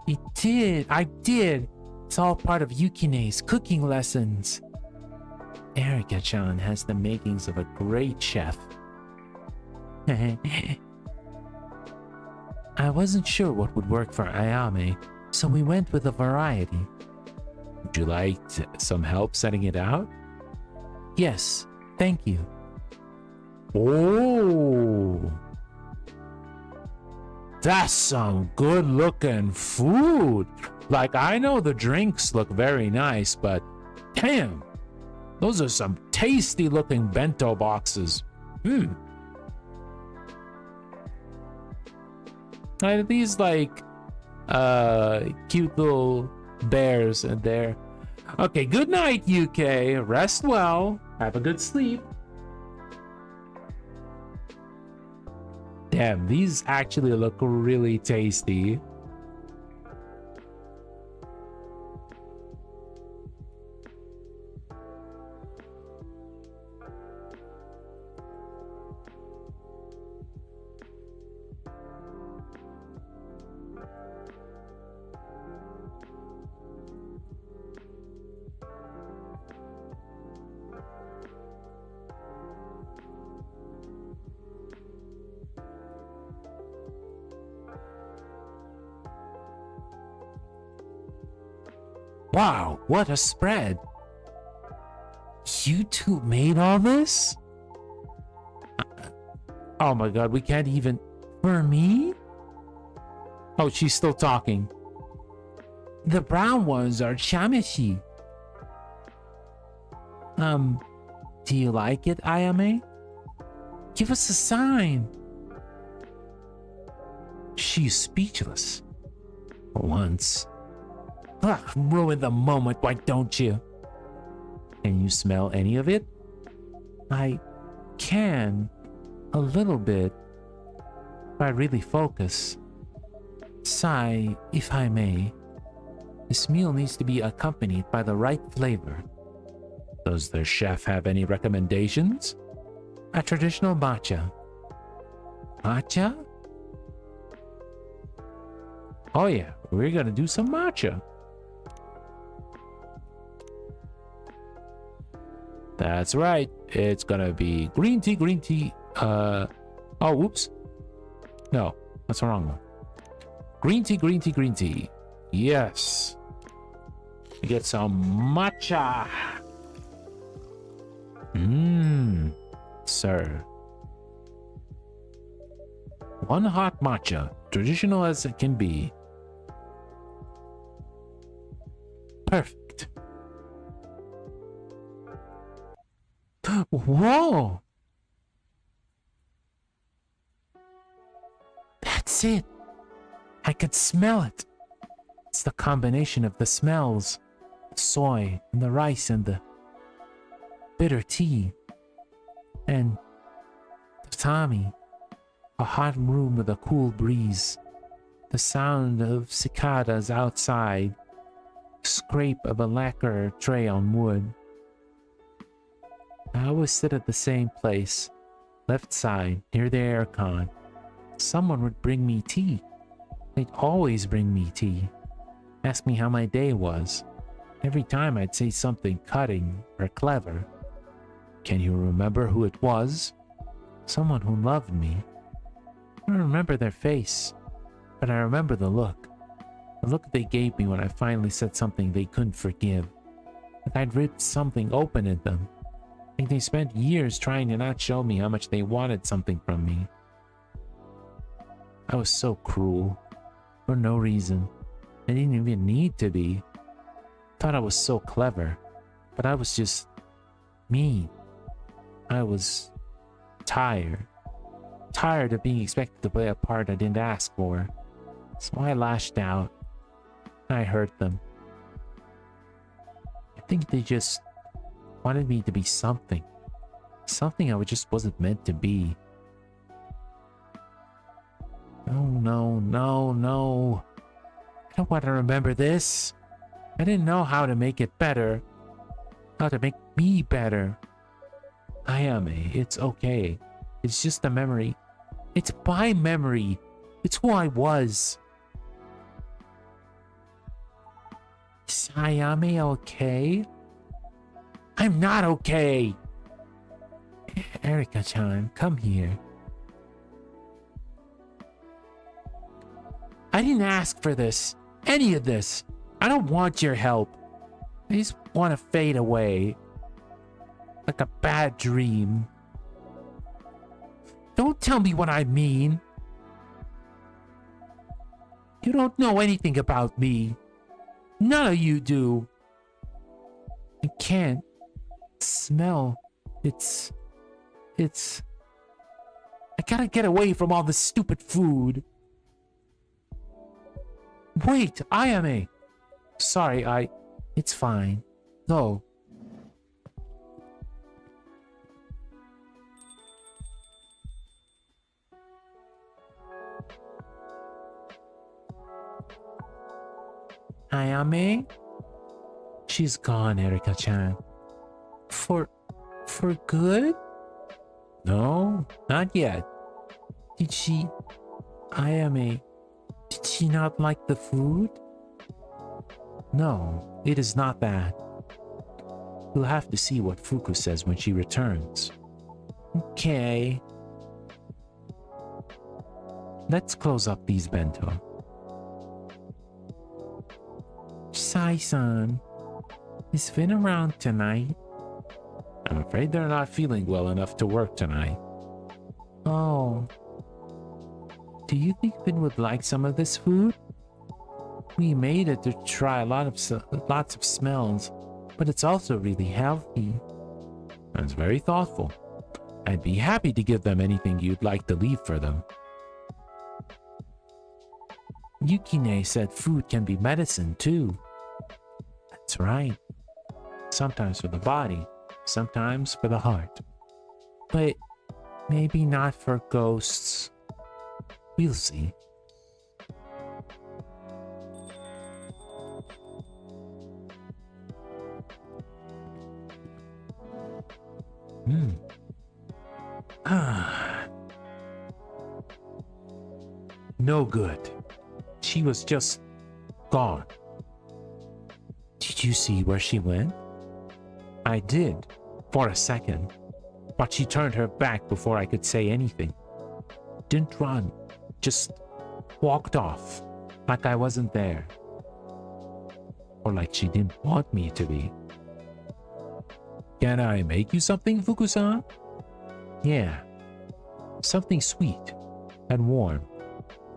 He did, I did. It's all part of Yukine's cooking lessons. Erika-chan has the makings of a great chef. I wasn't sure what would work for Ayame, so we went with a variety. Would you like some help setting it out? Yes, thank you. Oh, that's some good looking food. Like, I know the drinks look very nice, but damn, those are some tasty looking bento boxes. Are these like cute little bears in there? Okay, good night, UK. Rest well. Have a good sleep. Damn, these actually look really tasty. Wow, what a spread. You two made all this? Oh my god, we can't even... For me? Oh, she's still talking. The brown ones are chamishi. Do you like it, Ayame? Give us a sign. She's speechless. For once. Ugh, ruin the moment, why don't you? Can you smell any of it? I can. A little bit. If I really focus. Sigh, if I may. This meal needs to be accompanied by the right flavor. Does the chef have any recommendations? A traditional matcha. Matcha? Oh yeah, we're gonna do some matcha. That's right. It's gonna be green tea, green tea. Oh, whoops. No, that's the wrong one. Green tea, green tea, green tea. Yes. We get some matcha. Sir. One hot matcha, traditional as it can be. Perfect. Whoa! That's it. I could smell it. It's the combination of the smells. The soy and the rice and the bitter tea. And tatami. A hot room with a cool breeze. The sound of cicadas outside. Scrape of a lacquer tray on wood. I always sit at the same place, left side, near the aircon. Someone would bring me tea. They'd always bring me tea. Ask me how my day was. Every time I'd say something cutting or clever. Can you remember who it was? Someone who loved me. I don't remember their face, but I remember the look. The look they gave me when I finally said something they couldn't forgive. Like I'd ripped something open at them. Like they spent years trying to not show me how much they wanted something from me. I was so cruel. For no reason. I didn't even need to be. Thought I was so clever. But I was just mean. I was tired. tired of being expected to play a part I didn't ask for. So I lashed out. I hurt them. I think they just wanted me to be something. Something I just wasn't meant to be. No. I don't want to remember this. I didn't know how to make it better. How to make me better. Ayame, it's okay. It's just a memory. It's my memory. It's who I was. Is Ayame okay? I'm not okay. Erika-chan, come here. I didn't ask for this. Any of this. I don't want your help. I just want to fade away. Like a bad dream. Don't tell me what I mean. You don't know anything about me. None of you do. I can't smell. It's... I gotta get away from all this stupid food. Wait, Ayame. Sorry, it's fine. Go. Ayame? She's gone, Erika-chan. For good? No, not yet. Did she... Ayame... Did she not like the food? No, it is not that. We'll have to see what Fuku says when she returns. Okay. Let's close up these bento. Sai-san, is Finn around tonight? I'm afraid they're not feeling well enough to work tonight. Oh. Do you think Finn would like some of this food? We made it to try lots of smells, but it's also really healthy. That's very thoughtful. I'd be happy to give them anything you'd like to leave for them. Yukine said food can be medicine too. That's right. Sometimes for the body, sometimes for the heart. But maybe not for ghosts. We'll see. No good. She was just gone. Did you see where she went? I did, for a second. But she turned her back before I could say anything. Didn't run, just walked off, like I wasn't there. Or like she didn't want me to be. Can I make you something, Fuku-san? Yeah. Something sweet and warm.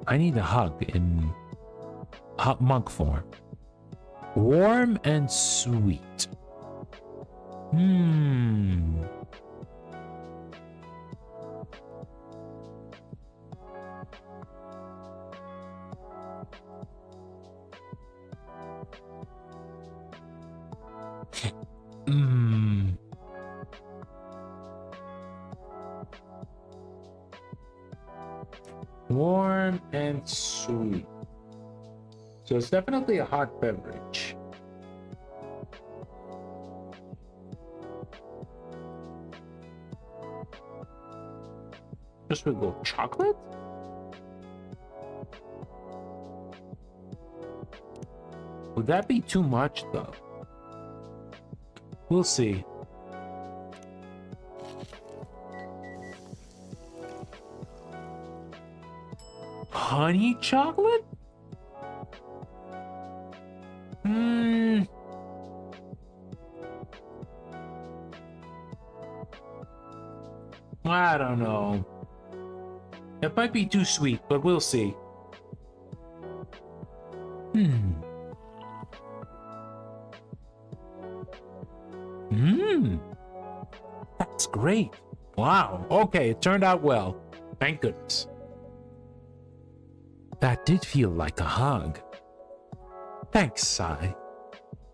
I need a hug in hot monk form. Warm and sweet. Warm and sweet. So it's definitely a hot beverage. Just would go chocolate? Would that be too much though? We'll see. Honey chocolate? I don't know. It might be too sweet, but we'll see. That's great. Wow. Okay, it turned out well. Thank goodness. That did feel like a hug. Thanks, Sai.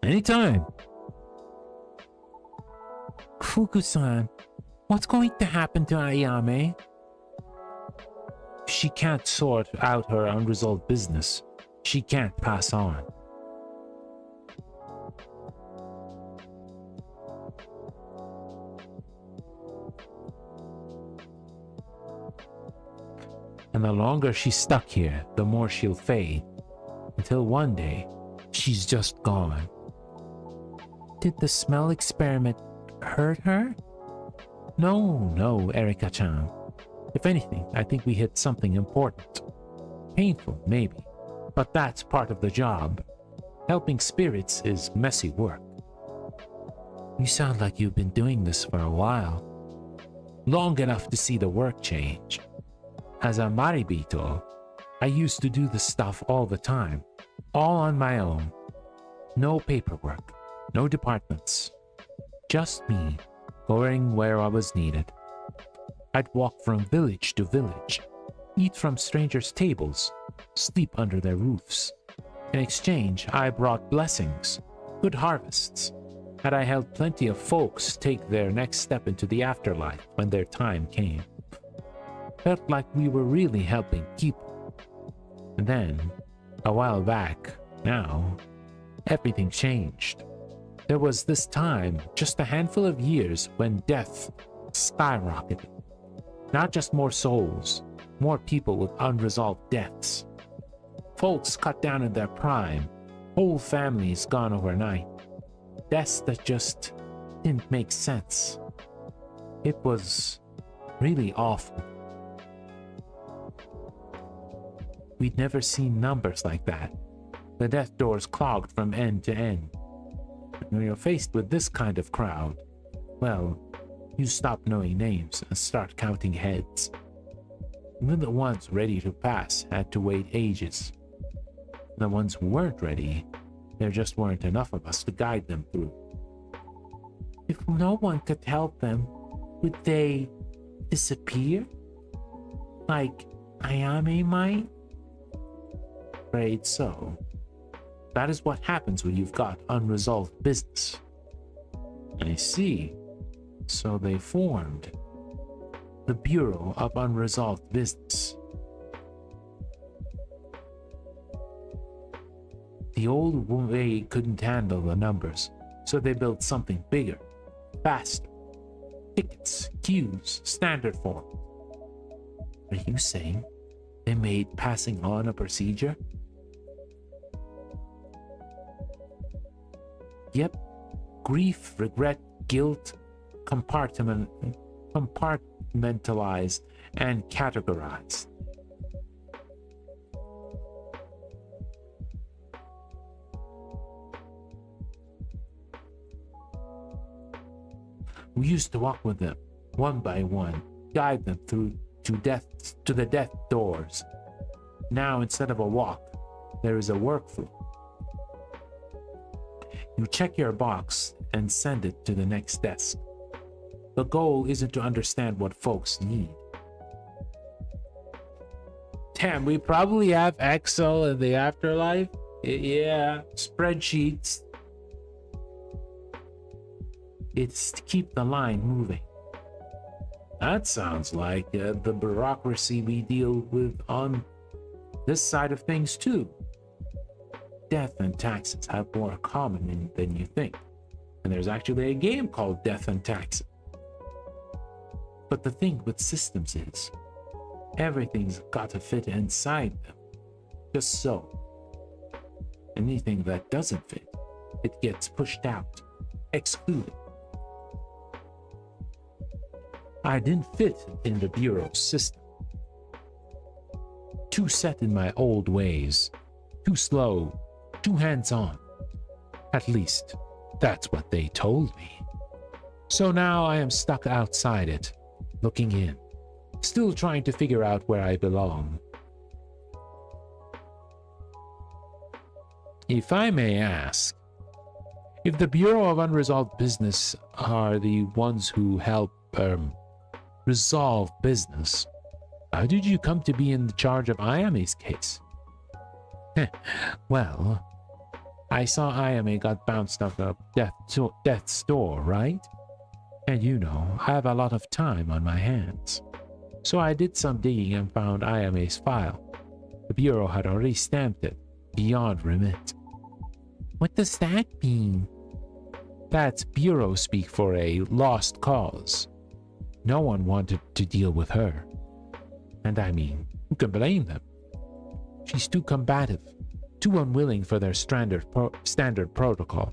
Anytime. Fuku-san, what's going to happen to Ayame? If she can't sort out her unresolved business, she can't pass on. And the longer she's stuck here, the more she'll fade. Until one day, she's just gone. Did the smell experiment hurt her? No, Erika-chan. If anything, I think we hit something important. Painful, maybe. But that's part of the job. Helping spirits is messy work. You sound like you've been doing this for a while. Long enough to see the work change. As a Maribito, I used to do the stuff all the time, all on my own. No paperwork, no departments. Just me, going where I was needed. I'd walk from village to village, eat from strangers' tables, sleep under their roofs. In exchange, I brought blessings, good harvests, and I helped plenty of folks take their next step into the afterlife when their time came. Felt like we were really helping people. And then, a while back, now, everything changed. There was this time, just a handful of years, when death skyrocketed. Not just more souls, more people with unresolved deaths. Folks cut down in their prime, whole families gone overnight. Deaths that just didn't make sense. It was really awful. We'd never seen numbers like that. The death doors clogged from end to end. When you're faced with this kind of crowd, well, you stop knowing names and start counting heads. Even the ones ready to pass had to wait ages. The ones who weren't ready, there just weren't enough of us to guide them through. If no one could help them, would they disappear? Like Ayame might? Afraid so. That is what happens when you've got unresolved business. I see. So they formed the Bureau of Unresolved Business. The old way couldn't handle the numbers, so they built something bigger, faster. Tickets, queues, standard form. Are you saying they made passing on a procedure? Yep. Grief, regret, guilt, compartmentalized and categorized. We used to walk with them, one by one, guide them through to the death doors. Now, instead of a walk, there is a workflow. You check your box and send it to the next desk. The goal isn't to understand what folks need. Damn, we probably have Excel in the afterlife? Yeah, spreadsheets. It's to keep the line moving. That sounds like the bureaucracy we deal with on this side of things too. Death and taxes have more common than you think. And there's actually a game called Death and Taxes. But the thing with systems is, everything's got to fit inside them. Just so. Anything that doesn't fit, it gets pushed out, excluded. I didn't fit in the Bureau's system. Too set in my old ways, too slow, too hands-on. At least, that's what they told me. So now I am stuck outside it, looking in, still trying to figure out where I belong. If I may ask, if the Bureau of Unresolved Business are the ones who help resolve business, How did you come to be in charge of Ayame's case? Well, I saw Ayame got bounced off of death's door, right? And you know, I have a lot of time on my hands. So I did some digging and found Ayame's file. The Bureau had already stamped it, beyond remit. What does that mean? That's Bureau speak for a lost cause. No one wanted to deal with her. And I mean, who can blame them? She's too combative, too unwilling for their standard protocol.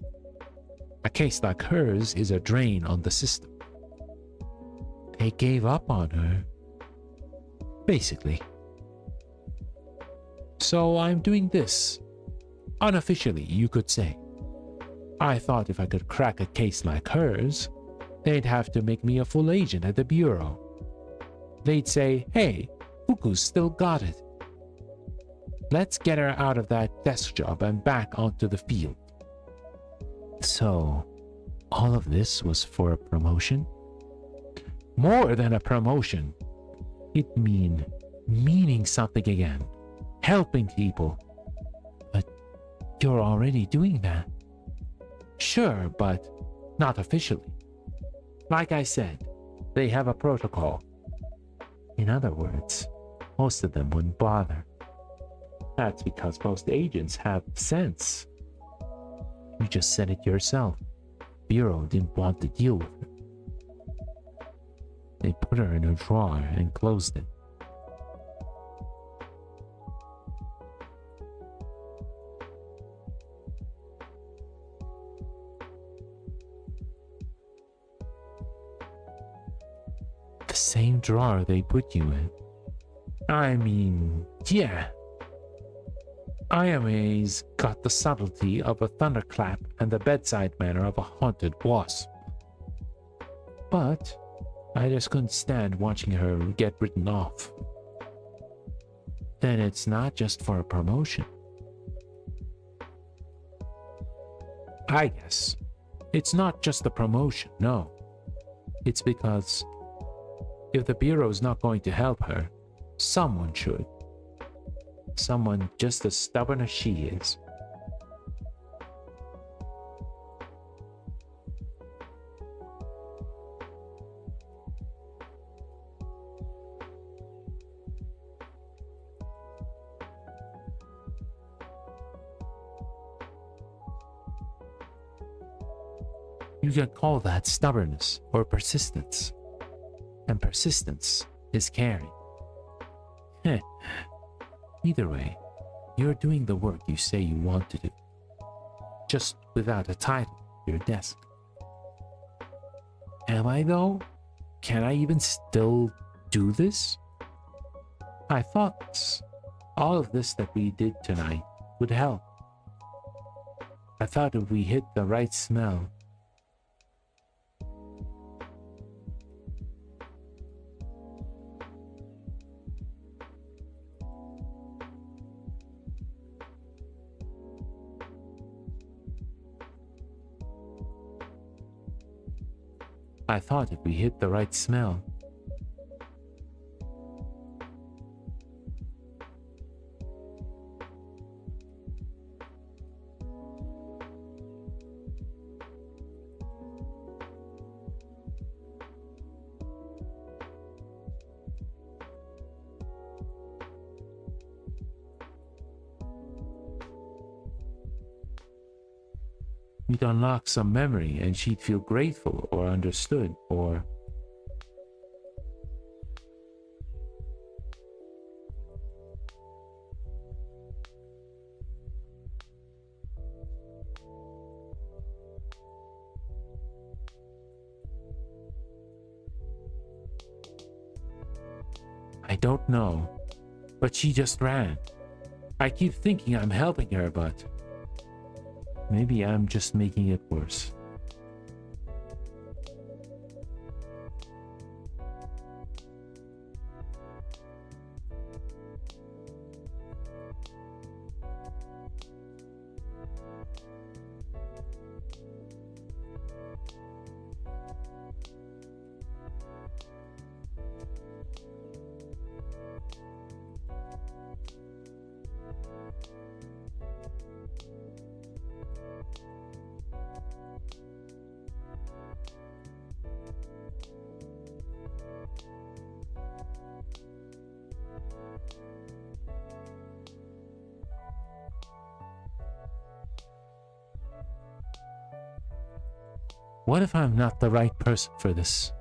A case like hers is a drain on the system. They gave up on her. Basically. So I'm doing this. Unofficially, you could say. I thought if I could crack a case like hers, they'd have to make me a full agent at the Bureau. They'd say, hey, Fuku's still got it. Let's get her out of that desk job and back onto the field. So, all of this was for a promotion? More than a promotion. It meaning something again. Helping people. But you're already doing that. Sure, but not officially. Like I said, they have a protocol. In other words, most of them wouldn't bother. That's because most agents have sense. You just said it yourself. Bureau didn't want to deal with her. They put her in a drawer and closed it. The same drawer they put you in. I mean, yeah. Ayame's got the subtlety of a thunderclap and the bedside manner of a haunted wasp. But I just couldn't stand watching her get written off. Then it's not just for a promotion. I guess it's not just a promotion, no. It's because if the Bureau's not going to help her, someone should. Someone just as stubborn as she is. You can call that stubbornness or persistence. And persistence is caring. Either way, you're doing the work you say you want to do. Just without a title at your desk. Am I though? Can I even still do this? I thought all of this that we did tonight would help. I thought if we hit the right smell, you'd unlock some memory and she'd feel grateful or understood or... I don't know, but she just ran. I keep thinking I'm helping her, but maybe I'm just making it worse. What if I'm not the right person for this?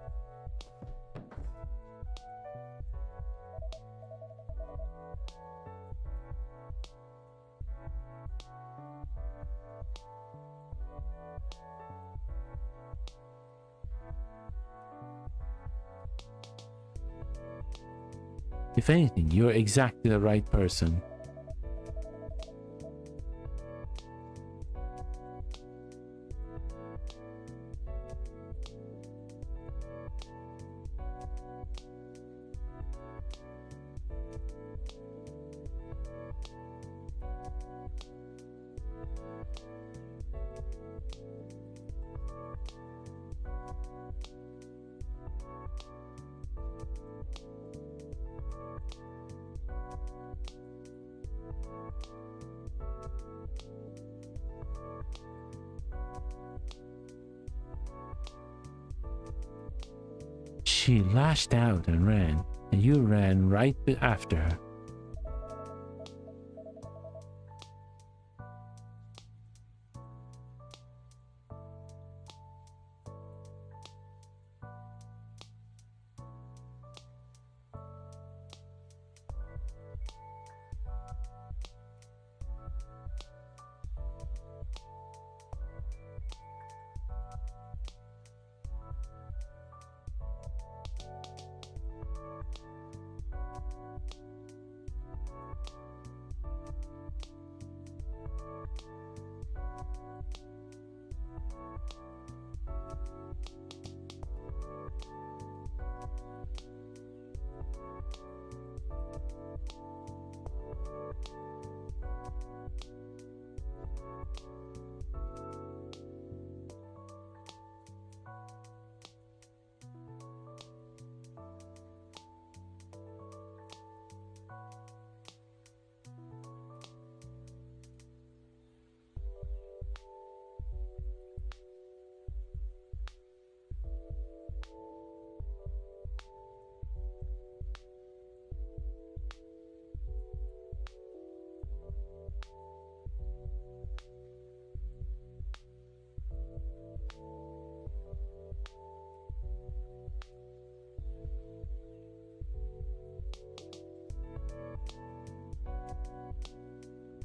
If anything, you're exactly the right person. She lashed out and ran, and you ran right after her.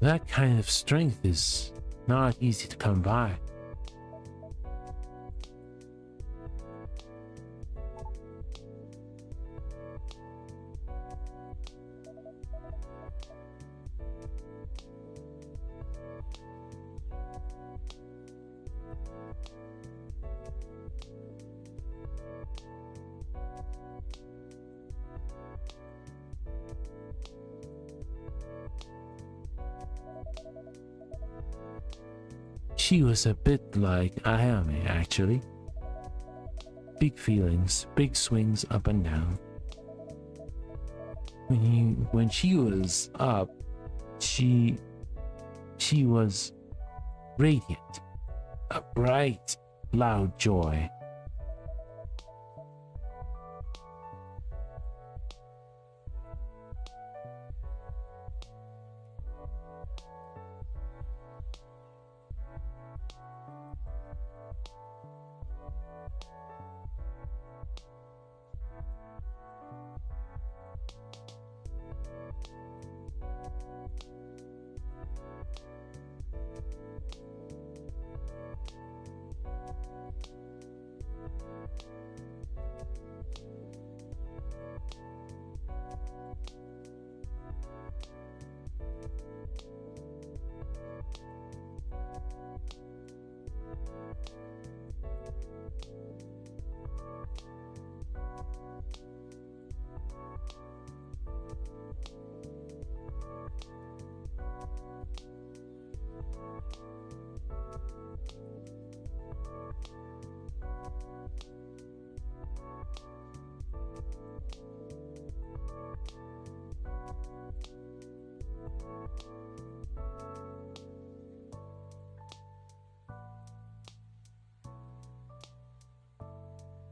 That kind of strength is not easy to come by. She was a bit like Ayame, actually. Big feelings, big swings up and down. When she was up, she was radiant, a bright, loud joy.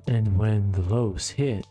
And when the lows hit,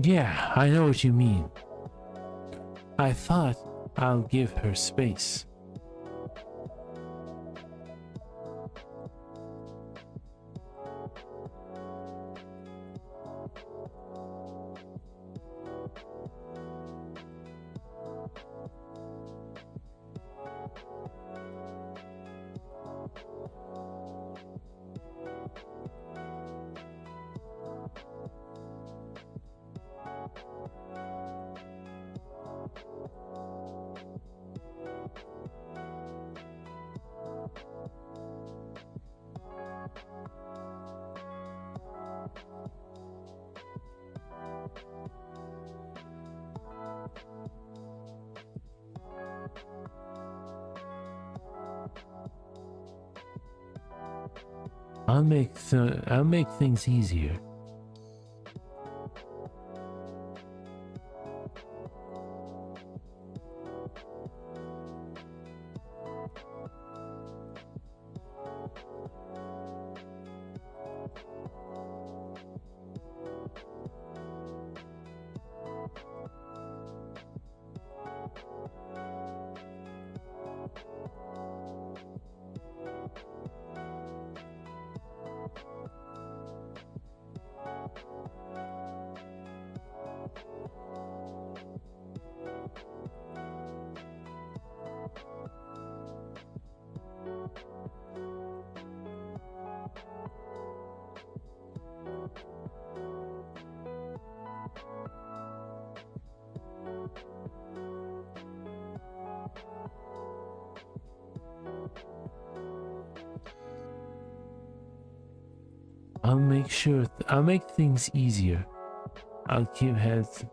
yeah, I know what you mean. I thought I'll give her space. I'll make things easier. I'll make things easier. I'll keep heads.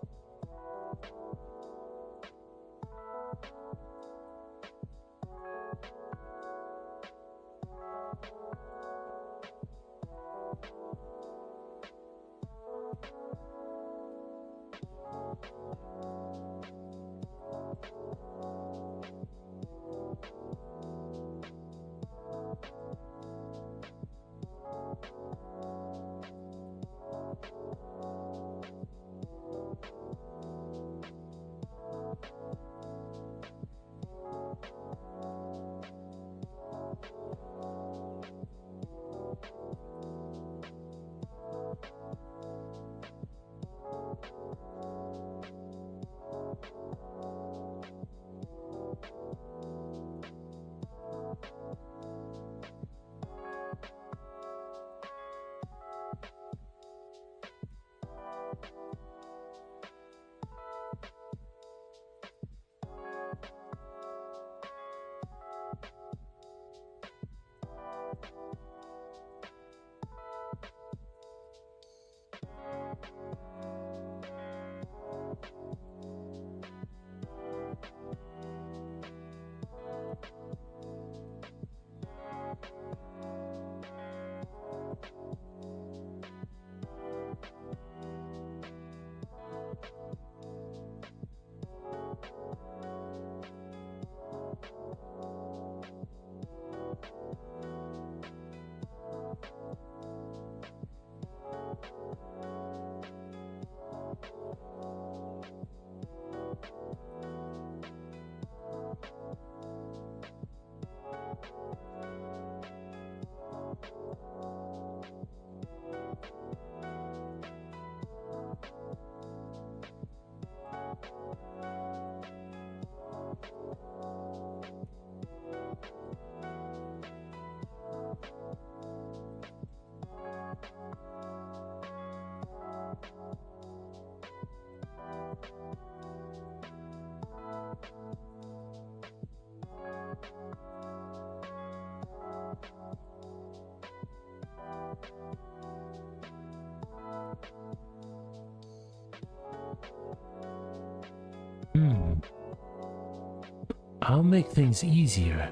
I'll make things easier.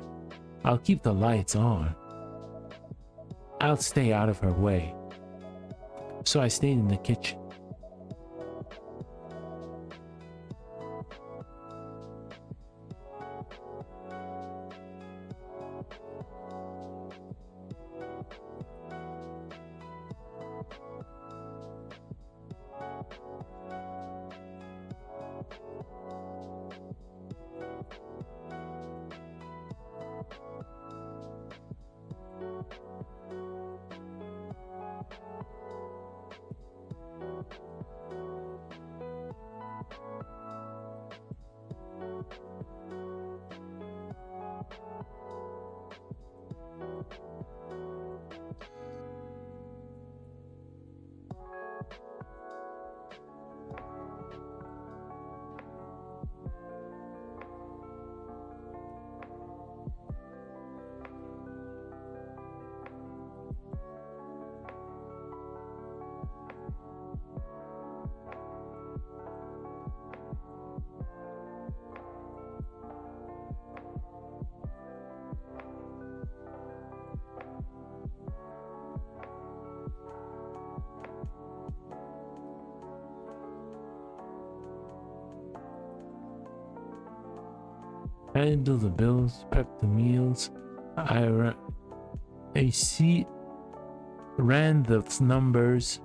I'll keep the lights on. I'll stay out of her way. So I stayed in the kitchen. Handle the bills, prep the meals. I ran the numbers.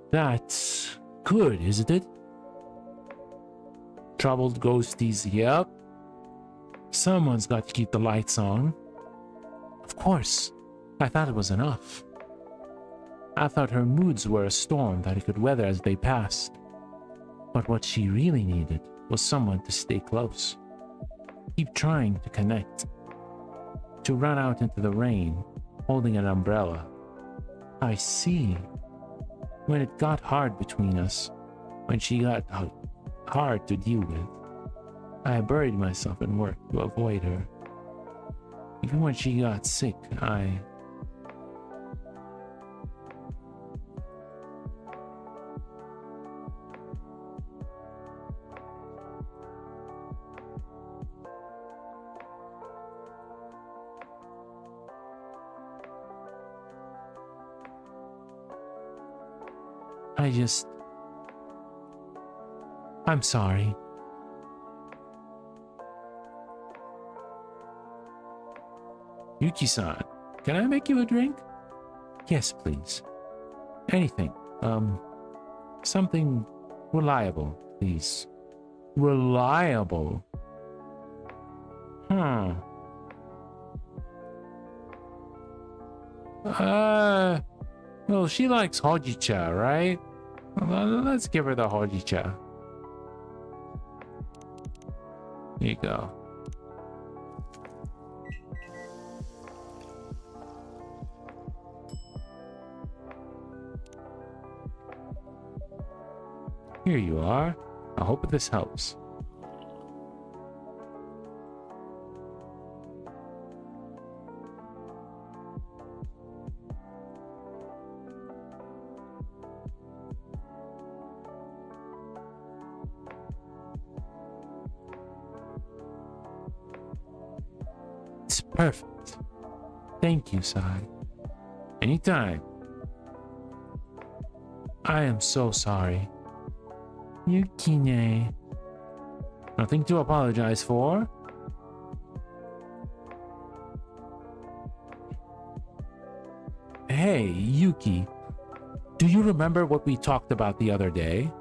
That's good, isn't it? Troubled ghosties, yep. Someone's got to keep the lights on. Of course. I thought it was enough. I thought her moods were a storm that he could weather as they passed. But what she really needed was someone to stay close. Keep trying to connect. To run out into the rain, holding an umbrella. I see. When it got hard between us, when she got hard to deal with, I buried myself in work to avoid her. Even when she got sick, I I'm sorry. Yuki-san, can I make you a drink? Yes, please. Anything. Something reliable, please. Reliable? Well, she likes hojicha, right? Let's give her the hojicha. Here you go. Here you are. I hope this helps. Perfect. Thank you, Sai. Anytime. I am so sorry. Yukine. Nothing to apologize for. Hey, Yuki. Do you remember what we talked about the other day?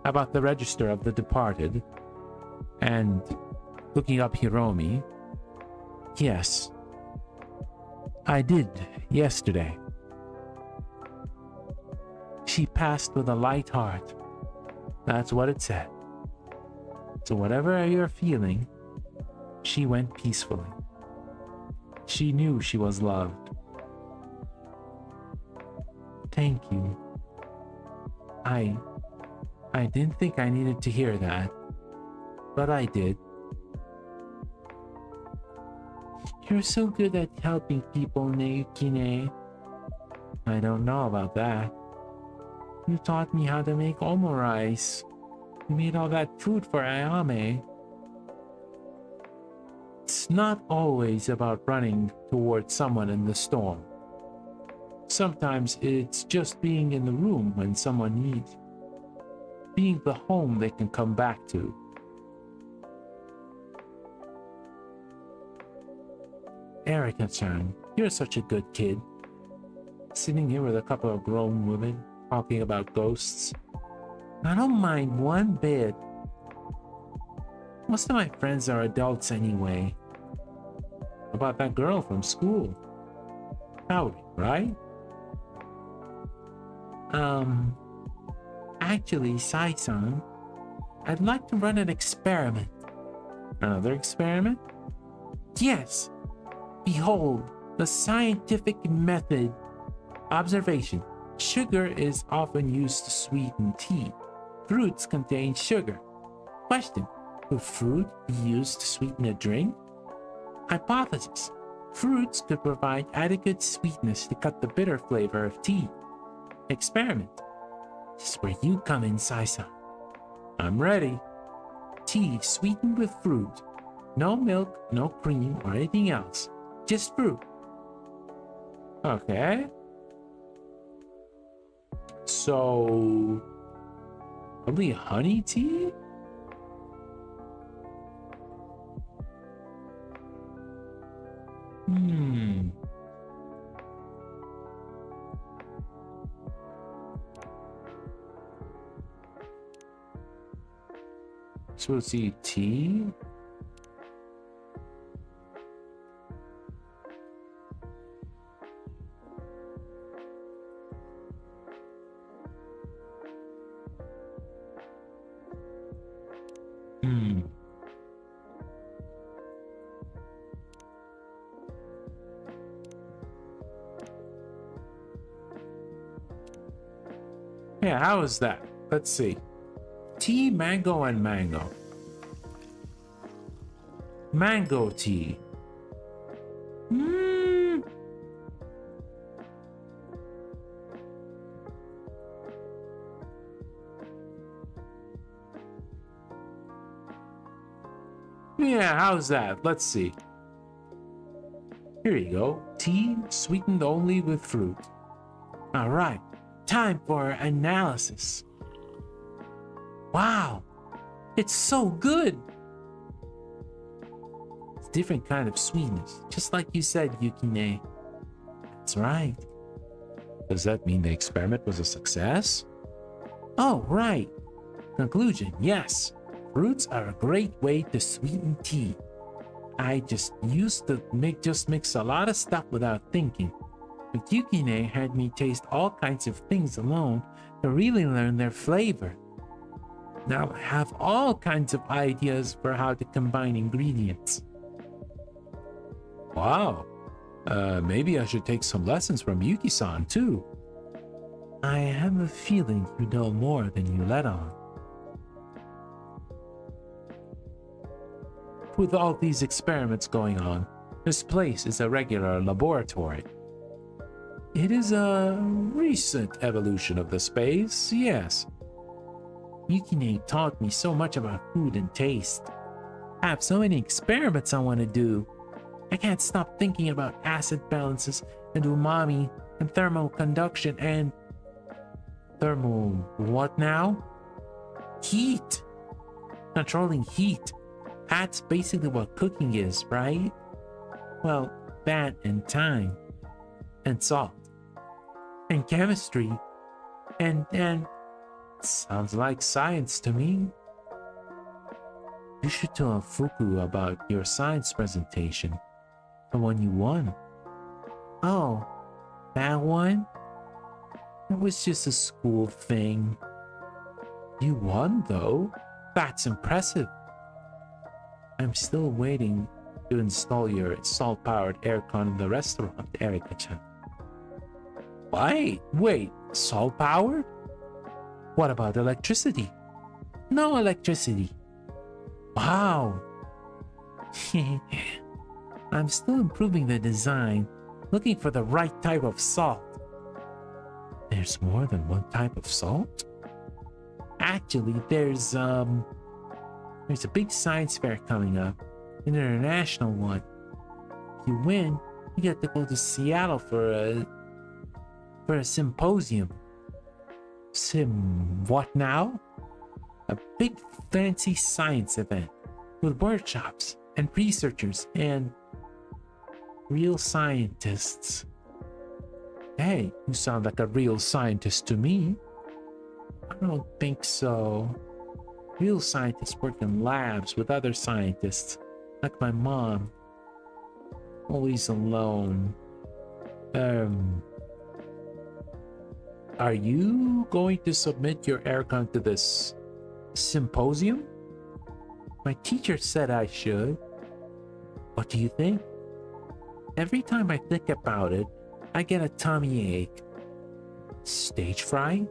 About the register of the departed and looking up Hiromi? Yes. I did yesterday. She passed with a light heart. That's what it said. So whatever you're feeling, she went peacefully. She knew she was loved. Thank you. I didn't think I needed to hear that, but I did. You're so good at helping people, Naokine. I don't know about that. You taught me how to make omurice. You made all that food for Ayame. It's not always about running towards someone in the storm. Sometimes it's just being in the room when someone needs you. Being the home they can come back to. Erika-chan, you're such a good kid. Sitting here with a couple of grown women talking about ghosts. I don't mind one bit. Most of my friends are adults anyway. About that girl from school. Howdy, right? Actually, Sai-san, I'd like to run an experiment. Another experiment? Yes. Behold, the scientific method. Observation. Sugar is often used to sweeten tea. Fruits contain sugar. Question. Could fruit be used to sweeten a drink? Hypothesis. Fruits could provide adequate sweetness to cut the bitter flavor of tea. Experiment. This is where you come in, Sai-san. I'm ready. Tea sweetened with fruit. No milk, no cream, or anything else. Just fruit. Okay. So, probably honey tea? So let's see, tea? Yeah, how is that? Let's see. Tea, mango, and mango. Mango tea. Yeah, how's that? Let's see. Here you go. Tea sweetened only with fruit. All right. Time for analysis. Wow, it's so good. It's a different kind of sweetness, just like you said, Yukine. That's right. Does that mean the experiment was a success? Oh, right. Conclusion, yes. Fruits are a great way to sweeten tea. I just used to mix a lot of stuff without thinking. But Yukine had me taste all kinds of things alone to really learn their flavor. Now I have all kinds of ideas for how to combine ingredients. Wow. Maybe I should take some lessons from Yuki-san too. I have a feeling you know more than you let on. With all these experiments going on, this place is a regular laboratory. It is a recent evolution of the space, yes. Yukine taught me so much about food and taste. I have so many experiments I want to do. I can't stop thinking about acid balances and umami and thermal conduction and thermal what now? Heat. Controlling heat. That's basically what cooking is, right? Well, that and time and salt and chemistry and sounds like science to me. You should tell Fuku about your science presentation, the one you won. Oh, that one? It was just a school thing. You won though. That's impressive. I'm still waiting to install your salt-powered aircon in the restaurant, Erika-chan. Wait, salt-powered? What about electricity? No electricity. Wow. I'm still improving the design, looking for the right type of salt. There's more than one type of salt? Actually, there's a big science fair coming up, an international one. If you win, you get to go to Seattle for a symposium. What now? A big fancy science event with workshops and researchers and real scientists. Hey, you sound like a real scientist to me. I don't think so. Real scientists work in labs with other scientists, like my mom. Always alone. Are you going to submit your aircon to this symposium? My teacher said I should. What do you think? Every time I think about it, I get a tummy ache. Stage fright?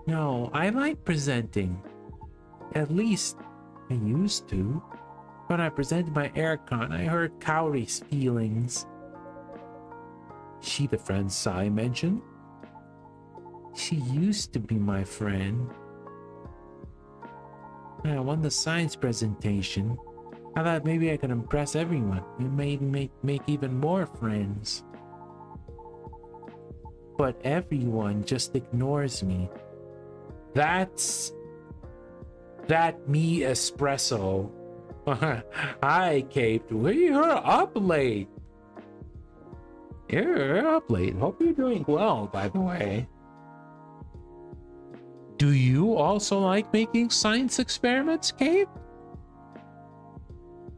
No, I like presenting. At least I used to. When I presented my aircon, I hurt Kaori's feelings. She the friend Sai mentioned? She used to be my friend. When I won the science presentation, I thought maybe I could impress everyone and maybe make even more friends. But everyone just ignores me. That's that me espresso. Hi, Kate. You're up late. You're up late. Hope you're doing well, by the way. Do you also like making science experiments, Kate?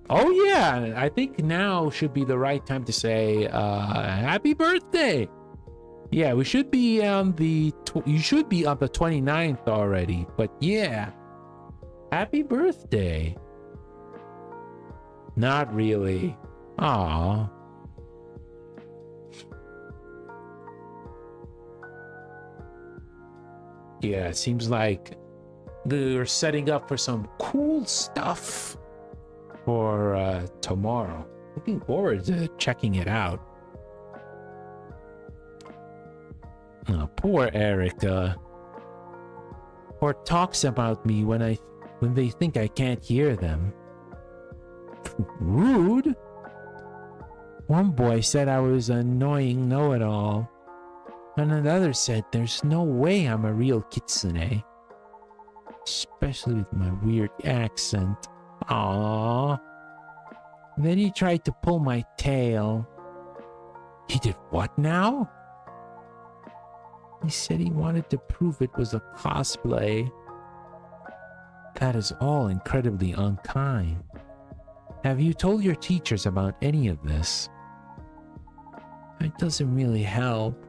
Oh yeah, I think now should be the right time to say happy birthday. Yeah, we should be on the you should be on the 29th already, but yeah. Happy birthday. Not really. Aww. Yeah, it seems like they're setting up for some cool stuff for tomorrow. Looking forward to checking it out. Oh, poor Erica. Or talks about me when they think I can't hear them. Rude. One boy said I was an annoying know-it-all. And another said there's no way I'm a real kitsune. Especially with my weird accent. Aww. Then he tried to pull my tail. He did what now? He said he wanted to prove it was a cosplay. That is all incredibly unkind. Have you told your teachers about any of this? It doesn't really help.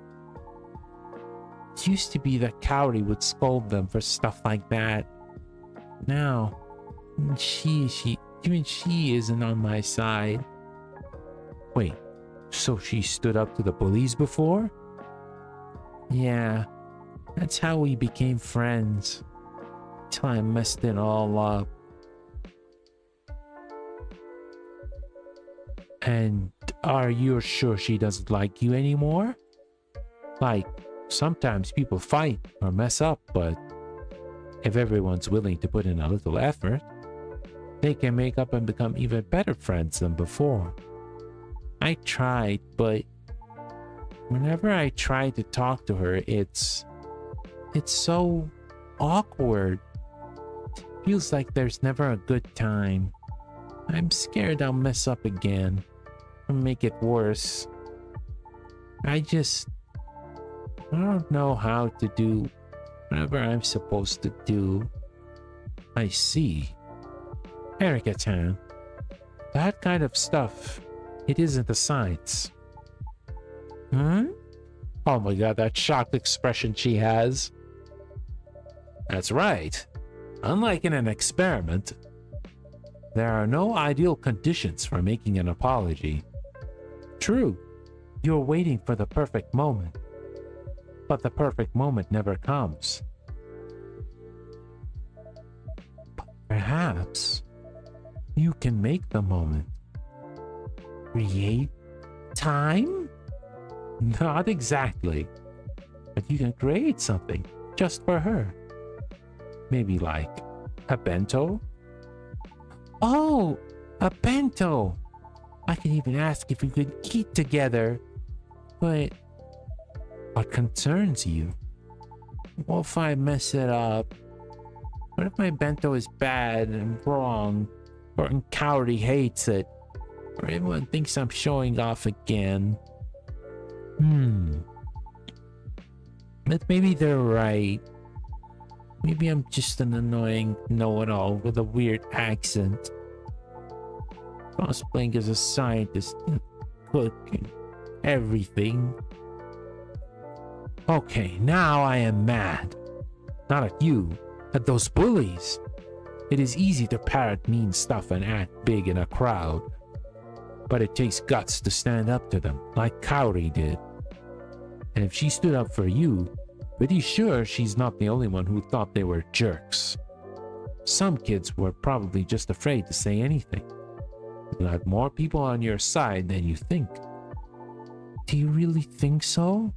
It used to be that Kaori would scold them for stuff like that. Now, even she isn't on my side. Wait, so she stood up to the bullies before? Yeah, that's how we became friends. Till I messed it all up. And are you sure she doesn't like you anymore? Like, sometimes people fight or mess up, but if everyone's willing to put in a little effort, they can make up and become even better friends than before. I tried, but whenever I try to talk to her, it's so awkward. It feels like there's never a good time. I'm scared I'll mess up again or make it worse. I don't know how to do whatever I'm supposed to do. I see. Erika-chan, that kind of stuff, it isn't a science. Hmm? Oh my god, that shocked expression she has. That's right. Unlike in an experiment, there are no ideal conditions for making an apology. True, you're waiting for the perfect moment, but the perfect moment never comes. But perhaps you can make the moment. Create time? Not exactly, but you can create something just for her. Maybe like a bento? Oh, a bento! I can even ask if we could eat together. But what concerns you? What if I mess it up? What if my bento is bad and wrong? Or Kaori hates it? Or everyone thinks I'm showing off again? But maybe they're right. Maybe I'm just an annoying know-it-all with a weird accent. Cosplaying as a scientist and cook and everything. Okay, now I am mad. Not at you, at those bullies. It is easy to parrot mean stuff and act big in a crowd. But it takes guts to stand up to them, like Kaori did. And if she stood up for you, pretty sure she's not the only one who thought they were jerks. Some kids were probably just afraid to say anything. You have more people on your side than you think. Do you really think so?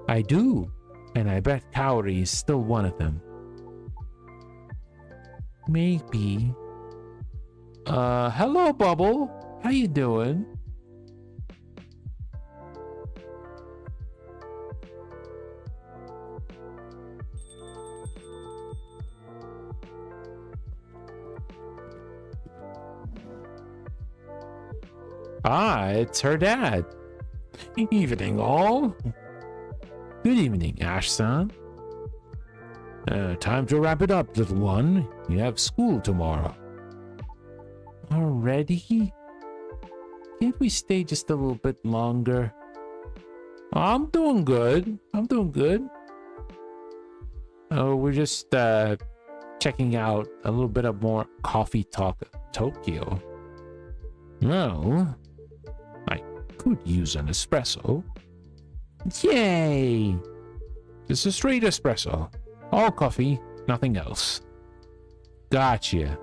I do, and I bet Kaori is still one of them. Maybe. Hello, Bubble. How you doing? Ah, it's her dad. Evening, all. Good evening, Ash-san. Time to wrap it up, little one. You have school tomorrow. Already? Can't we stay just a little bit longer? I'm doing good. Oh, we're just checking out a little bit of more Coffee Talk Tokyo. Well, I could use an espresso. Yay! Just a straight espresso. All coffee, nothing else. Gotcha.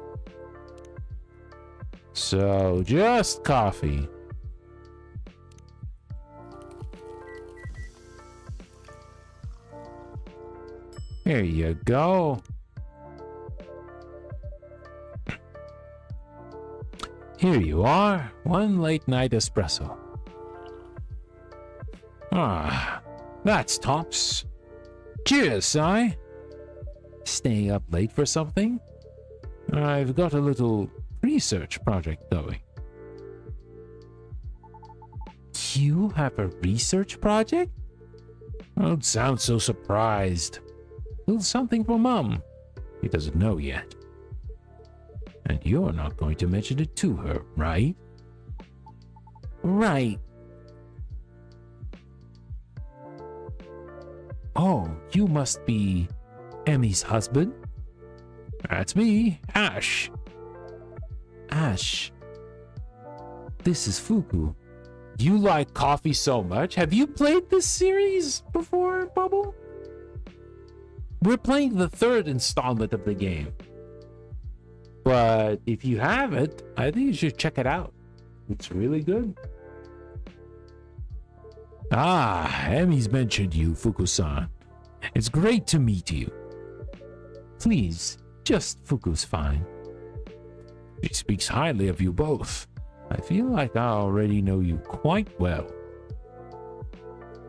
So, just coffee. Here you go. Here you are, one late night espresso. Ah, that's tops. Cheers, Si. Staying up late for something? I've got a little research project going. You have a research project? Don't sound so surprised. Little something for Mom. He doesn't know yet. And you're not going to mention it to her, right? Right. Oh, you must be Emmy's husband? That's me, Ash. Ash. This is Fuku. You like coffee so much? Have you played this series before, Bubble? We're playing the third installment of the game. But if you haven't, I think you should check it out. It's really good. Ah, Emmy's mentioned you, Fuku-san. It's great to meet you. Please, just Fuku's fine. She speaks highly of you both. I feel like I already know you quite well.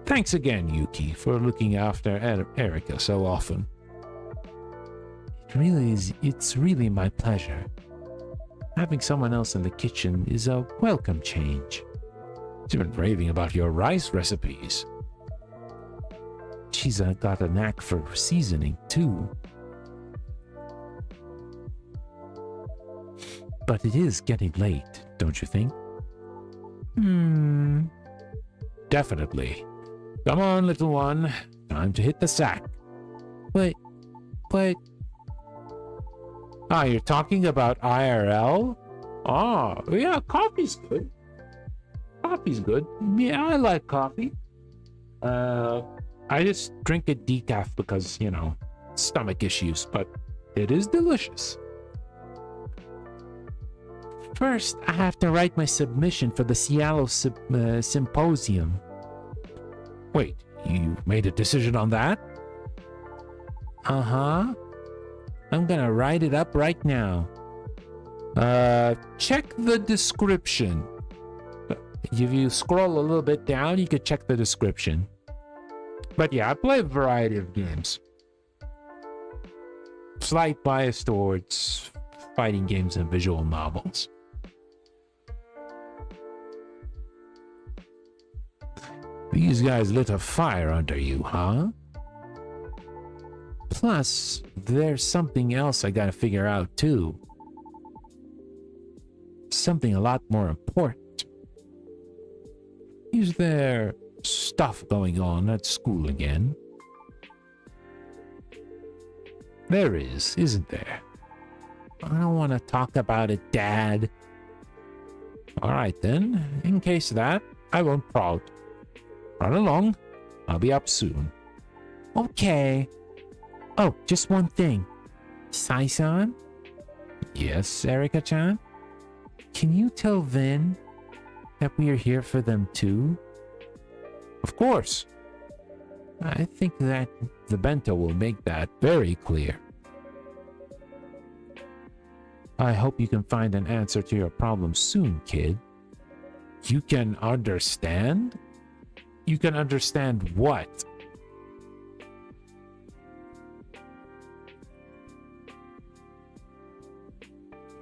Thanks again, Yuki, for looking after Erika so often. It's really my pleasure. Having someone else in the kitchen is a welcome change. She's been raving about your rice recipes. She's got a knack for seasoning, too. But it is getting late, don't you think? Definitely. Come on, little one. Time to hit the sack. But... Ah, you're talking about IRL? Oh, yeah, coffee's good. Coffee's good. Yeah, I like coffee. I just drink it decaf because, you know, stomach issues, but it is delicious. First, I have to write my submission for the Seattle Symposium. Wait, you made a decision on that? Uh-huh. I'm gonna write it up right now. Check the description. If you scroll a little bit down, you could check the description. But yeah, I play a variety of games. Slight bias towards fighting games and visual novels. These guys lit a fire under you, huh? Plus, there's something else I gotta figure out too. Something a lot more important. Is there stuff going on at school again? There is, isn't there? I don't want to talk about it, Dad. Alright then, in case of that, I won't prod. Run along. I'll be up soon. Okay. Oh, just one thing. Sai-san? Yes, Erika-chan? Can you tell Vin that we are here for them too? Of course. I think that the bento will make that very clear. I hope you can find an answer to your problem soon, kid. You can understand? You can understand what?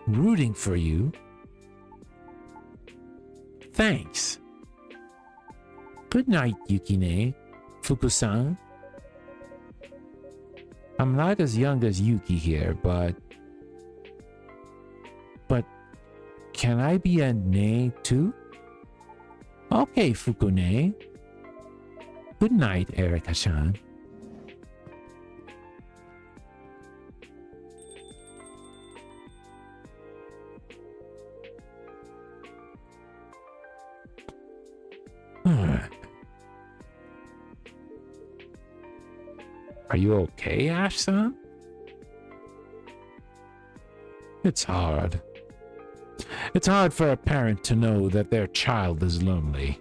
Rooting for you? Thanks. Good night, Yukine. Fuku-san. I'm not as young as Yuki here, but can I be a ne too? Okay, Fukune. Good night, Erika-chan. Are you okay, Ash-san? It's hard. It's hard for a parent to know that their child is lonely.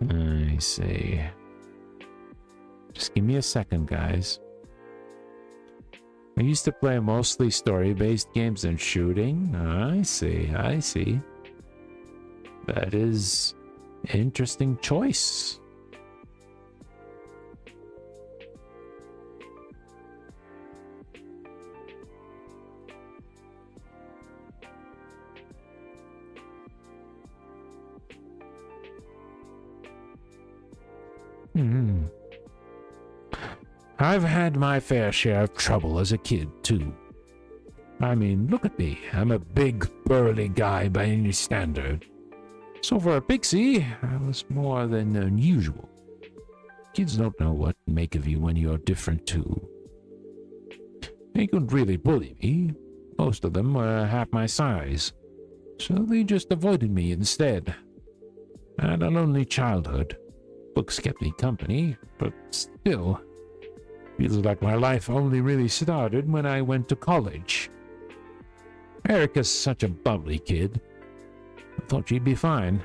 I see. Just give me a second, guys. I used to play mostly story-based games and shooting. I see, I see. That is an interesting choice. I've had my fair share of trouble as a kid, too. I mean, look at me. I'm a big, burly guy by any standard. So for a pixie, I was more than unusual. Kids don't know what to make of you when you're different, too. They couldn't really bully me. Most of them were half my size, so they just avoided me instead. I had a lonely childhood. Books kept me company, but still, feels like my life only really started when I went to college. Erica's such a bubbly kid. I thought she'd be fine.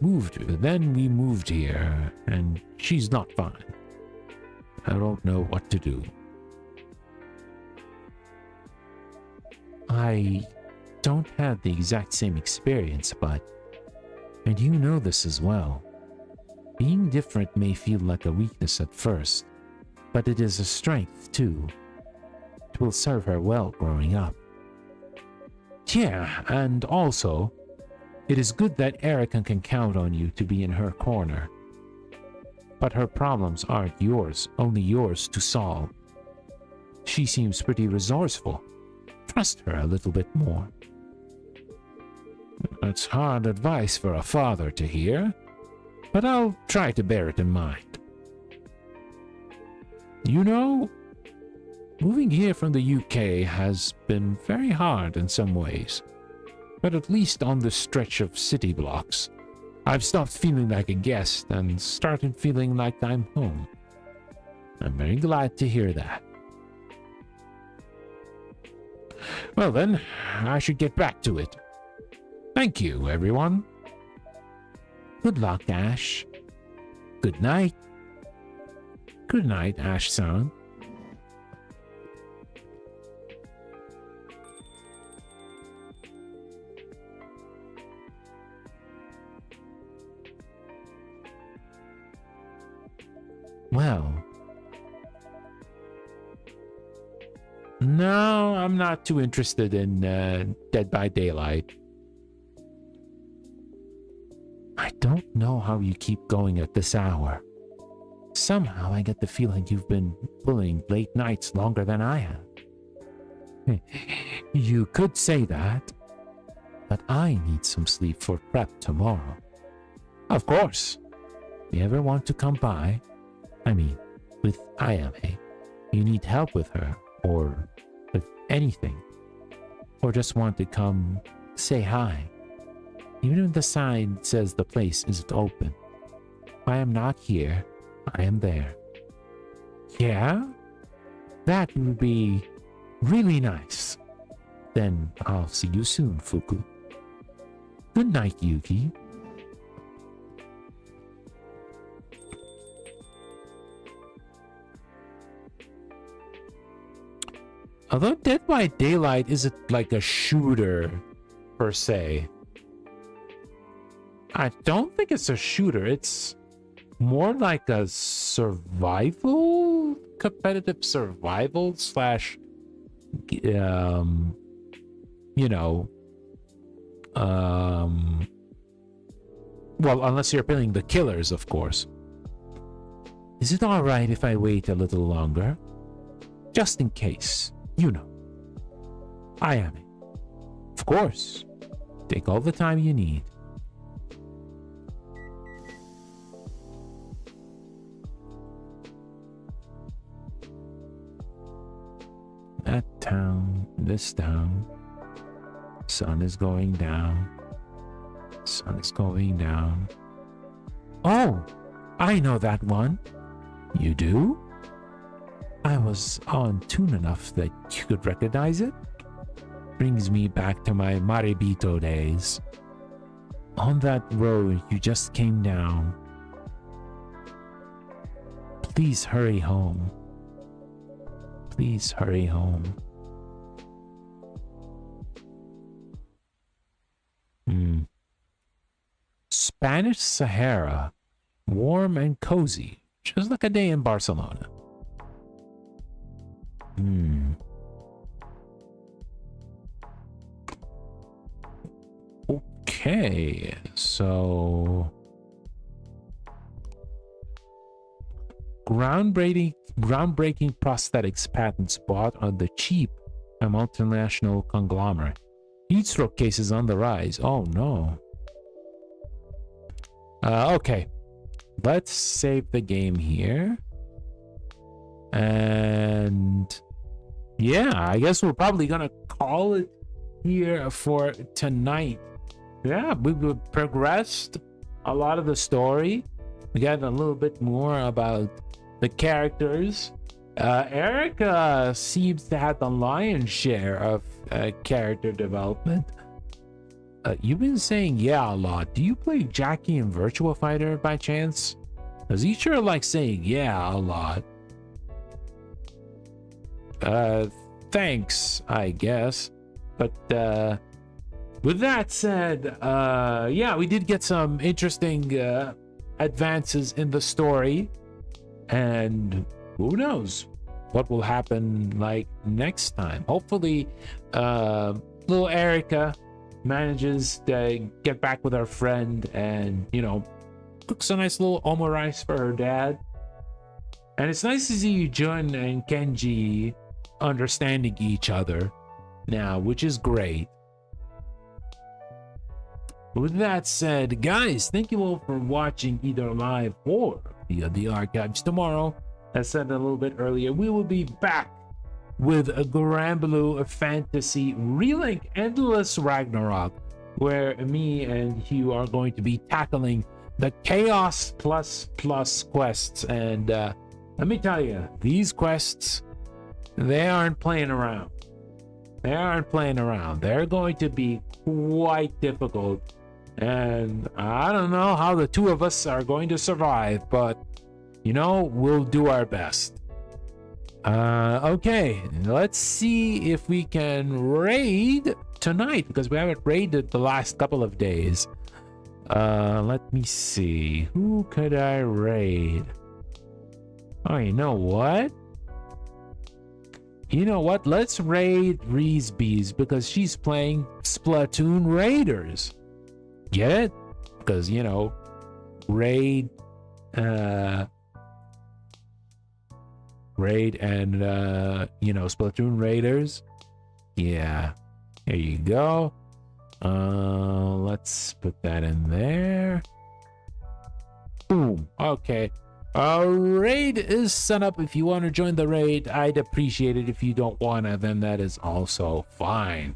Then we moved here, and she's not fine. I don't know what to do. I don't have the exact same experience, and you know this as well. Being different may feel like a weakness at first, but it is a strength too. It will serve her well growing up. Yeah, and also, it is good that Erica can count on you to be in her corner. But her problems aren't yours, only yours to solve. She seems pretty resourceful. Trust her a little bit more. That's hard advice for a father to hear, but I'll try to bear it in mind. You know, moving here from the UK has been very hard in some ways, but at least on the stretch of city blocks, I've stopped feeling like a guest and started feeling like I'm home. I'm very glad to hear that. Well then, I should get back to it. Thank you, everyone. Good luck, Ash. Good night. Good night, Ash-san. Well, no, I'm not too interested in Dead by Daylight. I don't know how you keep going at this hour. Somehow I get the feeling you've been pulling late nights longer than I have. You could say that, but I need some sleep for prep tomorrow. Of course. If you ever want to come by, with Ayame, you need help with her, or with anything, or just want to come say hi, even if the sign says the place isn't open. If I am not here, I am there. Yeah? That would be really nice. Then I'll see you soon, Fuku. Good night, Yuki. Although Dead by Daylight isn't like a shooter, per se. I don't think it's a shooter. It's more like a survival, competitive survival slash, well, unless you're playing the killers, of course. Is it alright if I wait a little longer? Just in case. Ayame. Of course. Take all the time you need. That town, this town. Sun is going down. Sun is going down. Oh, I know that one. You do? I was on tune enough that you could recognize it. Brings me back to my Maribito days. On that road you just came down. Please hurry home. Please hurry home. Spanish Sahara. Warm and cozy. Just like a day in Barcelona. Okay, so groundbreaking prosthetics patents bought on the cheap by multinational conglomerate. Heat stroke cases on the rise. Oh no. Okay, let's save the game here. And yeah, I guess we're probably gonna call it here for tonight. Yeah, we progressed a lot of the story. We got a little bit more about the characters. Erica seems to have the lion's share of character development. You've been saying yeah a lot. Do you play Jackie in Virtua Fighter by chance? Because you sure like saying yeah a lot. Thanks, I guess. But with that said, yeah, we did get some interesting advances in the story, and who knows what will happen like next time. Hopefully little Erica manages to get back with her friend and, you know, cooks a nice little omurice for her dad. And it's nice to see Jun and Kenji understanding each other now, which is great. With that said, guys, thank you all for watching either live or via the archives. Tomorrow, as said a little bit earlier, we will be back with a Granblue Fantasy Relink Endless Ragnarok, where me and Hugh are going to be tackling the Chaos Plus quests. And let me tell you, these quests, they aren't playing around. They aren't playing around. They're going to be quite difficult. And I don't know how the two of us are going to survive, but, you know, we'll do our best. Okay, let's see if we can raid tonight, because we haven't raided the last couple of days. Let me see. Who could I raid? Oh, you know what? You know what? Let's raid Reesbees, because she's playing Splatoon Raiders. Get it? Because, you know, raid and you know, Splatoon Raiders. Yeah, here you go. Let's put that in there. Boom. Okay, raid is set up. If you want to join the raid, I'd appreciate it. If you don't want to, then that is also fine.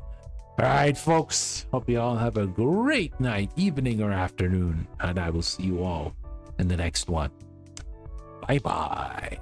All right, folks, hope you all have a great night, evening, or afternoon, and I will see you all in the next one. Bye bye.